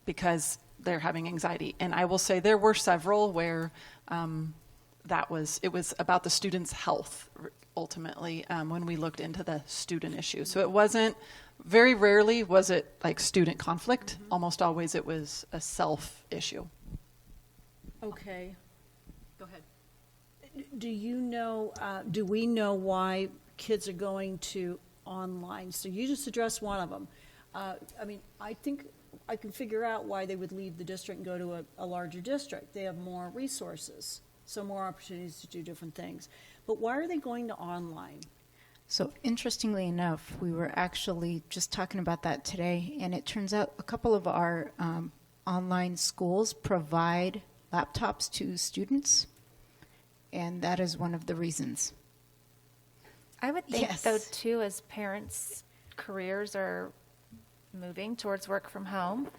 because they're having anxiety. And I will say there were several where it was about the student's health, ultimately, when we looked into the student issue. So it wasn't, very rarely was it like student conflict. Mm-hmm. Almost always it was a self issue. Okay. Go ahead. Do we know why kids are going to online? So you just addressed one of them. I think I can figure out why they would leave the district and go to a larger district. They have more resources, so more opportunities to do different things. But why are they going to online? So interestingly enough, we were actually just talking about that today, and it turns out a couple of our online schools provide laptops to students, and that is one of the reasons. I would think, Yes. though, too, as parents' careers are moving towards work from home,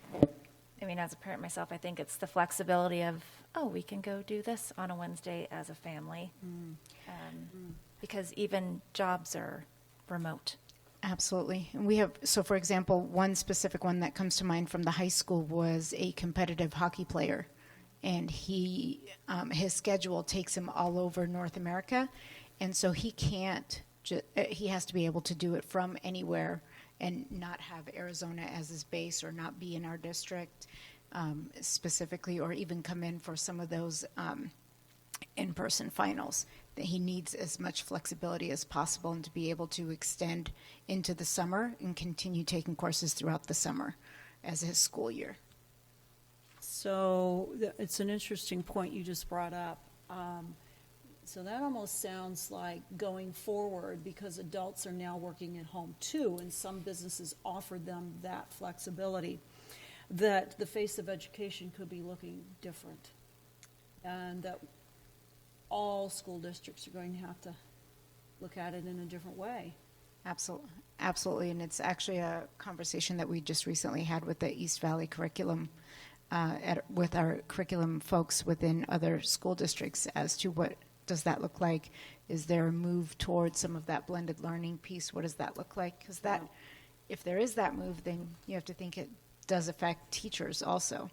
I mean, as a parent myself, I think it's the flexibility of, oh, we can go do this on a Wednesday as a family. Because even jobs are remote. Absolutely. And we have, so for example, one specific one that comes to mind from the high school was a competitive hockey player. And he, his schedule takes him all over North America. And so he can't, he has to be able to do it from anywhere and not have Arizona as his base or not be in our district specifically, or even come in for some of those in-person finals. That he needs as much flexibility as possible and to be able to extend into the summer and continue taking courses throughout the summer as his school year. So it's an interesting point you just brought up. So that almost sounds like going forward, because adults are now working at home too, and some businesses offer them that flexibility, that the face of education could be looking different, and that all school districts are going to have to look at it in a different way. Absolutely. Absolutely. And it's actually a conversation that we just recently had with the East Valley curriculum, with our curriculum folks within other school districts as to what does that look like? Is there a move towards some of that blended learning piece? What does that look like? Because that, if there is that move, then you have to think it does affect teachers also,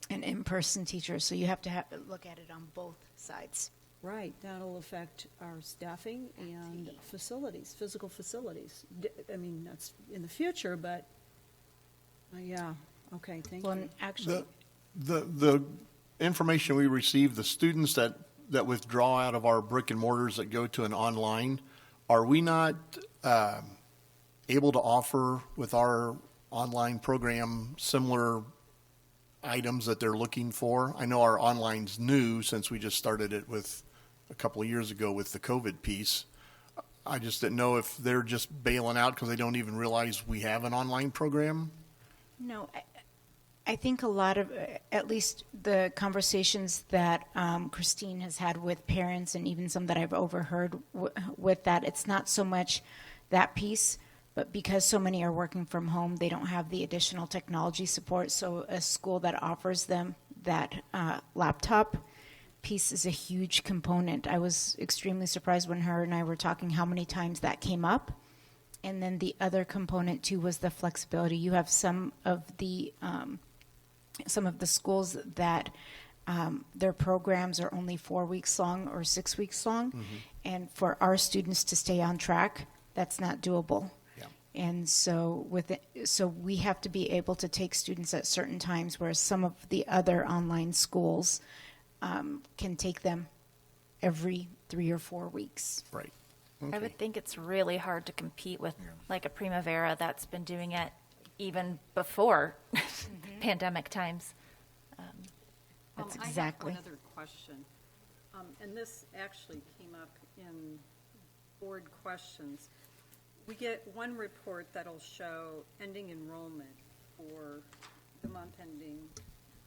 and in-person teachers. So you have to look at it on both sides. Right, that'll affect our staffing and facilities, physical facilities. I mean, that's in the future, but, yeah, okay, thank you. And actually, The information we receive, the students that withdraw out of our brick and mortars that go to an online, are we not able to offer with our online program similar items that they're looking for? I know our online's new since we just started it with a couple of years ago with the COVID piece. I just didn't know if they're just bailing out because they don't even realize we have an online program. no, I think a lot of, at least the conversations that Christine has had with parents, and even some that I've overheard with that, it's not so much that piece, but because so many are working from home, they don't have the additional technology support. So a school that offers them that laptop piece is a huge component. I was extremely surprised when her and I were talking how many times that came up. And then the other component too was the flexibility. You have some of the schools that their programs are only 4 weeks long or 6 weeks long, and for our students to stay on track, that's not doable. And so so we have to be able to take students at certain times, whereas some of the other online schools can take them every 3 or 4 weeks. Right. I would think it's really hard to compete with like a Primavera that's been doing it even before pandemic times. That's I exactly. have one other question, and this actually came up in board questions. We get one report that'll show ending enrollment for the month ending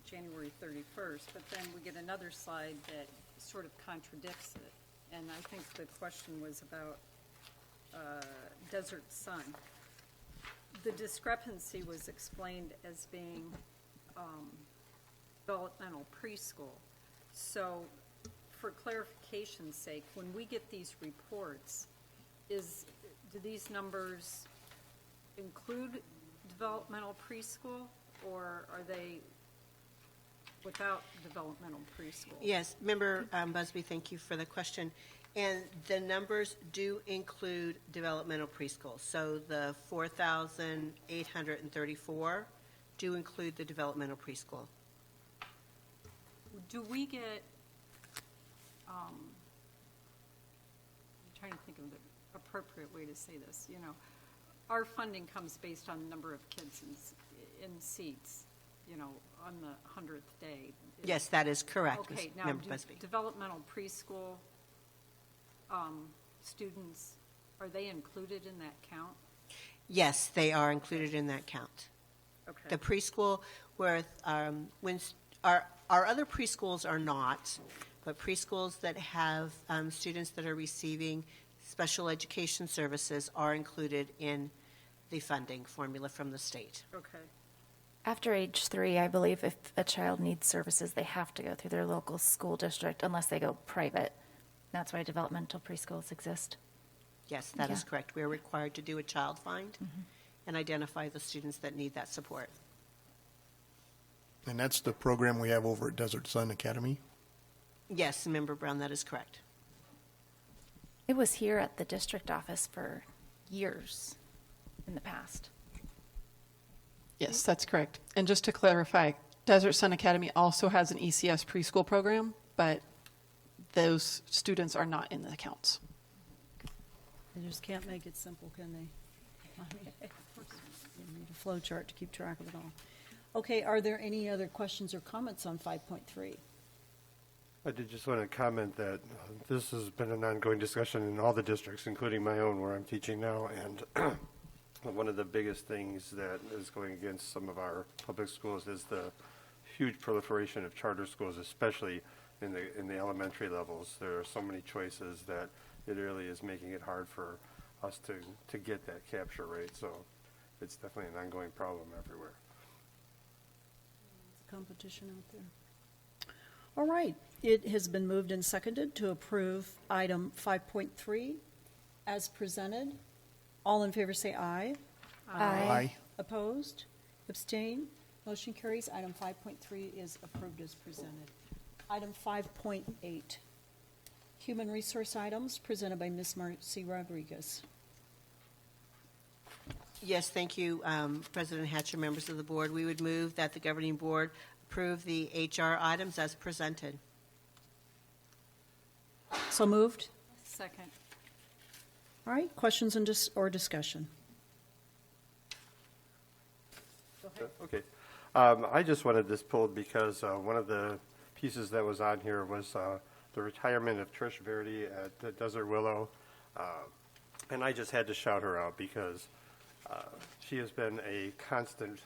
January 31st, but then we get another slide that sort of contradicts it. And I think the question was about Desert Sun. The discrepancy was explained as being developmental preschool. So for clarification's sake, when we get these reports, do these numbers include developmental preschool, or are they without developmental preschool? Yes, Member Busby, thank you for the question. And the numbers do include developmental preschool. So the 4,834 do include the developmental preschool. Do we get, I'm trying to think of the appropriate way to say this, our funding comes based on the number of kids in seats, on the 100th day. Yes, that is correct, Okay, now Member do Busby. developmental preschool students, are they included in that count? Yes, they are included in that count. Okay. The preschool, where when our other preschools are not, but preschools that have students that are receiving special education services are included in the funding formula from the state. Okay. After age 3, I believe if a child needs services, they have to go through their local school district unless they go private. That's why developmental preschools exist. Yes, that is Yeah. correct. We're required to do a child find and identify the students that need that support. And that's the program we have over at Desert Sun Academy. Yes, Member Brown, that is correct. It was here at the district office for years in the past. Yes, that's correct. And just to clarify, Desert Sun Academy also has an ECS preschool program, but those students are not in the accounts. They just can't make it simple, can they? You need a flow chart to keep track of it all. Okay, are there any other questions or comments on 5.3? I did just want to comment that this has been an ongoing discussion in all the districts, including my own where I'm teaching now, and one of the biggest things that is going against some of our public schools is the huge proliferation of charter schools, especially in the elementary levels. There are so many choices that it really is making it hard for us to get that capture rate. So it's definitely an ongoing problem everywhere. There's a competition out there. All right, it has been moved and seconded to approve item 5.3 as presented. All in favor say aye. Aye. Opposed? Abstain? Motion carries. Item 5.3 is approved as presented. Item 5.8, human resource items presented by Ms. Marcy Rodriguez. Yes, thank you, President Hatcher, members of the board. We would move that the governing board approve the HR items as presented. So moved. Second. All right, questions and or discussion? Okay. I just wanted this pulled because one of the pieces that was on here was the retirement of Trish Verdi at Desert Willow. And I just had to shout her out because she has been a constant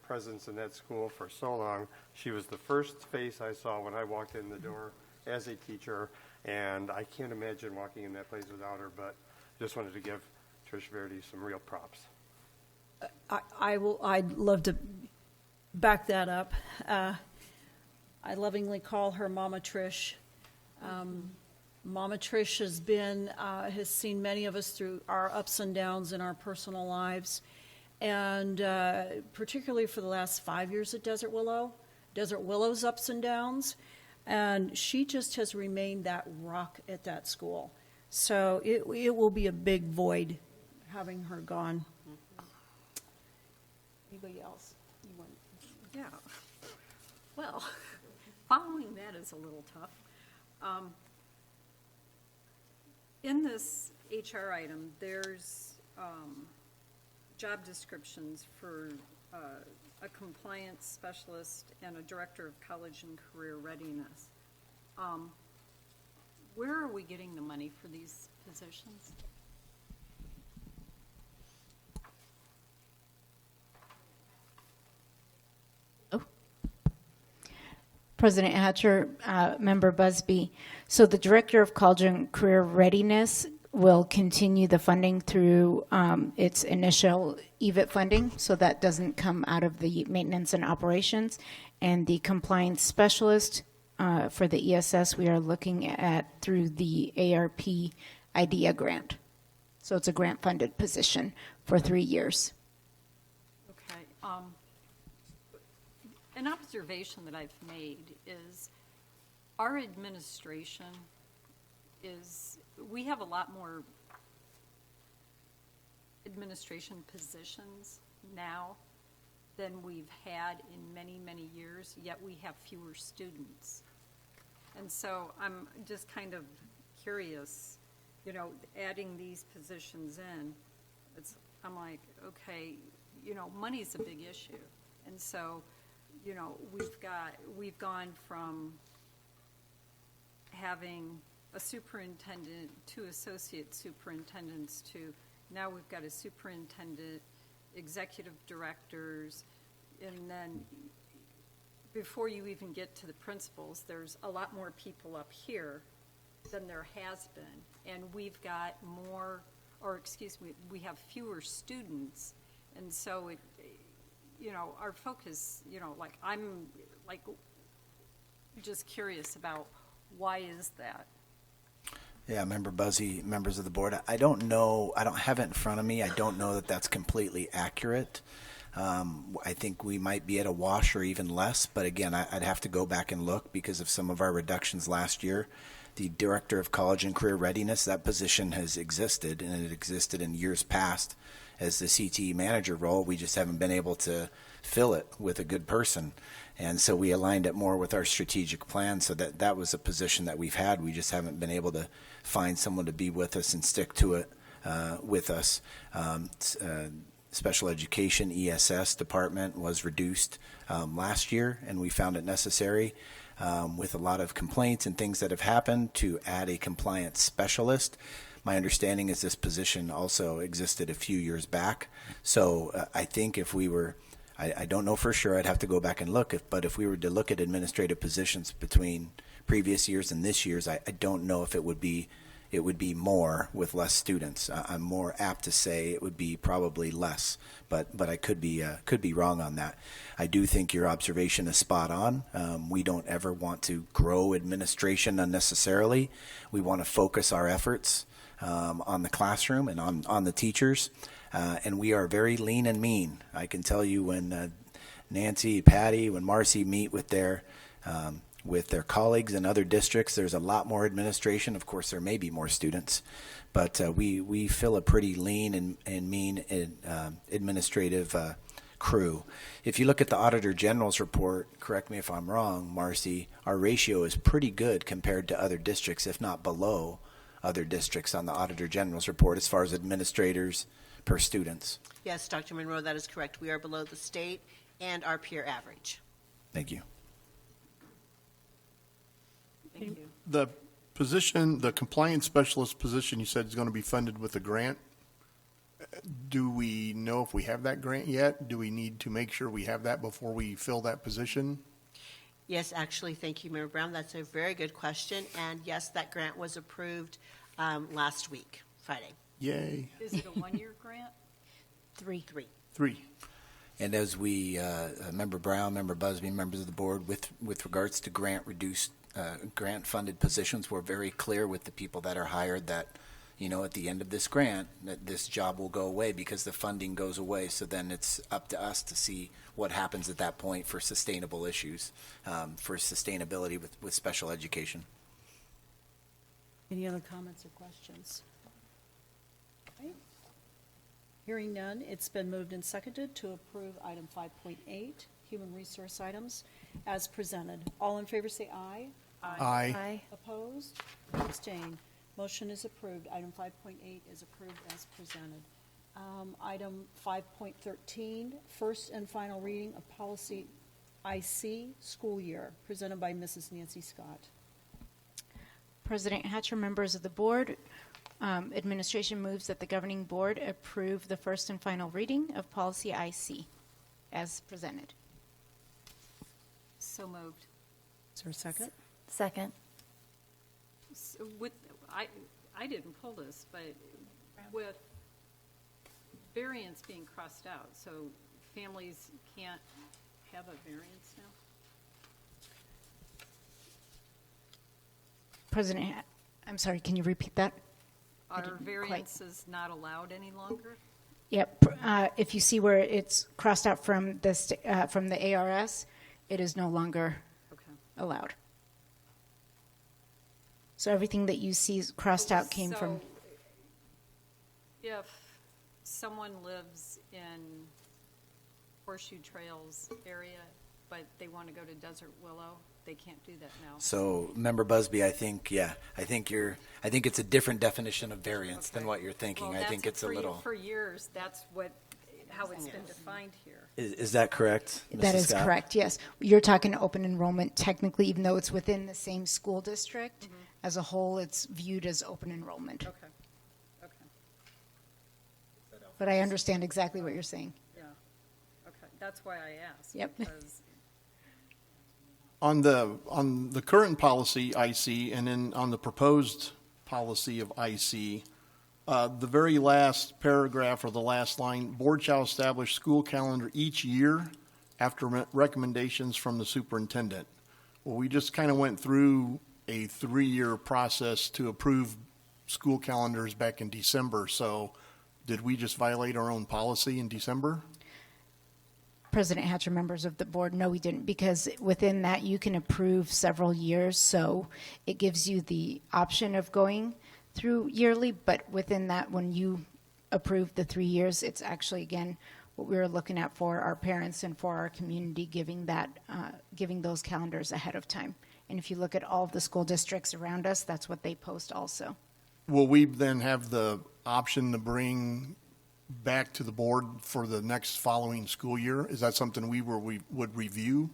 presence in that school for so long. She was the first face I saw when I walked in the door as a teacher, and I can't imagine walking in that place without her, but just wanted to give Trish Verdi some real props. I'd love to back that up. I lovingly call her Mama Trish. Mama Trish has seen many of us through our ups and downs in our personal lives, and particularly for the last 5 years at Desert Willow's ups and downs, and she just has remained that rock at that school. So it will be a big void having her gone. Anybody else? Yeah. Well, following that is a little tough. In this HR item, there's job descriptions for a compliance specialist and a director of college and career readiness. Where are we getting the money for these positions? President Hatcher, Member Busby. So the Director of College and Career Readiness will continue the funding through its initial EVIT funding, so that doesn't come out of the maintenance and operations. And the compliance specialist for the ESS, we are looking at through the ARP IDEA grant. So it's a grant-funded position for 3 years. Okay. An observation that I've made is our administration we have a lot more administration positions now than we've had in many, many years, yet we have fewer students. And so I'm just kind of curious, adding these positions in, I'm like, okay, money's a big issue. And so, we've gone from having a superintendent, 2 associate superintendents, to now we've got a superintendent, executive directors, and then before you even get to the principals, there's a lot more people up here than there has been. And we've got more, or excuse me, we have fewer students. And so it, you know, our focus, you know, like I'm like just curious about why is that? Yeah, Member Buzzy, members of the board, I don't know, I don't have it in front of me. I don't know that that's completely accurate. I think we might be at a wash or even less, but again, I'd have to go back and look because of some of our reductions last year. The Director of College and Career Readiness, that position has existed, and it existed in years past as the CTE manager role. We just haven't been able to fill it with a good person. And so we aligned it more with our strategic plan, so that was a position that we've had. We just haven't been able to find someone to be with us and stick to it with us. Special Education ESS department was reduced last year, and we found it necessary with a lot of complaints and things that have happened to add a compliance specialist. My understanding is this position also existed a few years back. So I think if we were, I don't know for sure, I'd have to go back and look, but if we were to look at administrative positions between previous years and this year's, I don't know if it would be more with less students. I'm more apt to say it would be probably less, but I could be wrong on that. I do think your observation is spot on. We don't ever want to grow administration unnecessarily. We want to focus our efforts on the classroom and on the teachers, and we are very lean and mean. I can tell you when Nancy, Patty, when Marcy meet with their colleagues in other districts, there's a lot more administration. Of course, there may be more students, but we fill a pretty lean and mean administrative crew. If you look at the Auditor General's report, correct me if I'm wrong, Marcy, our ratio is pretty good compared to other districts, if not below other districts on the Auditor General's report as far as administrators per students. Yes, Dr. Monroe, that is correct. We are below the state and our peer average. Thank you. Thank you. The position, the compliance specialist position, you said is going to be funded with a grant. Do we know if we have that grant yet? Do we need to make sure we have that before we fill that position? Yes, actually, thank you, Member Brown. That's a very good question. And yes, that grant was approved last week, Friday. Yay. Is it a one-year grant? Three. And as we, Member Brown, Member Busby, members of the board, with regards to grant-funded positions, we're very clear with the people that are hired that, you know, at the end of this grant, that this job will go away because the funding goes away. So then it's up to us to see what happens at that point for sustainable issues, for sustainability with special education. Any other comments or questions? Okay. Hearing none, it's been moved and seconded to approve item 5.8, human resource items, as presented. All in favor say aye. Aye. Opposed? Abstained. Motion is approved. Item 5.8 is approved as presented. Item 5.13, first and final reading of policy IC school year, presented by Mrs. Nancy Scott. President Hatcher, members of the board, administration moves that the governing board approve the first and final reading of policy IC as presented. So moved. Is there a second? Second. So I didn't pull this, but with variance being crossed out, so families can't have a variance now? President, I'm sorry, can you repeat that? Are variances not allowed any longer? Yep. If you see where it's crossed out from the ARS, it is no longer allowed. So everything that you see crossed out came from. If someone lives in Horseshoe Trails area, but they want to go to Desert Willow, they can't do that now. So, Member Busby, I think it's a different definition of variance than what you're thinking. Well, I think it's a little. For years, that's how it's been defined here. Is that correct, Mrs. That is Scott? correct, yes. You're talking open enrollment technically, even though it's within the same school district. As a whole, it's viewed as open enrollment. Okay. But I understand exactly what you're saying. Yeah. Okay. That's why I asked. Yep. Because On the current policy IC and then on the proposed policy of IC, the very last paragraph or the last line, board shall establish school calendar each year after recommendations from the superintendent. Well, we just kind of went through a 3-year process to approve school calendars back in December. So did we just violate our own policy in December? President Hatcher, members of the board, no, we didn't, because within that you can approve several years, so it gives you the option of going through yearly, but within that, when you approve the 3 years, it's actually, again, what we were looking at for our parents and for our community, giving those calendars ahead of time. And if you look at all of the school districts around us, that's what they post also. Will we then have the option to bring back to the board for the next following school year? Is that something we would review?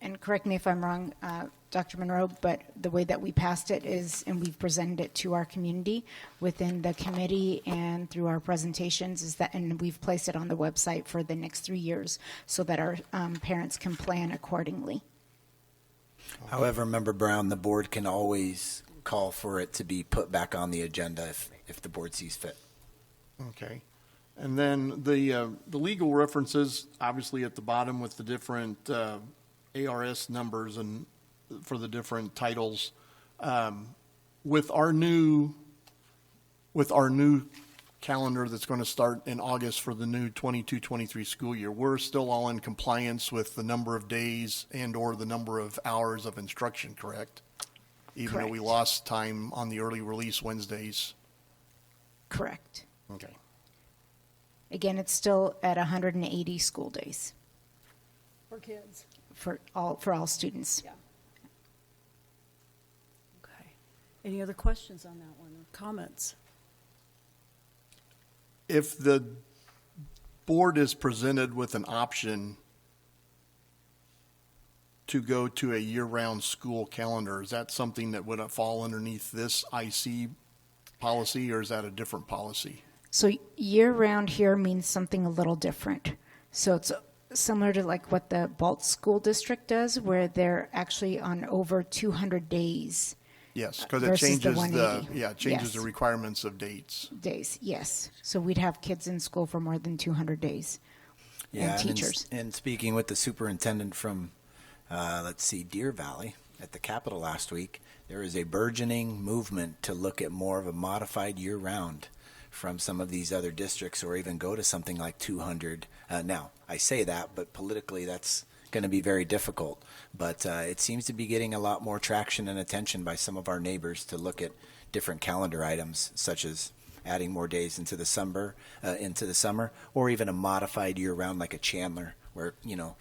And correct me if I'm wrong, Dr. Monroe, but the way that we passed it is, and we've presented it to our community within the committee and through our presentations, is that, and we've placed it on the website for the next 3 years so that our parents can plan accordingly. However, Member Brown, the board can always call for it to be put back on the agenda if the board sees fit. Okay. And then the legal references, obviously at the bottom with the different ARS numbers and for the different titles. With our new calendar that's going to start in August for the new 22-23 school year, we're still all in compliance with the number of days and or the number of hours of instruction, correct? Even though we lost time on the early release Wednesdays. Correct. Okay. Again, it's still at 180 school days For kids. for all students. Yeah. Okay. Any other questions on that one or comments? If the board is presented with an option to go to a year-round school calendar, is that something that would fall underneath this IC policy, or is that a different policy? So year-round here means something a little different. So it's similar to like what the Balt School District does, where they're actually on over 200 days. Yes, because it versus changes Yes. the requirements of dates. Days, yes. So we'd have kids in school for more than 200 days. Yeah, and teachers. And speaking with the superintendent from, Deer Valley at the Capitol last week, there is a burgeoning movement to look at more of a modified year-round from some of these other districts, or even go to something like 200. Now, I say that, but politically that's going to be very difficult. But it seems to be getting a lot more traction and attention by some of our neighbors to look at different calendar items, such as adding more days into the summer, or even a modified year-round like a Chandler, where,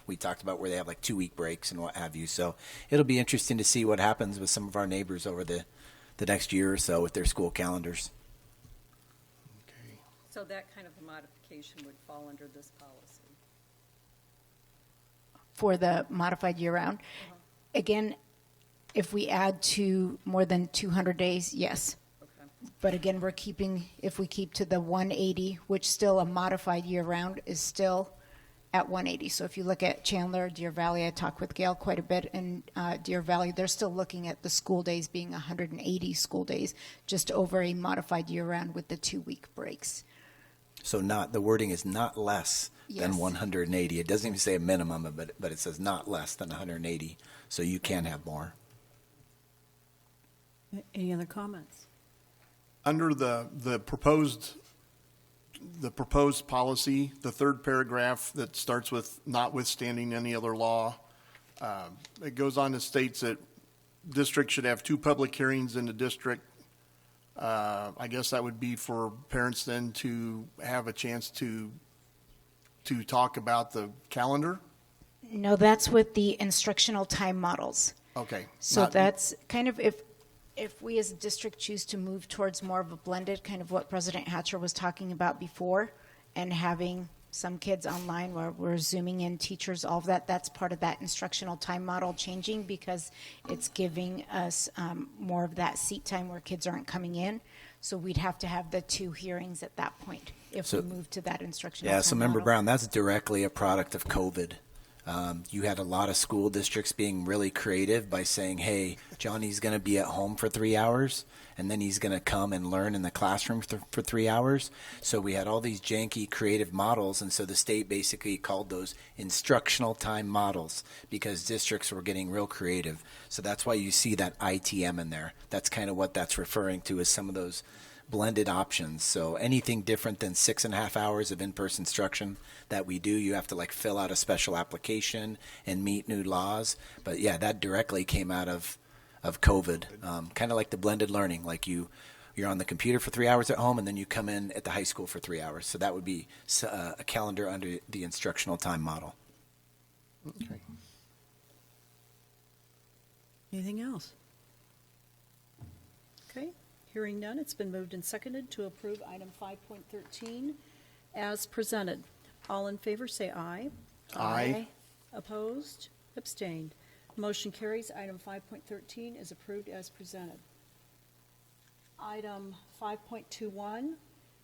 we talked about where they have like 2-week breaks and what have you. So it'll be interesting to see what happens with some of our neighbors over the next year or so with their school calendars. Okay. So that kind of a modification would fall under this policy. For the modified year-round. Again, if we add to more than 200 days, yes. Okay. But again, if we keep to the 180, which still a modified year-round is still at 180. So if you look at Chandler, Deer Valley, I talk with Gail quite a bit, and Deer Valley, they're still looking at the school days being 180 school days, just over a modified year-round with the 2-week breaks. So the wording is not less than Yes. 180. It doesn't even say a minimum, but it says not less than 180. So you can have more. Any other comments? Under the proposed policy, the third paragraph that starts with notwithstanding any other law, it goes on to states that districts should have 2 public hearings in the district. I guess that would be for parents then to have a chance to talk about the calendar? No, that's with the instructional time models. Okay. So that's kind of if we as a district choose to move towards more of a blended, kind of what President Hatcher was talking about before, and having some kids online where we're zooming in teachers, all of that, that's part of that instructional time model changing, because it's giving us more of that seat time where kids aren't coming in. So we'd have to have the 2 hearings at that point if we move to that instructional time Yeah, so Member model. Brown, that's directly a product of COVID. You had a lot of school districts being really creative by saying, hey, Johnny's going to be at home for 3 hours, and then he's going to come and learn in the classroom for 3 hours. So we had all these janky creative models, and so the state basically called those instructional time models because districts were getting real creative. So that's why you see that ITM in there. That's kind of what that's referring to, is some of those blended options. So anything different than 6.5 hours of in-person instruction that we do, you have to like fill out a special application and meet new laws. But yeah, that directly came out of COVID, kind of like the blended learning, like you're on the computer for 3 hours at home and then you come in at the high school for 3 hours. So that would be a calendar under the instructional time model. Okay. Anything else? Okay. Hearing none, it's been moved and seconded to approve item 5.13 as presented. All in favor say aye. Aye. Opposed? Abstained. Motion carries. Item 5.13 is approved as presented. Item 5.21,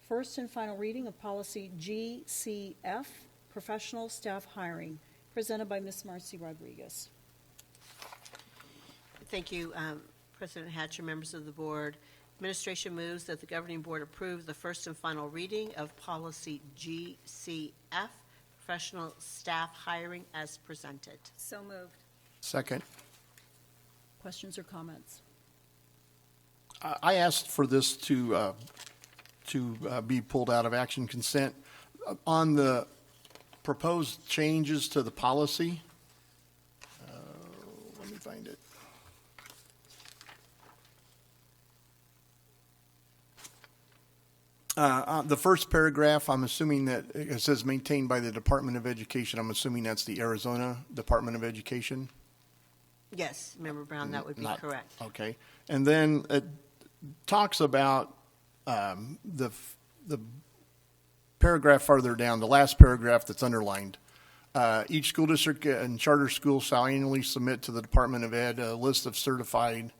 first and final reading of policy GCF, professional staff hiring, presented by Ms. Marcy Rodriguez. Thank you, President Hatcher, members of the board. Administration moves that the governing board approve the first and final reading of policy GCF, professional staff hiring, as presented. So moved. Second. Questions or comments? I asked for this to be pulled out of action consent. On the proposed changes to the policy, let me find it. The first paragraph, I'm assuming that it says maintained by the Department of Education. I'm assuming that's the Arizona Department of Education. Yes, Member Brown, that would be correct. Okay. And then it talks about the paragraph farther down, the last paragraph that's underlined. Each school district and charter school shall annually submit to the Department of Ed a list of certified,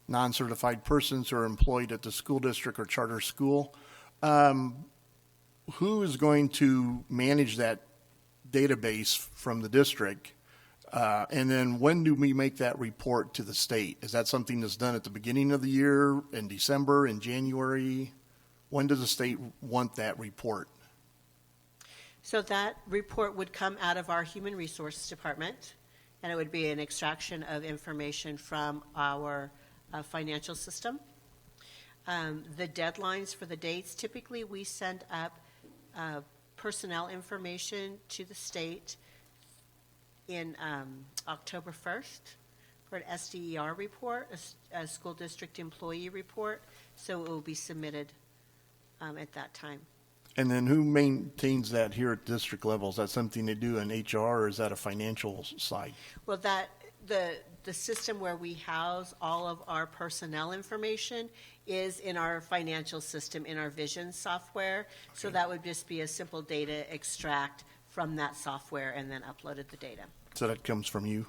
non-certified persons who are employed at the school district or charter school. Who is going to manage that database from the district? And then when do we make that report to the state? Is that something that's done at the beginning of the year, in December, in January? When does the state want that report? So that report would come out of our Human Resource Department, and it would be an extraction of information from our financial system. The deadlines for the dates, typically we send up personnel information to the state in October 1st for an SDER report, a school district employee report, so it will be submitted at that time. And then who maintains that here at district level? Is that something they do in HR, or is that a financial side? Well, the system where we house all of our personnel information is in our financial system, in our Vision software. Okay. So that would just be a simple data extract from that software and then uploaded the data. So that comes from you?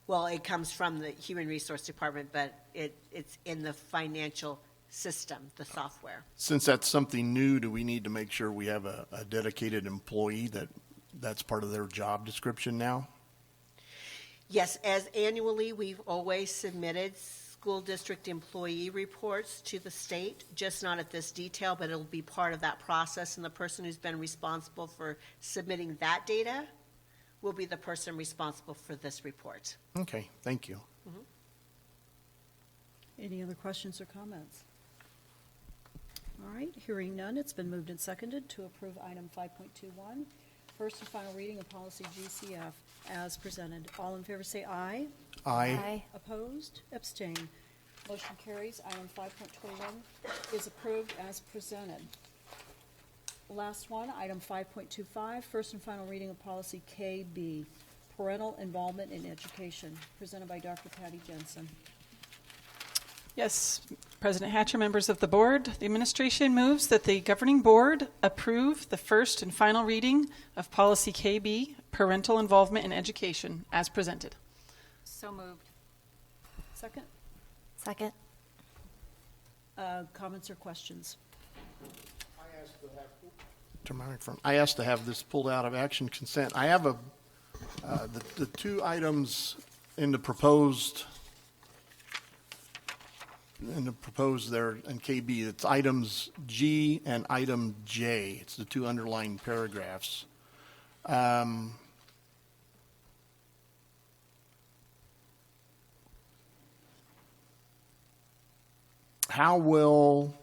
Well, it comes from the Human Resource Department, but it's in the financial system, the software. Since that's something new, do we need to make sure we have a dedicated employee that's part of their job description now? Yes, as annually, we've always submitted school district employee reports to the state, just not at this detail, but it'll be part of that process, and the person who's been responsible for submitting that data will be the person responsible for this report. Okay, thank you. Mm-hmm. Any other questions or comments? All right, hearing none, it's been moved and seconded to approve item 5.21, first and final reading of policy GCF as presented. All in favor say aye. Aye. Opposed? Abstained. Motion carries. Item 5.21 is approved as presented. Last one, item 5.25, first and final reading of policy KB, parental involvement in education, presented by Dr. Patty Jensen. Yes, President Hatcher, members of the board, the administration moves that the governing board approve the first and final reading of policy KB, parental involvement in education, as presented. So moved. Second? Second. Comments or questions? I asked to have this pulled out of action consent. I have The two items in the proposed there in KB, it's items G and item J. It's the two underlined paragraphs. How will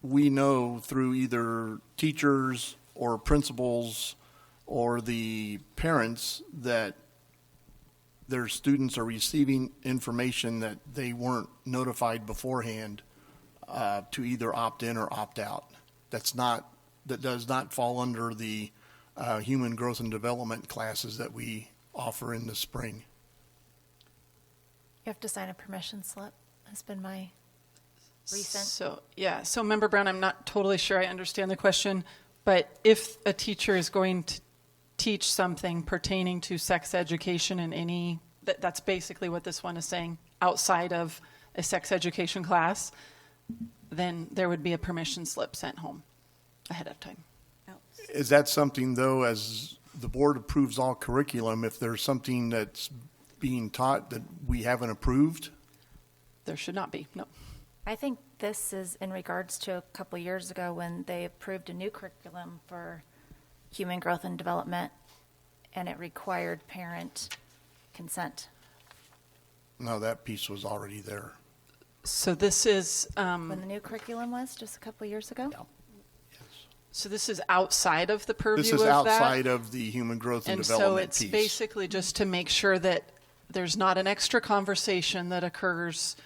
we know through either teachers or principals or the parents that their students are receiving information that they weren't notified beforehand to either opt in or opt out? That does not fall under the human growth and development classes that we offer in the spring. You have to sign a permission slip, has been my recent. So Member Brown, I'm not totally sure I understand the question, but if a teacher is going to teach something pertaining to sex education in any, that's basically what this one is saying, outside of a sex education class, then there would be a permission slip sent home ahead of time. Is that something, though, as the board approves all curriculum, if there's something that's being taught that we haven't approved? There should not be, no. I think this is in regards to a couple years ago when they approved a new curriculum for human growth and development, and it required parent consent. No, that piece was already there. So this is When the new curriculum was, just a couple years ago? Yeah. so this is outside of the purview This of is that. outside of the human growth and development And so it's piece. basically just to make sure that there's not an extra conversation that occurs,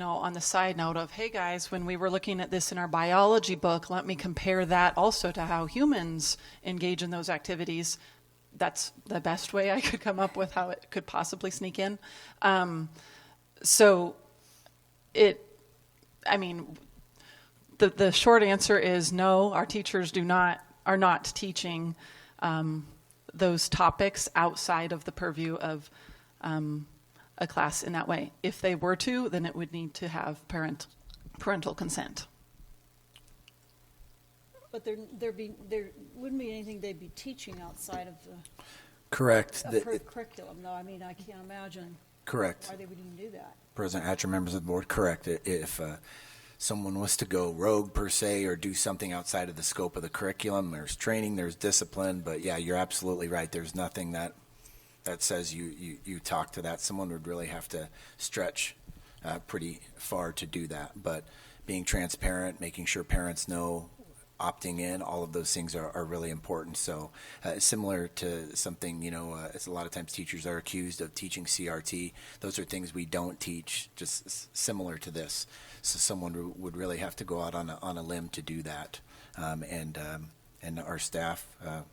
on the side note of, hey guys, when we were looking at this in our biology book, let me compare that also to how humans engage in those activities. That's the best way I could come up with how it could possibly sneak in. The short answer is no, our teachers are not teaching those topics outside of the purview of a class in that way. If they were to, then it would need to have parental consent. But there wouldn't be anything they'd be teaching outside of the Correct. approved curriculum, though. I mean, I can't imagine Correct. why they would even do that. President Hatcher, members of the board, correct. If someone was to go rogue per se or do something outside of the scope of the curriculum, there's training, there's discipline, but yeah, you're absolutely right. There's nothing that says you talk to that. Someone would really have to stretch pretty far to do that. But being transparent, making sure parents know, opting in, all of those things are really important. So similar to something, it's a lot of times teachers are accused of teaching CRT. Those are things we don't teach, just similar to this. So someone would really have to go out on a limb to do that. And our staff,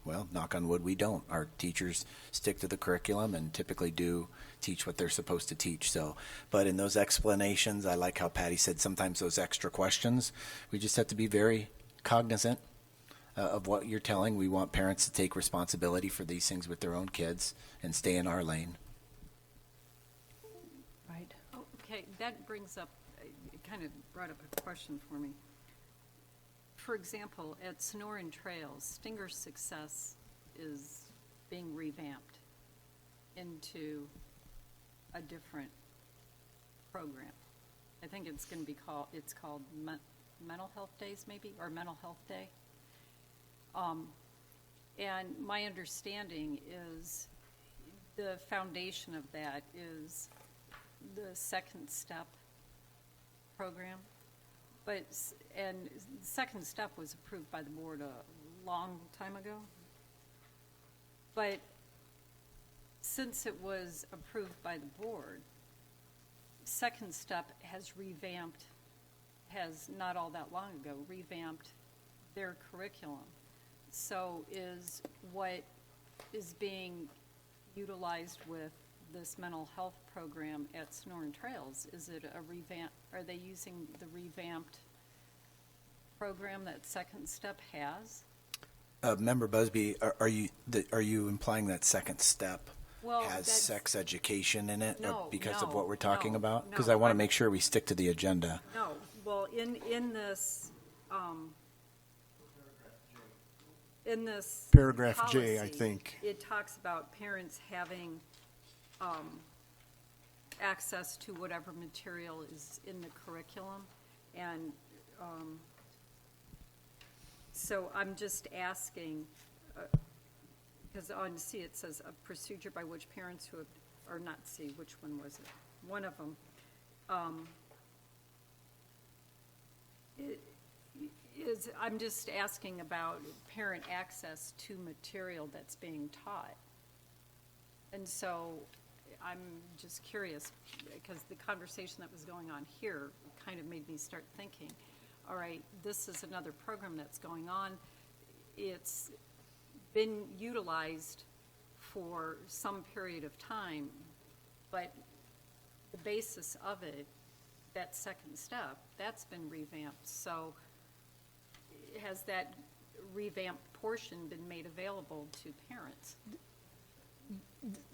knock on wood, we don't. Our teachers stick to the curriculum and typically do teach what they're supposed to teach. So, but in those explanations, I like how Patty said sometimes those extra questions, we just have to be very cognizant of what you're telling. We want parents to take responsibility for these things with their own kids and stay in our lane. Right. Oh, okay, that brings up, it kind of brought up a question for me. For example, at Sonoran Trails, Stinger Success is being revamped into a different program. I think it's going to be called Mental Health Days, maybe, or Mental Health Day. And my understanding is the foundation of that is the Second Step program. And Second Step was approved by the board a long time ago. But since it was approved by the board, Second Step has not all that long ago, revamped their curriculum. So is what is being utilized with this mental health program at Sonoran Trails, is it a revamp? Are they using the revamped program that Second Step has? Member Busby, are you implying that Second Step Well, has that's- sex education in it No, because of no, what we're talking no, about? Because no, I want to I'm- make sure we stick to the agenda. in this Paragraph J, I policy, think. it talks about parents having access to whatever material is in the curriculum. And so I'm just asking, because on C it says a procedure by which parents who have, or not C, which one was it? One of them. I'm just asking about parent access to material that's being taught. And so I'm just curious, because the conversation that was going on here kind of made me start thinking, all right, this is another program that's going on. It's been utilized for some period of time, but the basis of it, that second step, that's been revamped. So has that revamped portion been made available to parents?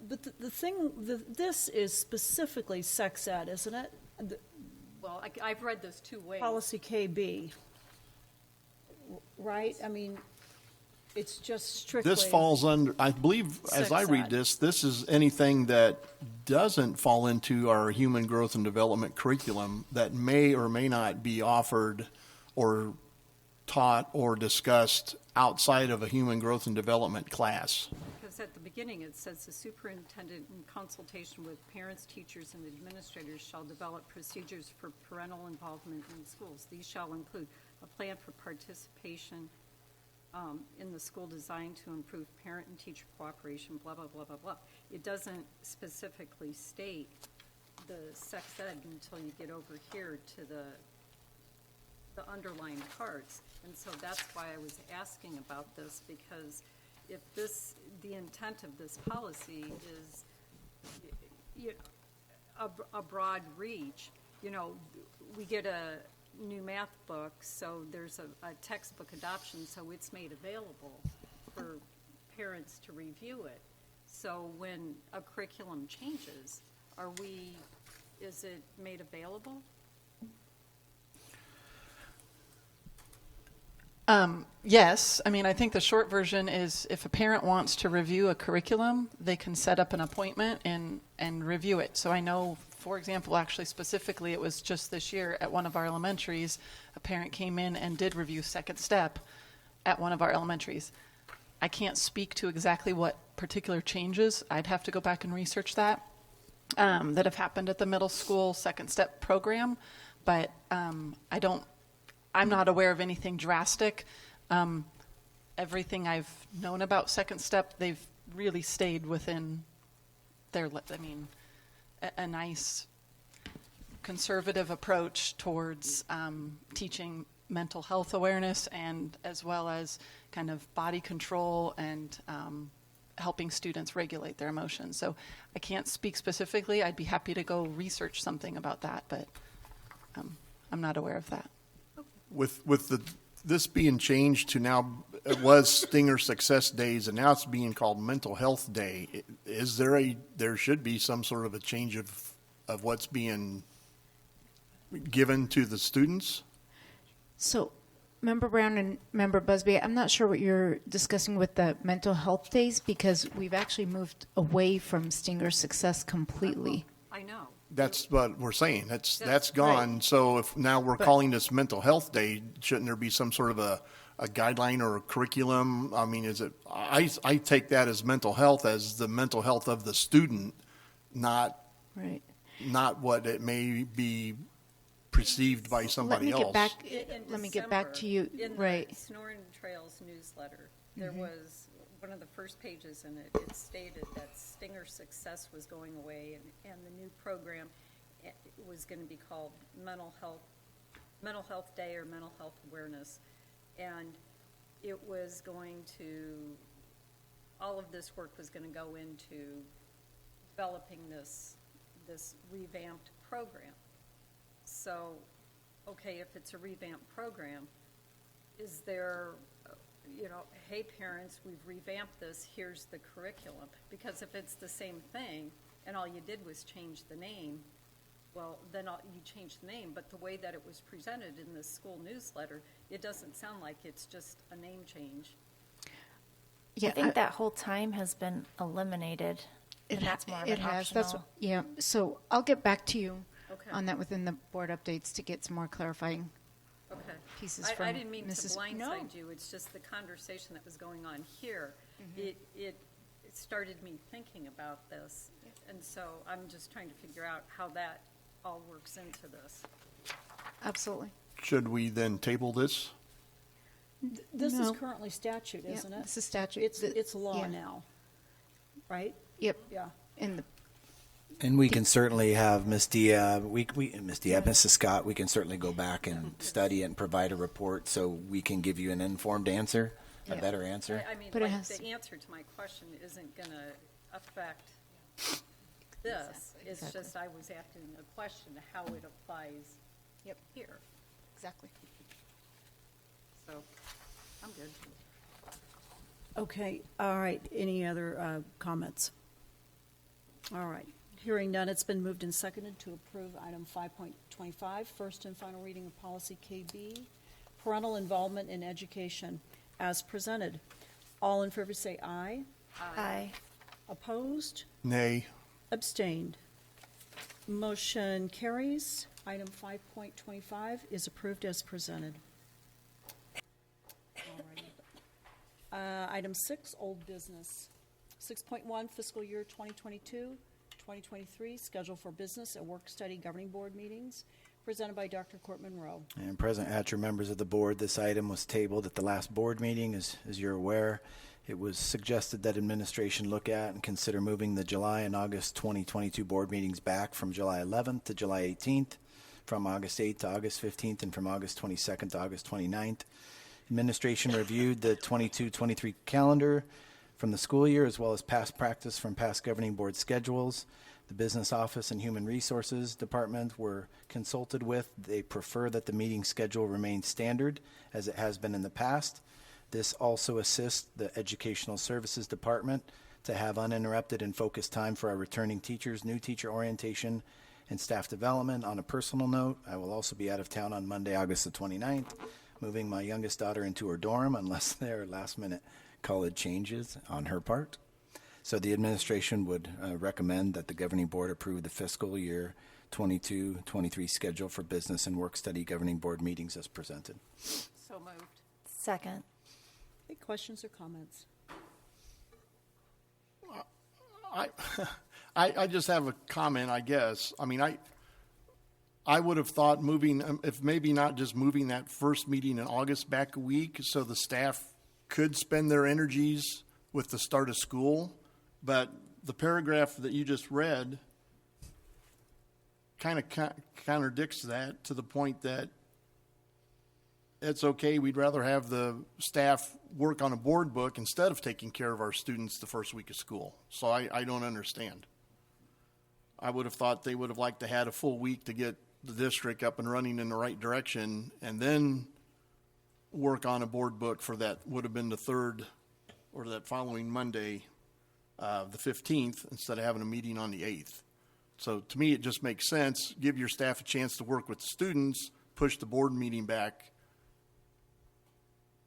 But the thing, this is specifically sex ed, isn't it? Well, I've read those two ways. Policy KB, right? I mean, it's just strictly. This falls under, I believe, as I Sex read ed. this is anything that doesn't fall into our human growth and development curriculum that may or may not be offered or taught or discussed outside of a human growth and development class. Because at the beginning, it says the superintendent, in consultation with parents, teachers, and administrators, shall develop procedures for parental involvement in schools. These shall include a plan for participation in the school designed to improve parent and teacher cooperation, blah, blah, blah, blah, blah. It doesn't specifically state the sex ed until you get over here to the underlying parts. And so that's why I was asking about this, because if this, the intent of this policy is a broad reach, we get a new math book, so there's a textbook adoption, so it's made available for parents to review it. So when a curriculum changes, is it made available? Yes. I mean, I think the short version is if a parent wants to review a curriculum, they can set up an appointment and review it. So I know, for example, actually specifically, it was just this year at one of our elementaries, a parent came in and did review second step at one of our elementaries. I can't speak to exactly what particular changes. I'd have to go back and research that have happened at the middle school second step program, but I'm not aware of anything drastic. Everything I've known about second step, they've really stayed within their, a nice conservative approach towards teaching mental health awareness, and as well as kind of body control and helping students regulate their emotions. So I can't speak specifically. I'd be happy to go research something about that, but I'm not aware of that. With this being changed to now, it was Stinger Success Days, and now it's being called Mental Health Day. Is there should be some sort of a change of what's being given to the students? So, Member Brown and Member Busby, I'm not sure what you're discussing with the mental health days, because we've actually moved away from Stinger Success completely. I know. That's what we're saying. That's gone. Right. So if now we're calling this Mental Health Day, shouldn't there be some sort of a guideline or a curriculum? I mean, is it? I take that as mental health as the mental health of the student, not Right. not what it may be perceived by somebody else. Let me get back to you. In Right. the Snoring Trails newsletter, there was one of the first pages in it. It stated that Stinger Success was going away, and the new program was going to be called Mental Health Day or Mental Health Awareness, and it was going to. All of this work was going to go into developing this revamped program. So, okay, if it's a revamped program, is there, hey parents, we've revamped this, here's the curriculum? Because if it's the same thing and all you did was change the name, well, then you change the name, but the way that it was presented in the school newsletter, it doesn't sound like it's just a name change. Yeah, I think that whole time has been eliminated, and that's more of it an has. optional. Yeah. So I'll get back to you Okay. on that within the board updates to get some more clarifying Okay. pieces I from didn't mean Mrs. to blindside No. you, it's just the conversation that was going on here. It started me thinking about this, and so I'm just trying to figure out how that all works into this. Absolutely. Should we then table this? This is No. currently statute, Yeah, isn't it? this is statute. It's law Yeah. now, right? Yep. Yeah. And the And we can certainly have Ms. Diab, Mrs. Scott, we can certainly go back and study and provide a report so we can give you an informed answer, a Yeah. better answer. I mean, But it like, has- the answer to my question isn't going to affect this. It's Exactly. just I was asking a question, how it applies here. exactly. So, I'm good. Okay, all right. Any other comments? All right. Hearing none, it's been moved and seconded to approve item 5.25, first and final reading of policy KB, parental involvement in education, as presented. All in favor say aye. Aye. Opposed? Nay. Abstained. Motion carries. Item 5.25 is approved as presented. Item 6, old business. 6.1, fiscal year 2022-2023, schedule for business and work study governing board meetings, presented by Dr. Court Monroe. And President Hatcher, members of the board, this item was tabled at the last board meeting, as you're aware. It was suggested that administration look at and consider moving the July and August 2022 board meetings back from July 11th to July 18th, from August 8th to August 15th, and from August 22nd to August 29th. Administration reviewed the 22-23 calendar from the school year, as well as past practice from past governing board schedules. The Business Office and Human Resources Department were consulted with. They prefer that the meeting schedule remain standard, as it has been in the past. This also assists the Educational Services Department to have uninterrupted and focused time for our returning teachers, new teacher orientation, and staff development. On a personal note, I will also be out of town on Monday, August the 29th, moving my youngest daughter into her dorm unless there are last-minute college changes on her part. So the administration would recommend that the governing board approve the fiscal year 22-23 schedule for business and work study governing board meetings as presented. So moved. Second. Any questions or comments? I just have a comment, I guess. I mean, I would have thought moving, if maybe not just moving that first meeting in August back a week so the staff could spend their energies with the start of school. But the paragraph that you just read kind of contradicts that to the point that it's okay, we'd rather have the staff work on a board book instead of taking care of our students the first week of school. So I don't understand. I would have thought they would have liked to had a full week to get the district up and running in the right direction and then work on a board book for that would have been the third or that following Monday, the 15th, instead of having a meeting on the 8th. So to me, it just makes sense. Give your staff a chance to work with the students, push the board meeting back.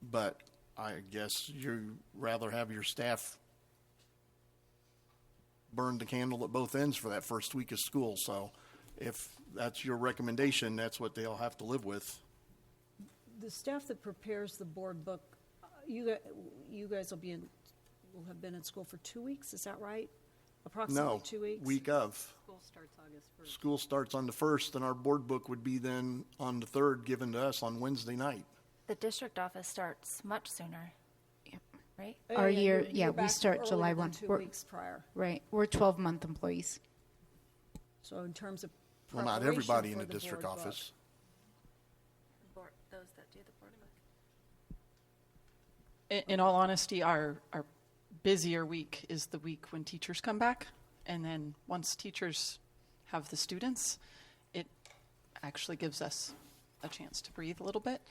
But I guess you'd rather have your staff burn the candle at both ends for that first week of school. So if that's your recommendation, that's what they'll have to live with. The staff that prepares the board book, you guys will have been in school for 2 weeks, is that right? Approximately No, 2 weeks? week of. School starts August 1st. School starts on the 1st, and our board book would be then on the 3rd, given to us on Wednesday night. The district office starts much sooner. Yep. Right? Our year, you're yeah, we back start July earlier than 1. 2 We're- weeks prior. Right. We're 12-month employees. So in terms of Well, not preparation everybody in for the district board book. office. Those that do the board book. In all honesty, our busier week is the week when teachers come back. And then once teachers have the students, it actually gives us a chance to breathe a little bit.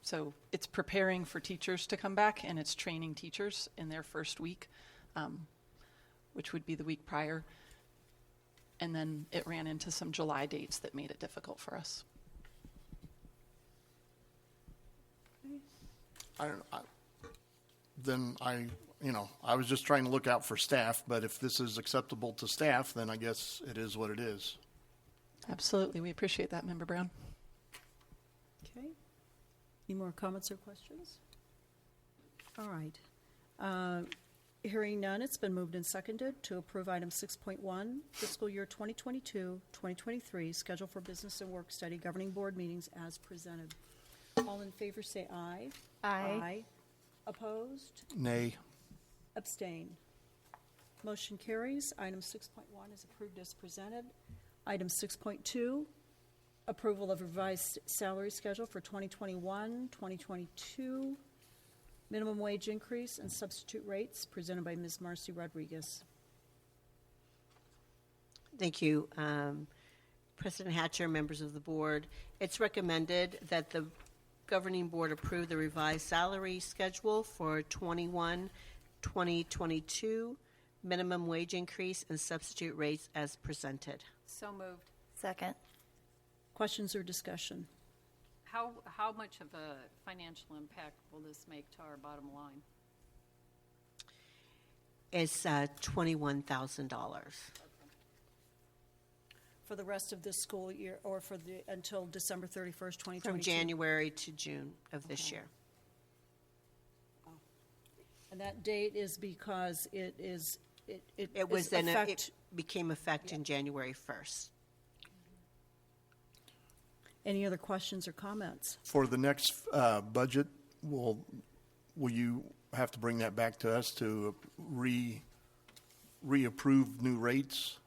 So it's preparing for teachers to come back, and it's training teachers in their first week, which would be the week prior. And then it ran into some July dates that made it difficult for us. I don't know. then I was just trying to look out for staff, but if this is acceptable to staff, then I guess it is what it is. Absolutely. We appreciate that, Member Brown. Okay. Any more comments or questions? All right. Hearing none, it's been moved and seconded to approve item 6.1, fiscal year 2022-2023, schedule for business and work study governing board meetings as presented. All in favor say aye. Aye. Opposed? Nay. Abstain. Motion carries. Item 6.1 is approved as presented. Item 6.2, approval of revised salary schedule for 2021-2022, minimum wage increase and substitute rates, presented by Ms. Marcy Rodriguez. Thank you. President Hatcher, members of the board, it's recommended that the governing board approve the revised salary schedule for 2022, minimum wage increase and substitute rates as presented. So moved. Second. Questions or discussion? How much of a financial impact will this make to our bottom line? It's $21,000. For the rest of this school year, or for the, until December 31st, 2022? From January to June of this year. And that date is because it Was then effect. it became effect in January 1st. Any other questions or comments? For the next budget, will you have to bring that back to us to reapprove new rates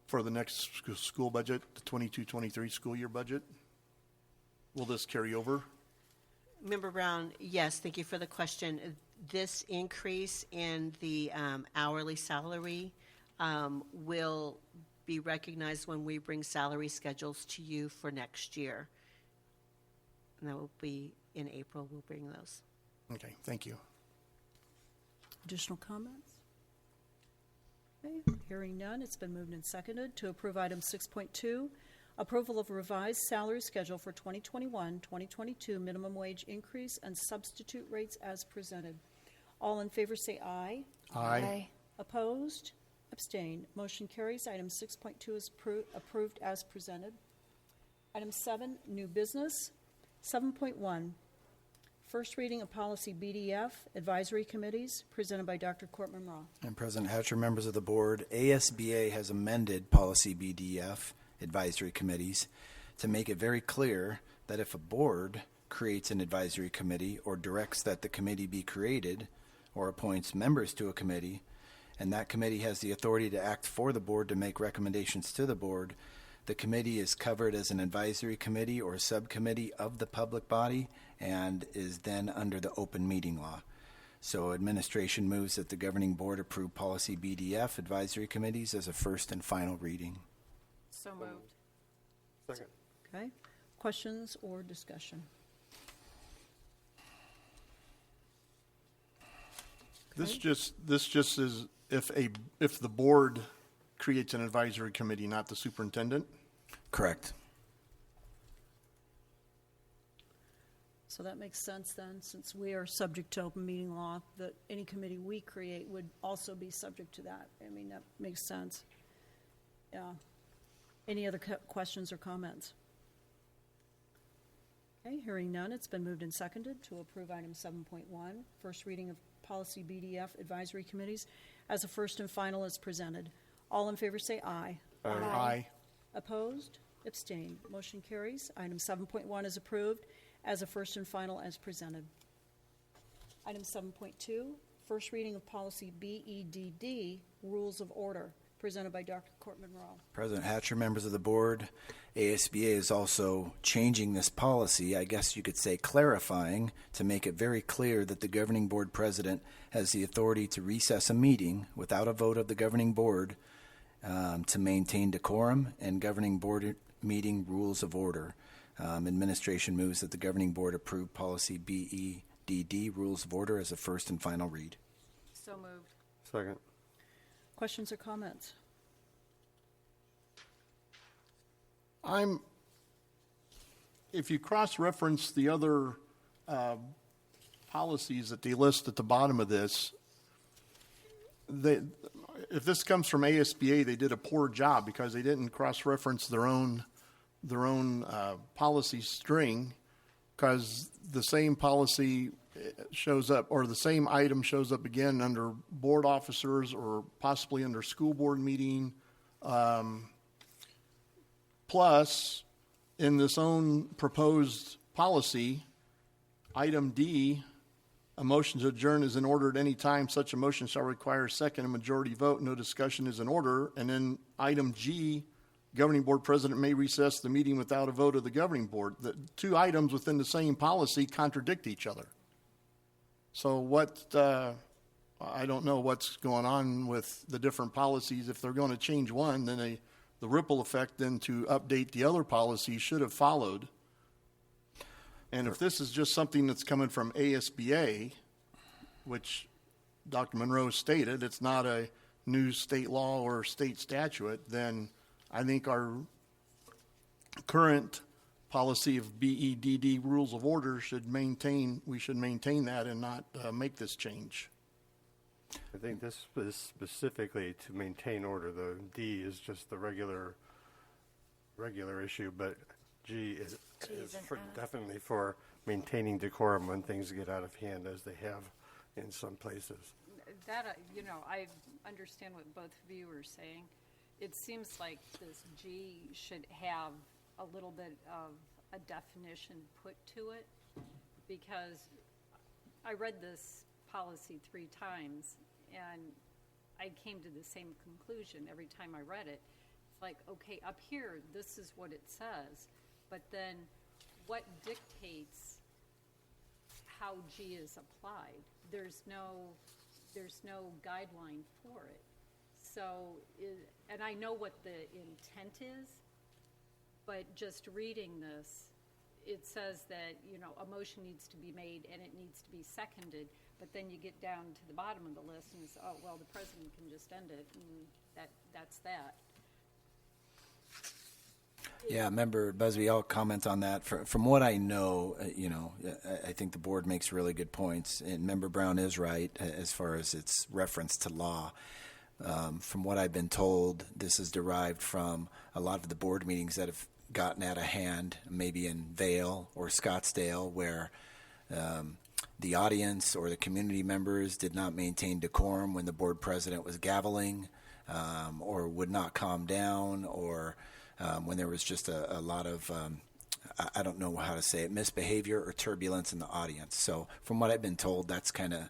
for the next school budget, the 22-23 school year budget? Will this carry over? Member Brown, yes, thank you for the question. This increase in the hourly salary will be recognized when we bring salary schedules to you for next year. And that will be in April, we'll bring those. Okay, thank you. Additional comments? Okay, hearing none, it's been moved and seconded to approve item 6.2, approval of revised salary schedule for 2021-2022 minimum wage increase and substitute rates as presented. All in favor say aye. Aye. Opposed? Abstain. Motion carries. Item 6.2 is approved as presented. Item 7, new business. 7.1, first reading of policy BDF, advisory committees, presented by Dr. Court Monroe. And President Hatcher, members of the board, ASBA has amended policy BDF, advisory committees, to make it very clear that if a board creates an advisory committee or directs that the committee be created or appoints members to a committee, and that committee has the authority to act for the board to make recommendations to the board, the committee is covered as an advisory committee or subcommittee of the public body and is then under the open meeting law. So administration moves that the governing board approve policy BDF advisory committees as a first and final reading. So moved. Second. Okay. Questions or discussion? This just is if the board creates an advisory committee, not the superintendent? Correct. So that makes sense then, since we are subject to open meeting law, that any committee we create would also be subject to that. I mean, that makes sense. Yeah. Any other questions or comments? Okay, hearing none, it's been moved and seconded to approve item 7.1, first reading of policy BDF advisory committees as a first and final as presented. All in favor say aye. Aye. Aye. Opposed? Abstained. Motion carries. Item 7.1 is approved as a first and final as presented. Item 7.2, first reading of policy BEDD, rules of order, presented by Dr. Court Monroe. President Hatcher, members of the board, ASBA is also changing this policy, I guess you could say clarifying, to make it very clear that the governing board president has the authority to recess a meeting without a vote of the governing board to maintain decorum and governing board meeting rules of order. Administration moves that the governing board approve policy BEDD, rules of order, as a first and final read. So moved. Second. Questions or comments? If you cross-reference the other policies that they list at the bottom of this, if this comes from ASBA, they did a poor job because they didn't cross-reference their own policy string, because the same policy shows up, or the same item shows up again under board officers or possibly under school board meeting. Plus, in this own proposed policy, item D, a motion to adjourn is in order at any time. Such a motion shall require a second and majority vote. No discussion is in order. And then item G, governing board president may recess the meeting without a vote of the governing board. The two items within the same policy contradict each other. So I don't know what's going on with the different policies. If they're going to change one, then the ripple effect then to update the other policies should have followed. And if this is just something that's coming from ASBA, which Dr. Monroe stated, it's not a new state law or state statute, then I think our current policy of BEDD rules of order we should maintain that and not make this change. I think this is specifically to maintain order. The D is just the regular issue, but G is definitely for maintaining decorum when things get out of hand, as they have in some places. That, I understand what both of you are saying. It seems like this G should have a little bit of a definition put to it, because I read this policy 3 times and I came to the same conclusion every time I read it. It's like, okay, up here, this is what it says, but then what dictates how G is applied? There's no guideline for it. So, and I know what the intent is, but just reading this, it says that, a motion needs to be made and it needs to be seconded, but then you get down to the bottom of the list and it's, oh, well, the president can just end it, and that's that. Yeah, Member Busby, I'll comment on that. From what I know, I think the board makes really good points, and Member Brown is right as far as its reference to law. From what I've been told, this is derived from a lot of the board meetings that have gotten out of hand, maybe in Vail or Scottsdale, where the audience or the community members did not maintain decorum when the board president was gaveling, or would not calm down, or when there was just a lot of, I don't know how to say it, misbehavior or turbulence in the audience. So from what I've been told, that's kind of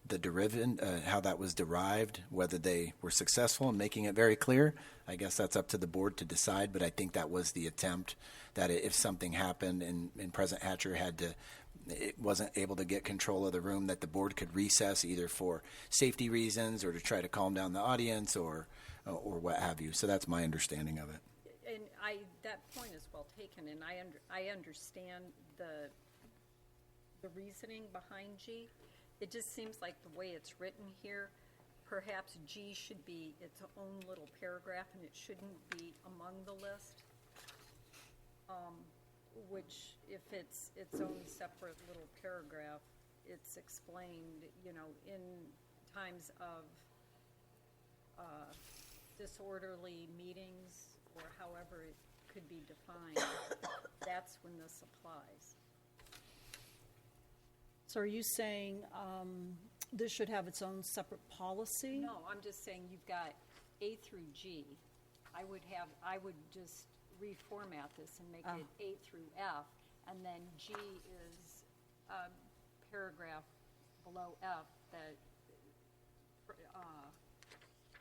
the derivative, how that was derived. Whether they were successful in making it very clear, I guess that's up to the board to decide, but I think that was the attempt, that if something happened and President Hatcher it wasn't able to get control of the room, that the board could recess either for safety reasons or to try to calm down the audience or what have you. So that's my understanding of it. And that point is well taken, and I understand the reasoning behind G. It just seems like the way it's written here, perhaps G should be its own little paragraph and it shouldn't be among the list. Which, if it's its own separate little paragraph, it's explained, in times of disorderly meetings, or however it could be defined, that's when this applies. So are you saying this should have its own separate policy? No, I'm just saying you've got A through G. I would just reformat this and make it A through F, and then G is a paragraph below F that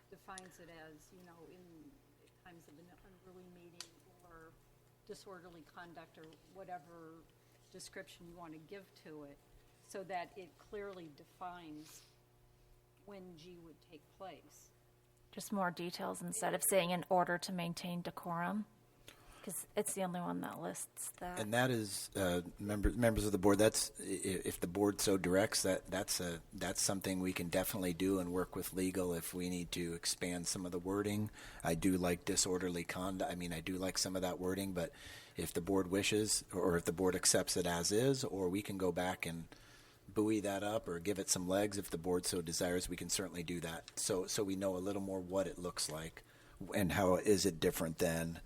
defines it as, in times of an unruly meeting or disorderly conduct or whatever description you want to give to it, so that it clearly defines when G would take place. Just more details instead of saying in order to maintain decorum, because it's the only one that lists that. And that is, members of the board, that's, if the board so directs, that's something we can definitely do and work with legal if we need to expand some of the wording. I do like disorderly conduct. I do like some of that wording, but if the board wishes, or if the board accepts it as is, or we can go back and buoy that up or give it some legs if the board so desires, we can certainly do that. So we know a little more what it looks like and how is it different than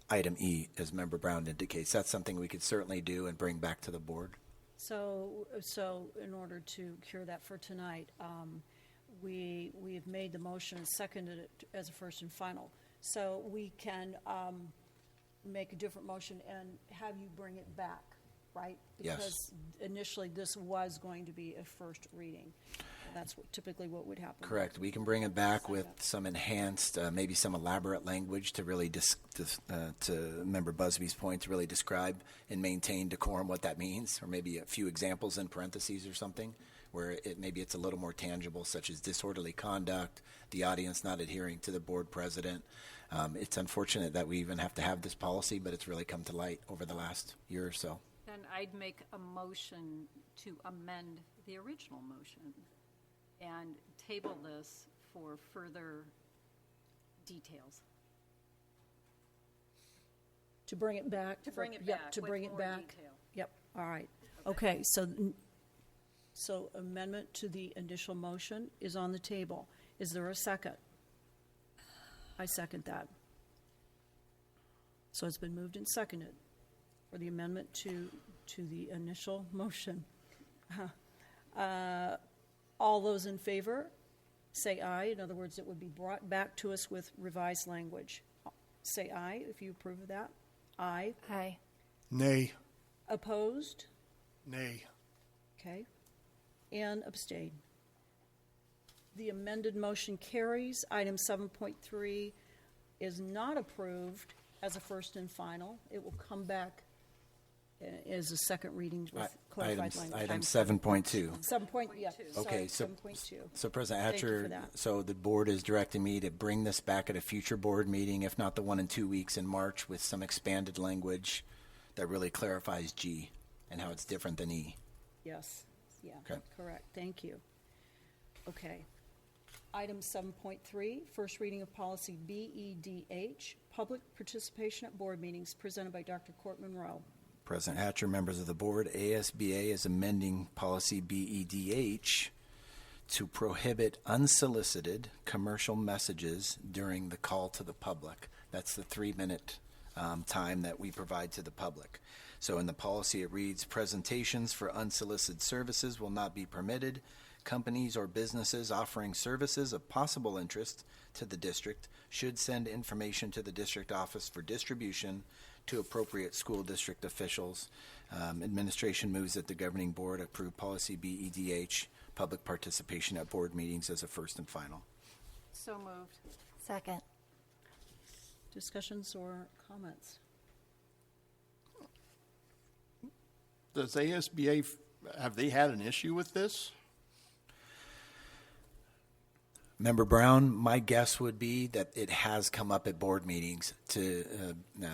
item E, as Member Brown indicates. That's something we could certainly do and bring back to the board. So in order to cure that for tonight, we have made the motion and seconded it as a first and final. So we can make a different motion and have you bring it back, right? Yes. Because initially this was going to be a first reading. That's typically what would happen. Correct. We can bring it back with some enhanced, maybe some elaborate language to really, to Member Busby's point, to really describe and maintain decorum, what that means, or maybe a few examples in parentheses or something, where maybe it's a little more tangible, such as disorderly conduct, the audience not adhering to the board president. It's unfortunate that we even have to have this policy, but it's really come to light over the last year or so. Then I'd make a motion to amend the original motion and table this for further details. To bring it back? To bring it Yep, back to with bring it more back. detail. Yep, all right. Okay, so amendment to the initial motion is on the table. Is there a second? I second that. So it's been moved and seconded for the amendment to the initial motion. All those in favor, say aye. In other words, it would be brought back to us with revised language. Say aye if you approve of that. Aye. Aye. Nay. Opposed? Nay. Okay. And abstain. The amended motion carries. Item 7.3 is not approved as a first and final. It will come back as a second reading with clarified language. Item 7.2. 7 point, yeah, Okay, sorry, so 7.2. So President Thank you for Hatcher, that. so the board is directing me to bring this back at a future board meeting, if not the one in 2 weeks in March, with some expanded language that really clarifies G and how it's different than E. Yes, yeah, Okay. correct. Thank you. Okay. Item 7.3, first reading of policy BEDH, public participation at board meetings, presented by Dr. Court Monroe. President Hatcher, members of the board, ASBA is amending policy BEDH to prohibit unsolicited commercial messages during the call to the public. That's the 3-minute time that we provide to the public. So in the policy, it reads, presentations for unsolicited services will not be permitted. Companies or businesses offering services of possible interest to the district should send information to the district office for distribution to appropriate school district officials. Administration moves that the governing board approve policy BEDH, public participation at board meetings, as a first and final. So moved. Second. Discussions or comments? Does ASBA, have they had an issue with this? Member Brown, my guess would be that it has come up at board meetings.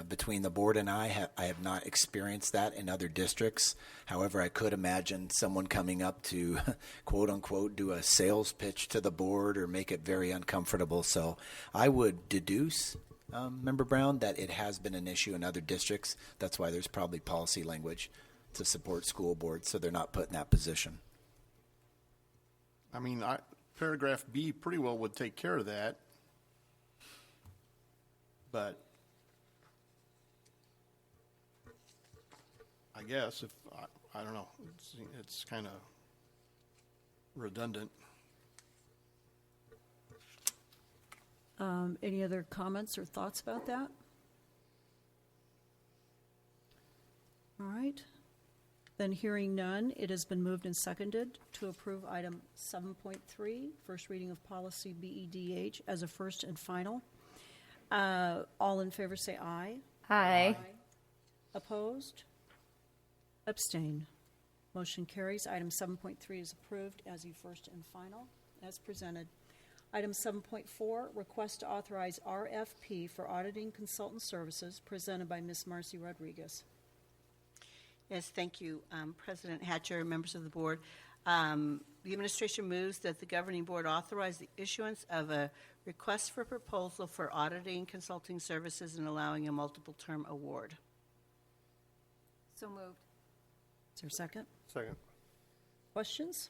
Between the board and I have not experienced that in other districts. However, I could imagine someone coming up to, quote unquote, do a sales pitch to the board or make it very uncomfortable. So I would deduce, Member Brown, that it has been an issue in other districts. That's why there's probably policy language to support school boards, so they're not put in that position. I mean, paragraph B pretty well would take care of that. But I guess if, I don't know, it's kind of redundant. Any other comments or thoughts about that? All right. Then hearing none, it has been moved and seconded to approve item 7.3, first reading of policy BEDH, as a first and final. All in favor say aye. Aye. Opposed? Abstain. Motion carries. Item 7.3 is approved as a first and final, as presented. Item 7.4, request to authorize RFP for auditing consultant services, presented by Ms. Marcy Rodriguez. Yes, thank you, President Hatcher, members of the board. The administration moves that the governing board authorize the issuance of a request for proposal for auditing consulting services and allowing a multiple-term award. So moved. Is there a second? Second. Questions?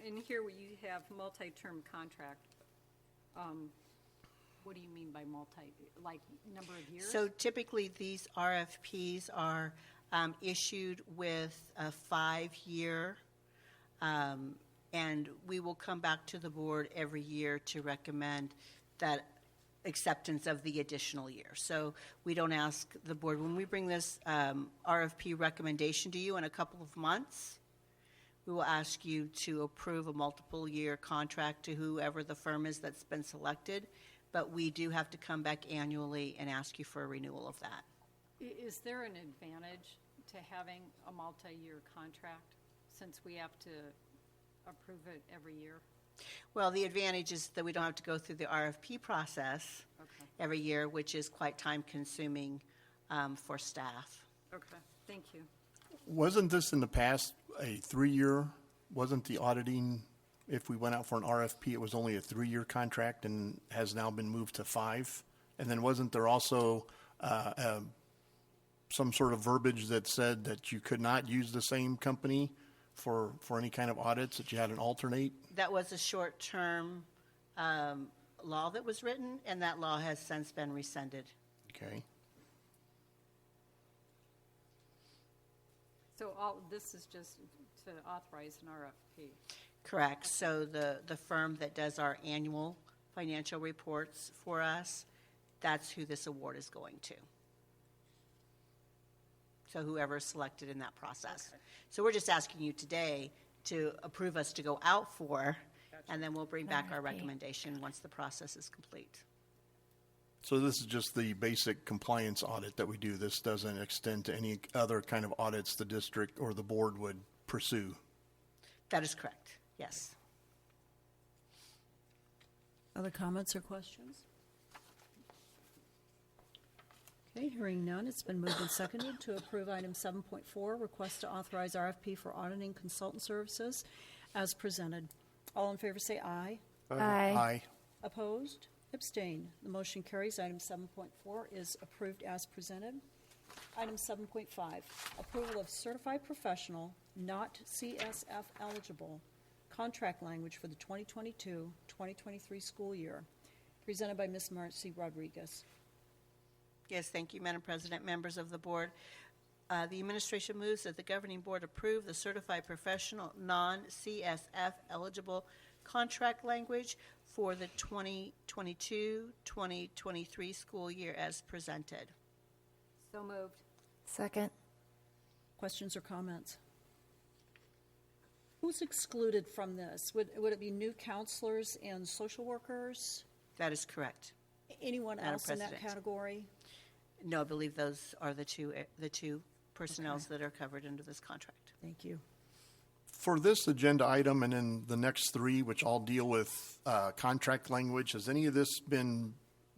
In here, where you have multi-term contract, what do you mean by multi, like number of years? So typically, these RFPs are issued with a 5-year, and we will come back to the board every year to recommend that acceptance of the additional year. So we don't ask the board, when we bring this RFP recommendation to you in a couple of months, we will ask you to approve a multiple-year contract to whoever the firm is that's been selected, but we do have to come back annually and ask you for a renewal of that. Is there an advantage to having a multi-year contract, since we have to approve it every year? Well, the advantage is that we don't have to go through the RFP process every year, which is quite time-consuming for staff. Okay, thank you. Wasn't this in the past a 3-year? Wasn't the auditing, if we went out for an RFP, it was only a 3-year contract and has now been moved to 5? And then wasn't there also some sort of verbiage that said that you could not use the same company for any kind of audits, that you had an alternate? That was a short-term law that was written, and that law has since been rescinded. Okay. So all, this is just to authorize an RFP? Correct. So the firm that does our annual financial reports for us, that's who this award is going to. So whoever is selected in that process. Okay. So we're just asking you today to approve us to go out for, and then we'll bring back our recommendation once the process is complete. So this is just the basic compliance audit that we do. This doesn't extend to any other kind of audits the district or the board would pursue? That is correct, yes. Other comments or questions? Okay, hearing none, it's been moved and seconded to approve item 7.4, request to authorize RFP for auditing consultant services as presented. All in favor say aye. Aye. Opposed? Abstain. The motion carries. Item 7.4 is approved as presented. Item 7.5, approval of certified professional, not CSF eligible, contract language for the 2022-2023 school year, presented by Ms. Marcy Rodriguez. Yes, thank you, Madam President, members of the board. The administration moves that the governing board approve the certified professional non-CSF eligible contract language for the 2022-2023 school year as presented. So moved. Second. Questions or comments? Who's excluded from this? Would it be new counselors and social workers? That is correct. Anyone Madam else in that President. category? No, I believe those are the two personnels that are covered under this contract. Thank you. For this agenda item and then the next three, which all deal with contract language, has any of this been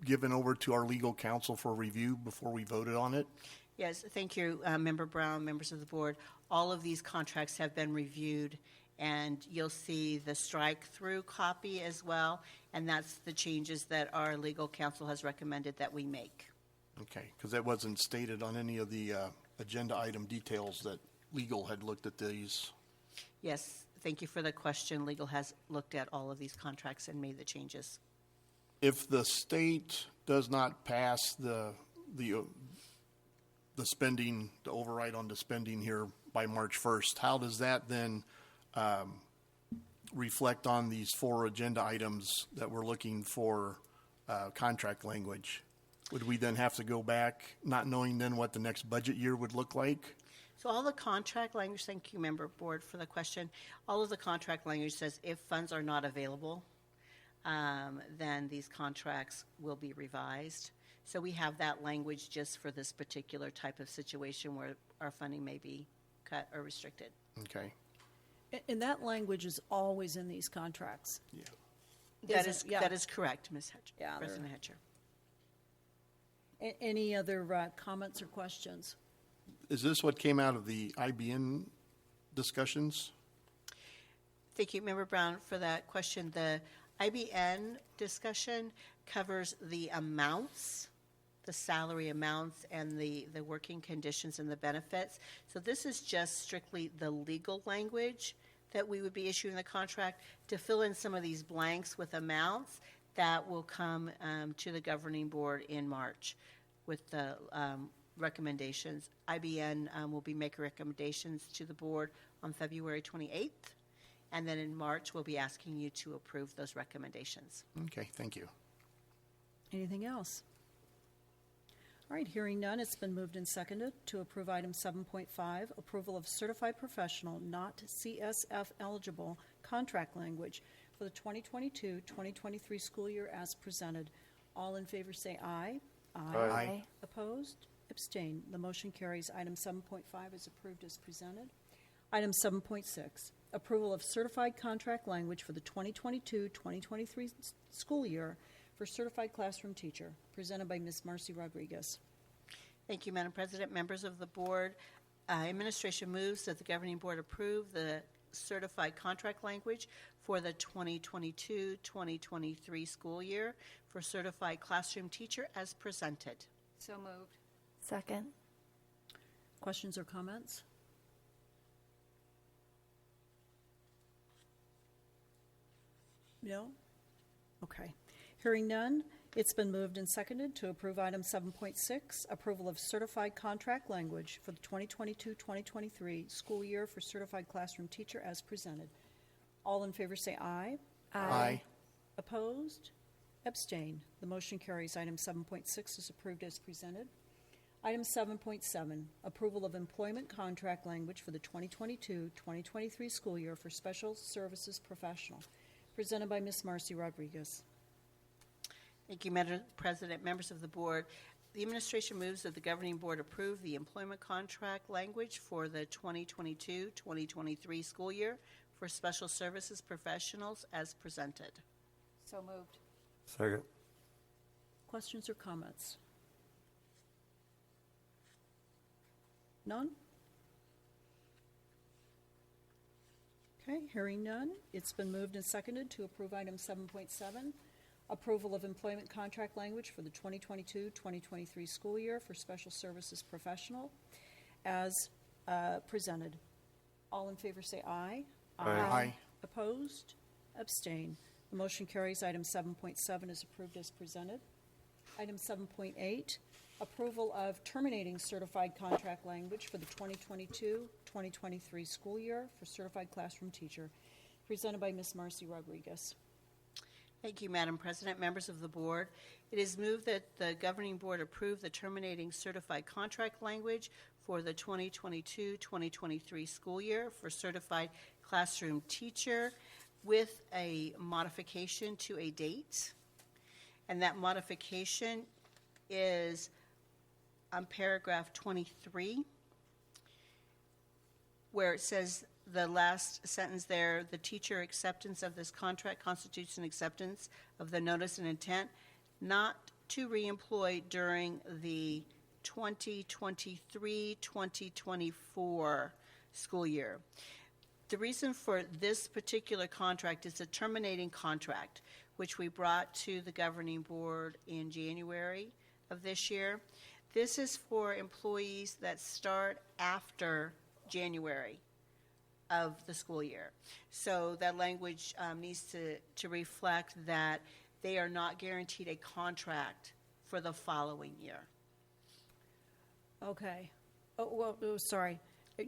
given over to our legal counsel for review before we voted on it? Yes, thank you, Member Brown, members of the board. All of these contracts have been reviewed, and you'll see the strike-through copy as well, and that's the changes that our legal counsel has recommended that we make. Okay, because that wasn't stated on any of the agenda item details that legal had looked at these. Yes, thank you for the question. Legal has looked at all of these contracts and made the changes. If the state does not pass the spending, the override on the spending here by March 1st, how does that then reflect on these 4 agenda items that we're looking for contract language? Would we then have to go back, not knowing then what the next budget year would look like? So all the contract language, thank you, Member Board, for the question. All of the contract language says if funds are not available, then these contracts will be revised. So we have that language just for this particular type of situation where our funding may be cut or restricted. Okay. And that language is always in these contracts. Yeah. That Isn't- is yeah. that is correct, Ms. Hedger, Yeah, President they're- Hedger. Any other comments or questions? Is this what came out of the IBN discussions? Thank you, Member Brown, for that question. The IBN discussion covers the amounts the salary amounts and the working conditions and the benefits. So this is just strictly the legal language that we would be issuing the contract to fill in some of these blanks with amounts that will come to the governing board in March with the recommendations. IBN will be making recommendations to the board on February 28th, and then in March we'll be asking you to approve those recommendations. Okay, thank you. Anything else? All right, hearing none, it's been moved and seconded to approve item 7.5, approval of certified professional not CSF eligible contract language for the 2022-2023 school year as presented. All in favor say aye. Aye. Opposed? Abstained. The motion carries. Item 7.5 is approved as presented. Item 7.6, approval of certified contract language for the 2022-2023 school year for certified classroom teacher, presented by Ms. Marcy Rodriguez. Thank you, Madam President. Members of the board, administration moves that the governing board approve the certified contract language for the 2022-2023 school year for certified classroom teacher as presented. So moved. Second. Questions or comments? No? Okay. Hearing none, it's been moved and seconded to approve item 7.6, approval of certified contract language for the 2022-2023 school year for certified classroom teacher as presented. All in favor say aye. Aye. Opposed? Abstain. The motion carries. Item 7.6 is approved as presented. Item 7.7, approval of employment contract language for the 2022-2023 school year for special services professional, presented by Ms. Marcy Rodriguez. Thank you, Madam President. Members of the board, the administration moves that the governing board approve the employment contract language for the 2022-2023 school year for special services professionals as presented. So moved. Second. Questions or comments? None? Okay, hearing none, it's been moved and seconded to approve item 7.7, approval of employment contract language for the 2022-2023 school year for special services professional as presented. All in favor say aye. Aye. Opposed? Abstain. The motion carries. Item 7.7 is approved as presented. Item 7.8, approval of terminating certified contract language for the 2022-2023 school year for certified classroom teacher, presented by Ms. Marcy Rodriguez. Thank you, Madam President. Members of the board, it is moved that the governing board approve the terminating certified contract language for the 2022-2023 school year for certified classroom teacher with a modification to a date. And that modification is on paragraph 23, where it says the last sentence there, the teacher acceptance of this contract constitutes an acceptance of the notice and intent not to reemploy during the 2023-2024 school year. The reason for this particular contract is a terminating contract, which we brought to the governing board in January of this year. This is for employees that start after January of the school year. So that language needs to reflect that they are not guaranteed a contract for the following year. Okay. Sorry.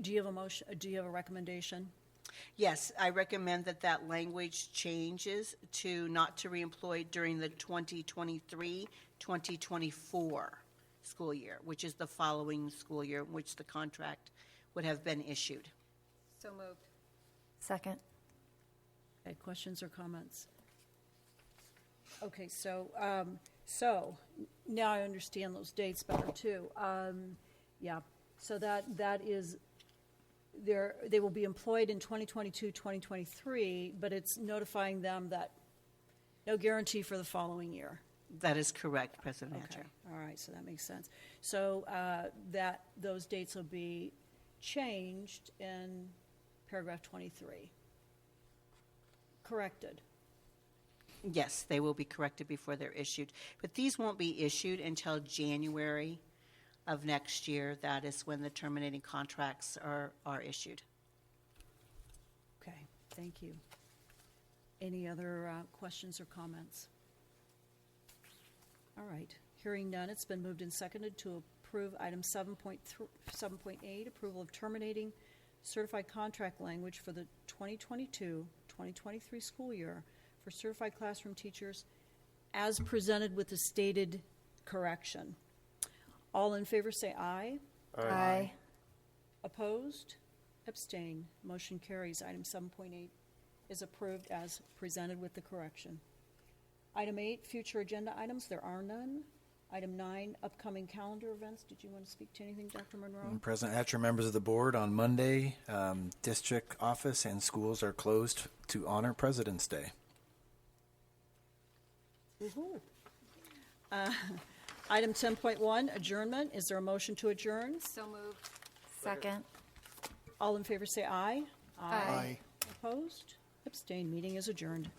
Do you have a motion? Do you have a recommendation? Yes, I recommend that language changes to not to reemploy during the 2023-2024 school year, which is the following school year in which the contract would have been issued. So moved. Second. Okay, questions or comments? Okay, so now I understand those dates better too. Yeah, so that is, they will be employed in 2022-2023, but it's notifying them that no guarantee for the following year. That is correct, President Okay, Hatcher. all right, so that makes sense. So that those dates will be changed in paragraph 23. Corrected. Yes, they will be corrected before they're issued. But these won't be issued until January of next year. That is when the terminating contracts are issued. Okay, thank you. Any other questions or comments? All right, hearing none, it's been moved and seconded to approve item 7.8, approval of terminating certified contract language for the 2022-2023 school year for certified classroom teachers as presented with the stated correction. All in favor say aye. Aye. Opposed? Abstain. Motion carries. Item 7.8 is approved as presented with the correction. Item 8, future agenda items. There are none. Item 9, upcoming calendar events. Did you want to speak to anything, Dr. Monroe? President Hatcher, members of the board, on Monday, district office and schools are closed to honor President's Day. Woo-hoo. Item 10.1, adjournment. Is there a motion to adjourn? So moved. Second. All in favor say aye. Aye. Opposed? Abstained. Meeting is adjourned.